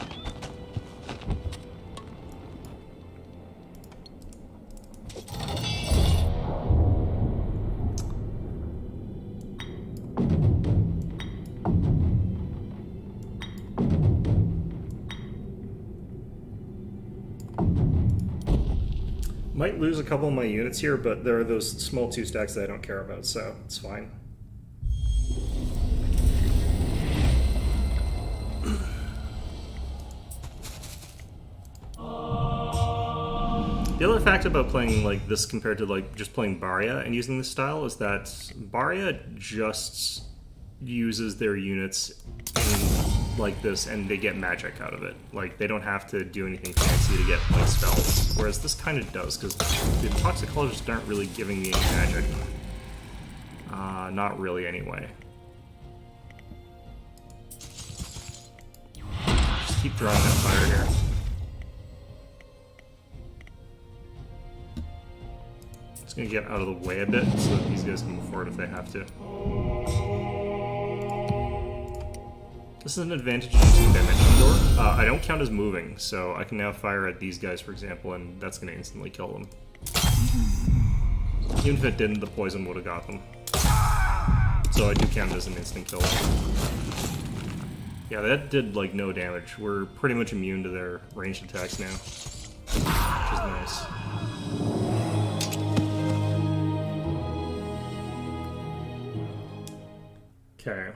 S1: Might lose a couple of my units here, but there are those small 2 stacks that I don't care about, so it's fine. The other fact about playing like this compared to like just playing Barya and using this style is that Barya just uses their units in like this and they get magic out of it. Like they don't have to do anything fancy to get like spells, whereas this kind of does because the toxicologists aren't really giving me any magic. Not really anyway. Just keep drawing that fire here. Gonna get out of the way a bit so that these guys can move forward if they have to. This is an advantage of using Dimension Door. I don't count as moving, so I can now fire at these guys, for example, and that's gonna instantly kill them. Even if it didn't, the poison would have got them. So I do count it as an instant kill. Yeah, that did like no damage. We're pretty much immune to their ranged attacks now, which is nice. Okay.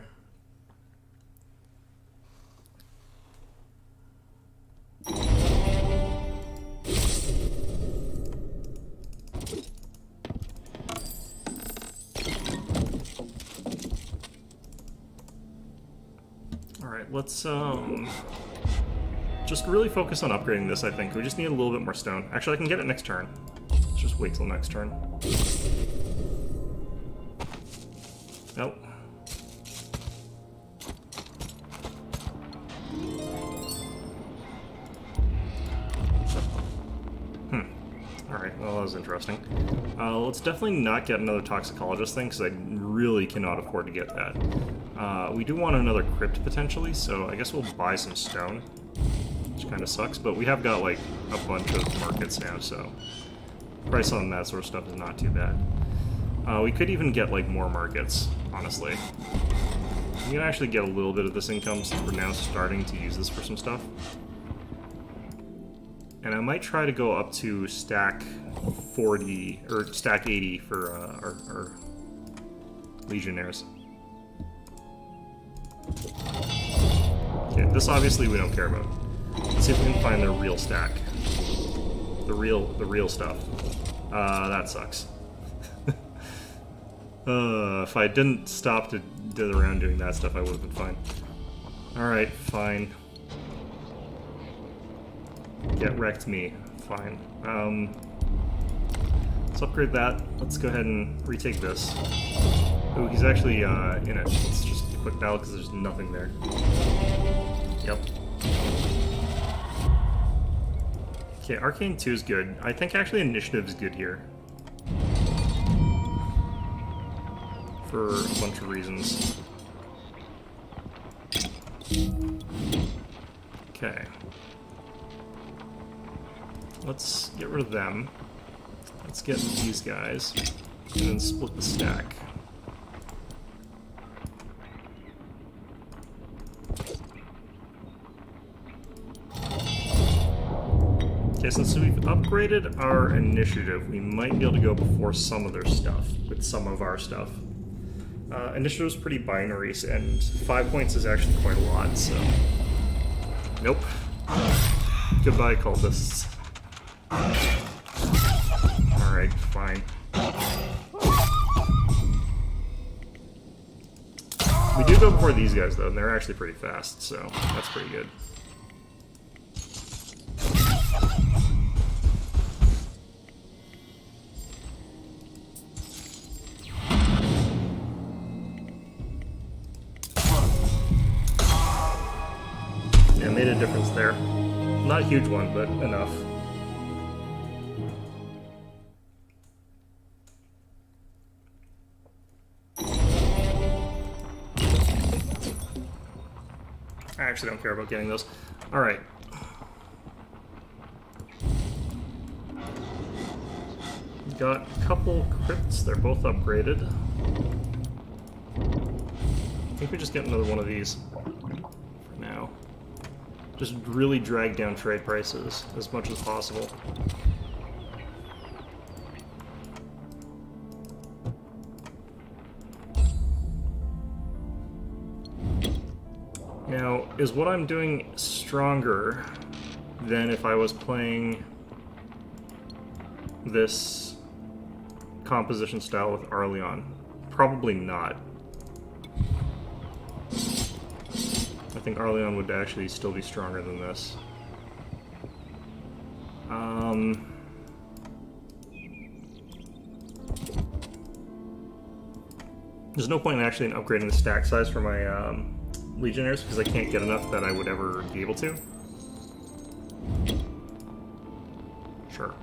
S1: Alright, let's just really focus on upgrading this, I think. We just need a little bit more stone. Actually, I can get it next turn. Let's just wait till next turn. Nope. Well, that was interesting. Let's definitely not get another toxicologist thing, because I really cannot afford to get that. We do want another crypt, potentially, so I guess we'll buy some stone, which kind of sucks, but we have got, like, a bunch of markets now, so price on that sort of stuff is not too bad. We could even get, like, more markets, honestly. I'm gonna actually get a little bit of this income, since we're now starting to use this for some stuff. And I might try to go up to stack 40, or stack 80 for our Legionnaires. Okay, this obviously we don't care about. Let's see if we can find the real stack. The real stuff. That sucks. If I didn't stop to dither around doing that stuff, I would have been fine. Alright, fine. Get wrecked me. Fine. Let's upgrade that. Let's go ahead and retake this. Oh, he's actually in it. Let's just quick battle because there's nothing there. Yep. Okay, Arcane 2 is good. I think actually Initiative is good here. For a bunch of reasons. Okay. Let's get rid of them. Let's get these guys, and then split the stack. Okay, since we've upgraded our initiative, we might be able to go before some of their stuff, with some of our stuff. Initiative is pretty binary, and 5 points is actually quite a lot, so... Nope. Goodbye, cultists. Alright, fine. We do go before these guys, though, and they're actually pretty fast, so that's pretty good. Yeah, made a difference there. Not a huge one, but enough. I actually don't care about getting those. Alright. Got a couple crypts, they're both upgraded. I think we just get another one of these for now. Just really drag down trade prices as much as possible. Now, is what I'm doing stronger than if I was playing this composition style with Arleon? Probably not. I think Arleon would actually still be stronger than this. There's no point in actually in upgrading the stack size for my Legionnaires because I can't get enough that I would ever be able to. Sure.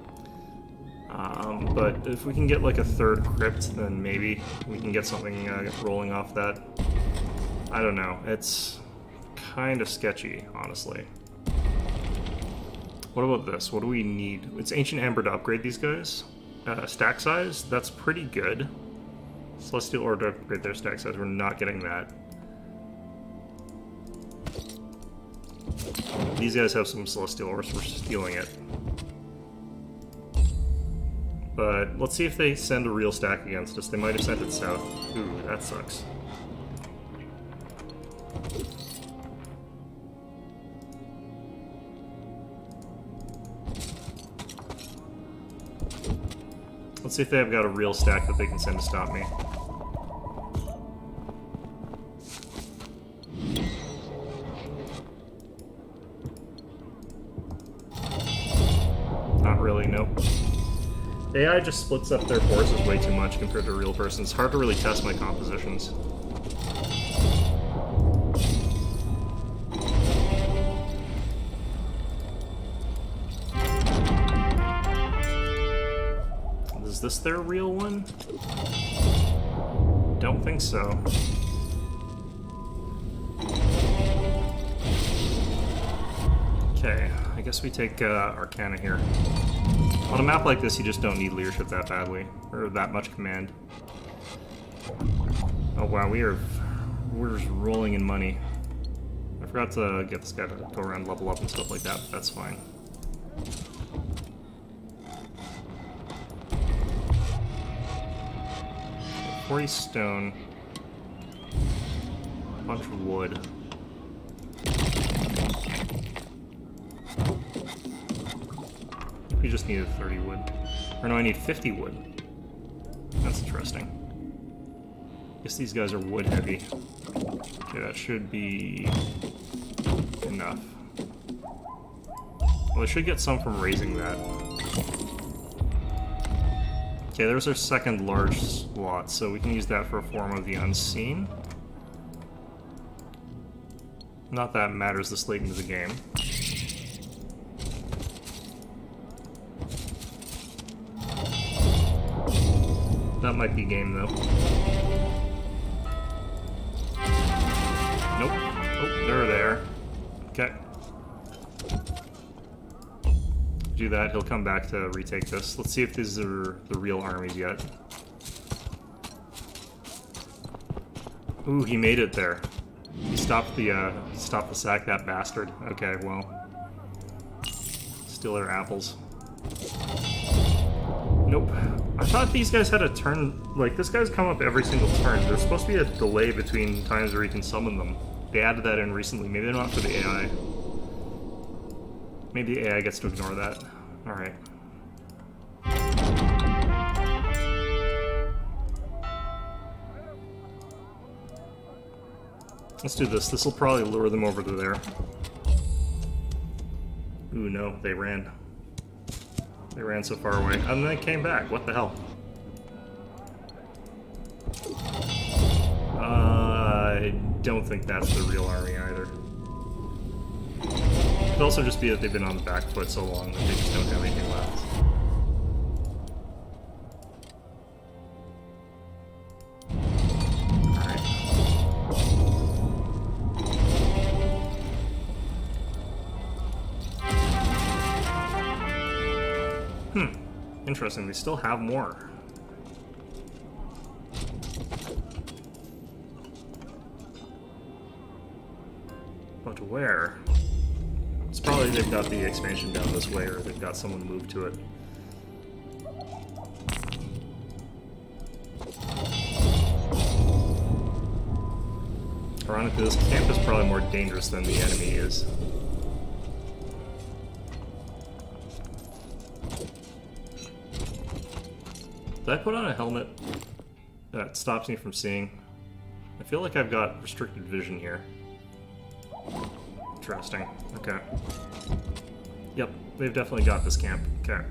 S1: But if we can get like a third crypt, then maybe we can get something rolling off that. I don't know. It's kind of sketchy, honestly. What about this? What do we need? It's Ancient Amber to upgrade these guys. Stack size, that's pretty good. Celestial Ore to upgrade their stack size, we're not getting that. These guys have some Celestial Ore, so we're stealing it. But let's see if they send a real stack against us. They might have sent it south. Ooh, that sucks. Let's see if they've got a real stack that they can send to stop me. Not really, nope. AI just splits up their forces way too much compared to a real person. It's hard to really test my compositions. Is this their real one? Don't think so. Okay, I guess we take Arcana here. On a map like this, you just don't need leadership that badly, or that much command. Oh wow, we're just rolling in money. I forgot to get this guy to go around, level up and stuff like that, but that's fine. Okay, 40 stone, a bunch of wood. We just needed 30 wood. Or no, I need 50 wood. That's interesting. Guess these guys are wood heavy. Okay, that should be enough. Well, I should get some from raising that. Okay, there's our second large slot, so we can use that for a form of the Unseen. Not that it matters this late into the game. That might be game, though. Nope. Oh, they're there. Okay. Do that, he'll come back to retake this. Let's see if these are the real armies yet. Ooh, he made it there. He stopped the sack, that bastard. Okay, well. Steal their apples. Nope. I thought these guys had a turn, like, this guy's come up every single turn. There's supposed to be a delay between times where you can summon them. They added that in recently. Maybe they're not for the AI. Maybe the AI gets to ignore that. Alright. Let's do this. This will probably lure them over to there. Ooh, no, they ran. They ran so far away. And then they came back. What the hell? I don't think that's the real army either. It could also just be that they've been on the back foot so long that they just don't have anything left. Interesting, they still have more. But where? It's probably they've got the expansion down this way, or they've got someone moved to it. Ironically, this camp is probably more dangerous than the enemy is. Did I put on a helmet that stops me from seeing? I feel like I've got restricted vision here. Interesting. Okay. Yep, they've definitely got this camp. Okay.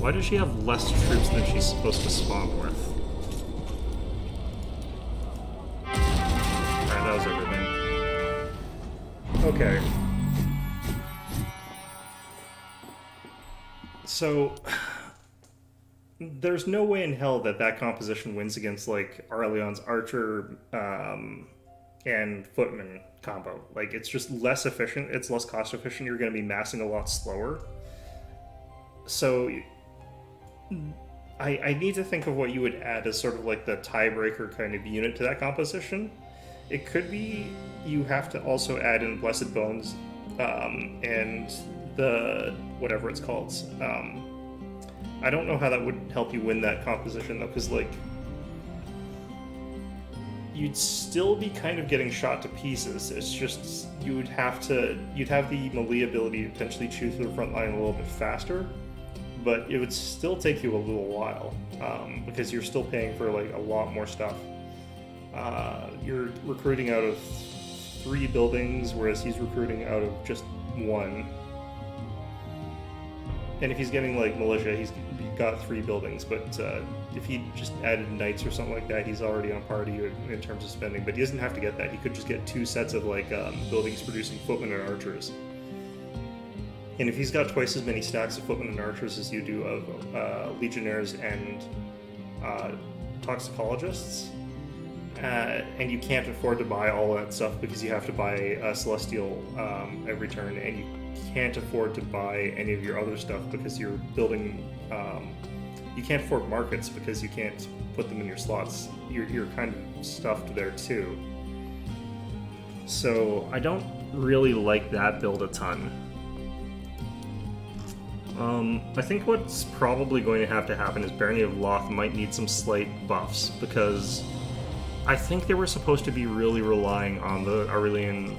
S1: Why does she have less troops than she's supposed to spawn with? Alright, that was everything. Okay. So, there's no way in hell that that composition wins against, like, Arleon's Archer and Footman combo. Like, it's just less efficient, it's less cost efficient, you're going to be massing a lot slower. So, I need to think of what you would add as sort of like the tiebreaker kind of unit to that composition. It could be you have to also add in Blessed Bones and the whatever it's called. I don't know how that would help you win that composition though, because like you'd still be kind of getting shot to pieces. It's just you'd have the melee ability to potentially chew through the front line a little bit faster, but it would still take you a little while because you're still paying for like a lot more stuff. You're recruiting out of 3 buildings, whereas he's recruiting out of just 1. And if he's getting like militia, he's got 3 buildings. But if he just added knights or something like that, he's already on par to you in terms of spending. But he doesn't have to get that. He could just get 2 sets of like buildings producing footmen and archers. And if he's got twice as many stacks of footmen and archers as you do of legionnaires and toxicologists, and you can't afford to buy all that stuff because you have to buy a celestial every turn, and you can't afford to buy any of your other stuff because you're building. You can't afford markets because you can't put them in your slots. You're kind of stuffed there too. So I don't really like that build a ton. I think what's probably going to have to happen is Barony of Loth might need some slight buffs, because I think they were supposed to be really relying on the Aurelian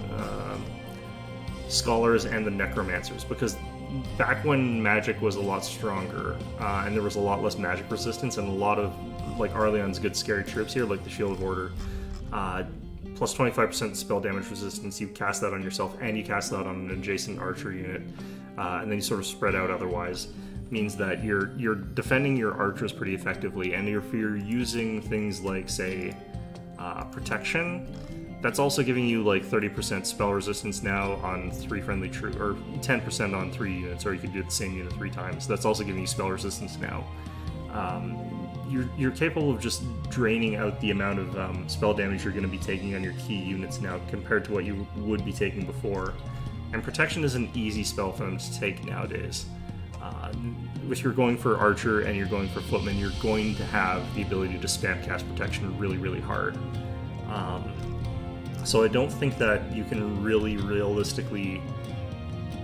S1: scholars and the necromancers, because back when magic was a lot stronger and there was a lot less magic resistance, and a lot of like Arleon's good scary troops here, like the Shield of Order, plus 25% spell damage resistance, you cast that on yourself and you cast that on an adjacent archer unit, and then you sort of spread out otherwise. Means that you're defending your archers pretty effectively, and if you're using things like, say, protection, that's also giving you like 30% spell resistance now on 3 friendly troops, or 10% on 3 units, or you could do the same unit 3 times. That's also giving you spell resistance now. You're capable of just draining out the amount of spell damage you're going to be taking on your key units now compared to what you would be taking before. And protection is an easy spell for them to take nowadays. If you're going for archer and you're going for footman, you're going to have the ability to spam cast protection really, really hard. So I don't think that you can really realistically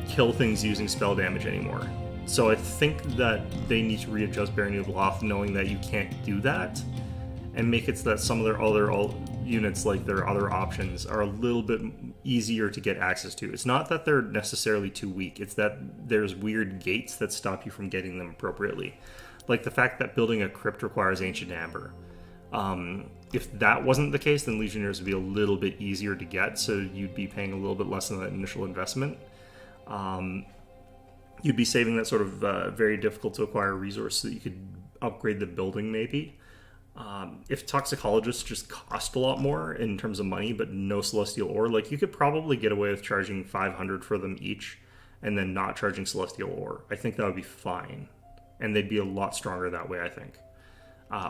S1: kill things using spell damage anymore. So I think that they need to readjust Barony of Loth, knowing that you can't do that, and make it so that some of their other units, like their other options, are a little bit easier to get access to. It's not that they're necessarily too weak, it's that there's weird gates that stop you from getting them appropriately. Like the fact that building a crypt requires Ancient Amber. If that wasn't the case, then Legionnaires would be a little bit easier to get, so you'd be paying a little bit less than that initial investment. You'd be saving that sort of very difficult to acquire resource so that you could upgrade the building maybe. If Toxicologists just cost a lot more in terms of money, but no Celestial Ore, like you could probably get away with charging 500 for them each and then not charging Celestial Ore. I think that would be fine. And they'd be a lot stronger that way, I think.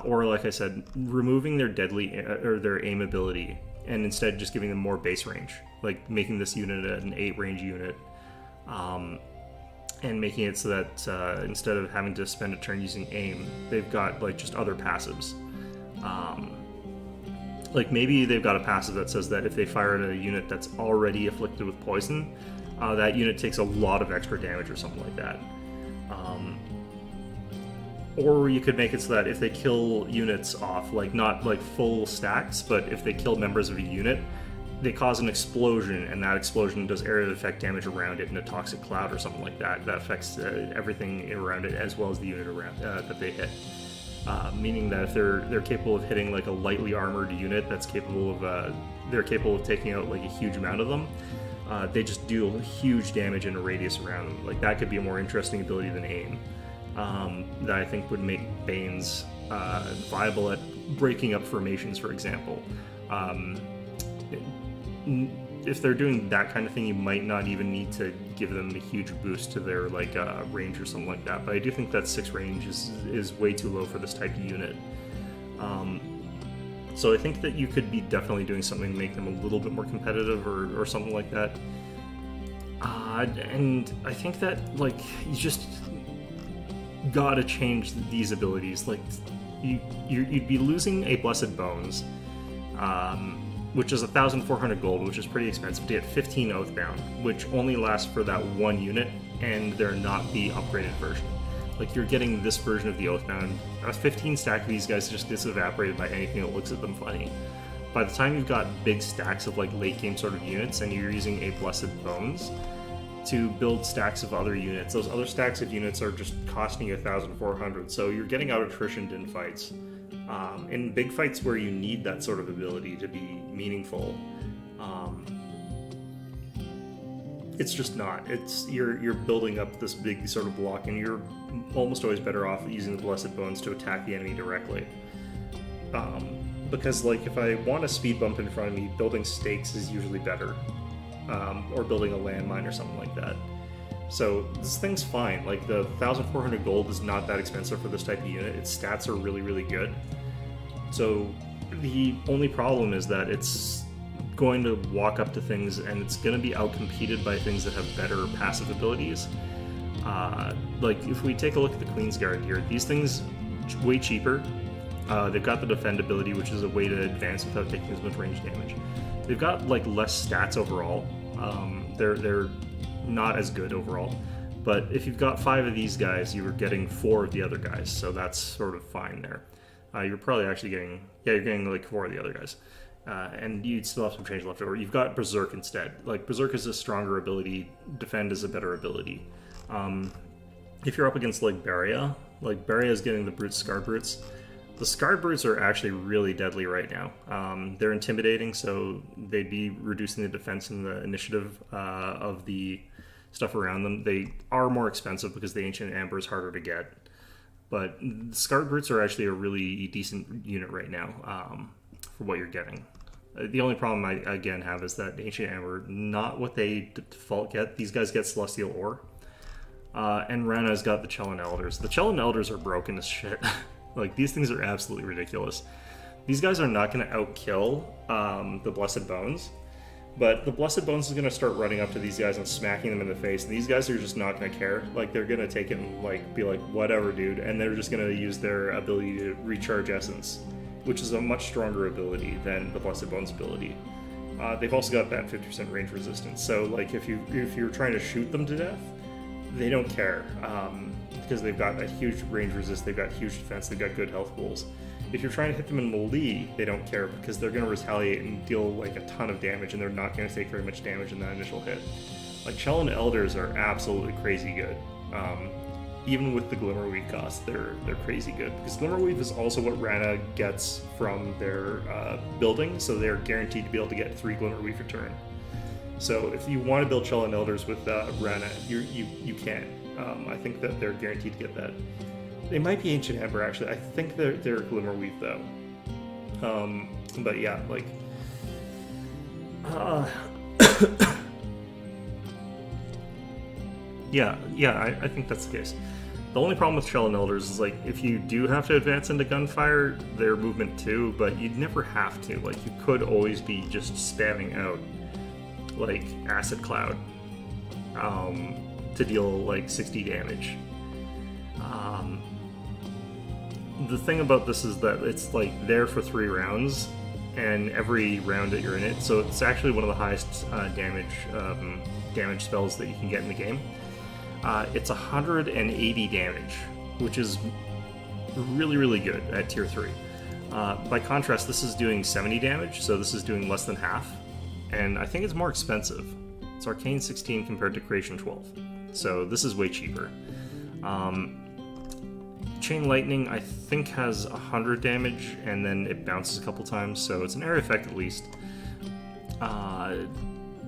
S1: Or, like I said, removing their deadly or their aim ability and instead just giving them more base range. Like making this unit an 8 range unit. And making it so that instead of having to spend a turn using aim, they've got like just other passives. Like maybe they've got a passive that says that if they fire at a unit that's already afflicted with poison, that unit takes a lot of extra damage or something like that. Or you could make it so that if they kill units off, like not like full stacks, but if they kill members of a unit, they cause an explosion, and that explosion does area of effect damage around it in a toxic cloud or something like that. That affects everything around it as well as the unit around that they hit. Meaning that if they're capable of hitting like a lightly armored unit that's capable of they're capable of taking out like a huge amount of them, they just deal huge damage in a radius around them. Like that could be a more interesting ability than aim. That I think would make Banes viable at breaking up formations, for example. If they're doing that kind of thing, you might not even need to give them a huge boost to their like range or something like that. But I do think that 6 range is way too low for this type of unit. So I think that you could be definitely doing something to make them a little bit more competitive or something like that. And I think that like you just gotta change these abilities. Like you'd be losing a Blessed Bones, which is 1,400 gold, which is pretty expensive, to get 15 Oathbound, which only lasts for that one unit, and they're not the upgraded version. Like you're getting this version of the Oathbound. A 15 stack of these guys just gets evaporated by anything that looks at them funny. By the time you've got big stacks of like late game sort of units, and you're using a Blessed Bones to build stacks of other units, those other stacks of units are just costing you 1,400, so you're getting out attritioned in fights. In big fights where you need that sort of ability to be meaningful, it's just not. You're building up this big sort of block, and you're almost always better off using the Blessed Bones to attack the enemy directly. Because like if I want a speed bump in front of me, building stakes is usually better. Or building a landmine or something like that. So this thing's fine. Like the 1,400 gold is not that expensive for this type of unit. Its stats are really, really good. So the only problem is that it's going to walk up to things and it's going to be outcompeted by things that have better passive abilities. Like if we take a look at the Queen's Guard here, these things way cheaper. They've got the defend ability, which is a way to advance without taking as much range damage. They've got like less stats overall. They're not as good overall. But if you've got 5 of these guys, you were getting 4 of the other guys, so that's sort of fine there. You're probably actually getting, you're getting like 4 of the other guys. And you'd still have some change left over. You've got Berserk instead. Like, Berserk is a stronger ability, Defend is a better ability. If you're up against like Beria is getting the Brutes, Scarred Brutes. The Scarred Brutes are actually really deadly right now. They're intimidating, so they'd be reducing the defense and the initiative of the stuff around them. They are more expensive because the Ancient Amber is harder to get. But the Scarred Brutes are actually a really decent unit right now for what you're getting. The only problem I, again, have is that Ancient Amber, not what they default get. These guys get Celestial Ore. And Rana's got the Chellan Elders. The Chellan Elders are broken as shit. Like, these things are absolutely ridiculous. These guys are not going to outkill the Blessed Bones, but the Blessed Bones is going to start running up to these guys and smacking them in the face, and these guys are just not going to care. Like, they're going to take it and, like, be like, whatever, dude, and they're just going to use their ability to recharge Essence, which is a much stronger ability than the Blessed Bones ability. They've also got that 50% range resistance, so, like, if you're trying to shoot them to death, they don't care. Because they've got a huge range resist, they've got huge defense, they've got good health pools. If you're trying to hit them in melee, they don't care because they're going to retaliate and deal like a ton of damage, and they're not going to take very much damage in that initial hit. Like, Chellan Elders are absolutely crazy good. even with the Glimmerweave cost, they're crazy good, because Glimmerweave is also what Rana gets from their building, so they're guaranteed to be able to get 3 Glimmerweave per turn. So if you want to build Chell and Elders with Rana, you can. I think that they're guaranteed to get that. They might be Ancient Ember, actually. I think they're Glimmerweave, though. But yeah, like... yeah, I think that's the case. The only problem with Chell and Elders is, like, if you do have to advance into Gunfire, they're movement too, but you'd never have to. Like, you could always be just spamming out, like, Acid Cloud to deal, like, 60 damage. The thing about this is that it's, like, there for 3 rounds, and every round that you're in it, so it's actually one of the highest damage spells that you can get in the game. It's 180 damage, which is really, really good at tier 3. By contrast, this is doing 70 damage, so this is doing less than half, and I think it's more expensive. It's Arcane 16 compared to Creation 12, so this is way cheaper. Chain Lightning, I think, has 100 damage, and then it bounces a couple times, so it's an area effect at least.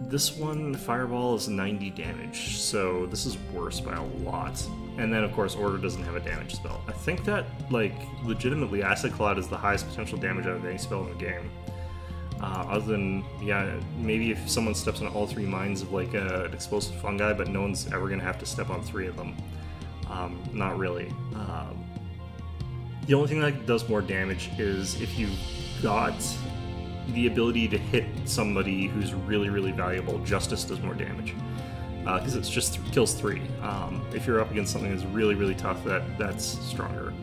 S1: This one, Fireball, is 90 damage, so this is worse by a lot. And then, of course, Order doesn't have a damage spell. I think that, like, legitimately, Acid Cloud is the highest potential damage out of any spell in the game. Other than, yeah, maybe if someone steps on all 3 mines of, like, an explosive fungi, but no one's ever going to have to step on 3 of them. Not really. The only thing that does more damage is if you've got the ability to hit somebody who's really, really valuable. Justice does more damage, because it's just kills 3. If you're up against something that's really, really tough, that's stronger.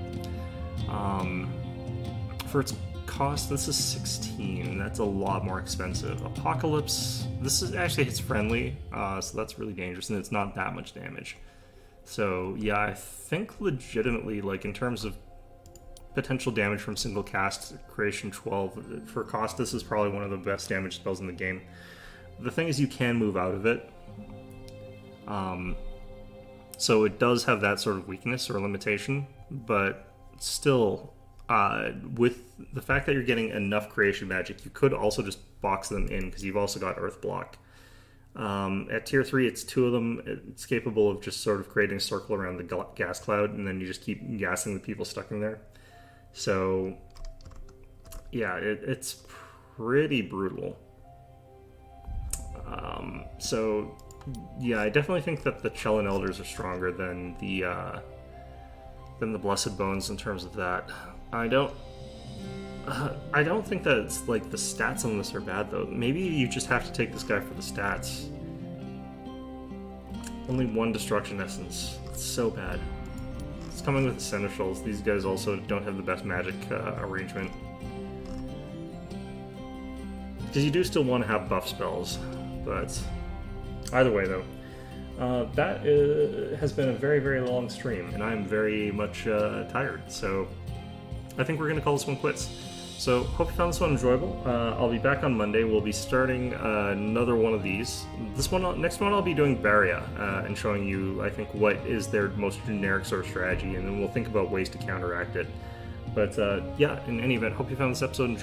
S1: For its cost, this is 16. That's a lot more expensive. Apocalypse, this is actually hits friendly, so that's really dangerous, and it's not that much damage. So yeah, I think legitimately, like, in terms of potential damage from single cast, Creation 12, for cost, this is probably one of the best damage spells in the game. The thing is, you can move out of it. So it does have that sort of weakness or limitation, but still, with the fact that you're getting enough creation magic, you could also just box them in, because you've also got Earth Block. At tier 3, it's 2 of them. It's capable of just sort of creating a circle around the gas cloud, and then you just keep gassing the people stuck in there. So, yeah, it's pretty brutal. So, yeah, I definitely think that the Chell and Elders are stronger than the Blessed Bones in terms of that. I don't think that it's, like, the stats on this are bad, though. Maybe you just have to take this guy for the stats. Only 1 Destruction Essence. It's so bad. It's coming with the Seneschals. These guys also don't have the best magic arrangement. Because you do still want to have buff spells, but either way, though. That has been a very, very long stream, and I'm very much tired, so I think we're going to call this one quits. So, hope you found this one enjoyable. I'll be back on Monday. We'll be starting another one of these. Next one I'll be doing Baria, and showing you, I think, what is their most generic sort of strategy, and then we'll think about ways to counteract it. But, yeah, in any event, hope you found this episode enjoyable.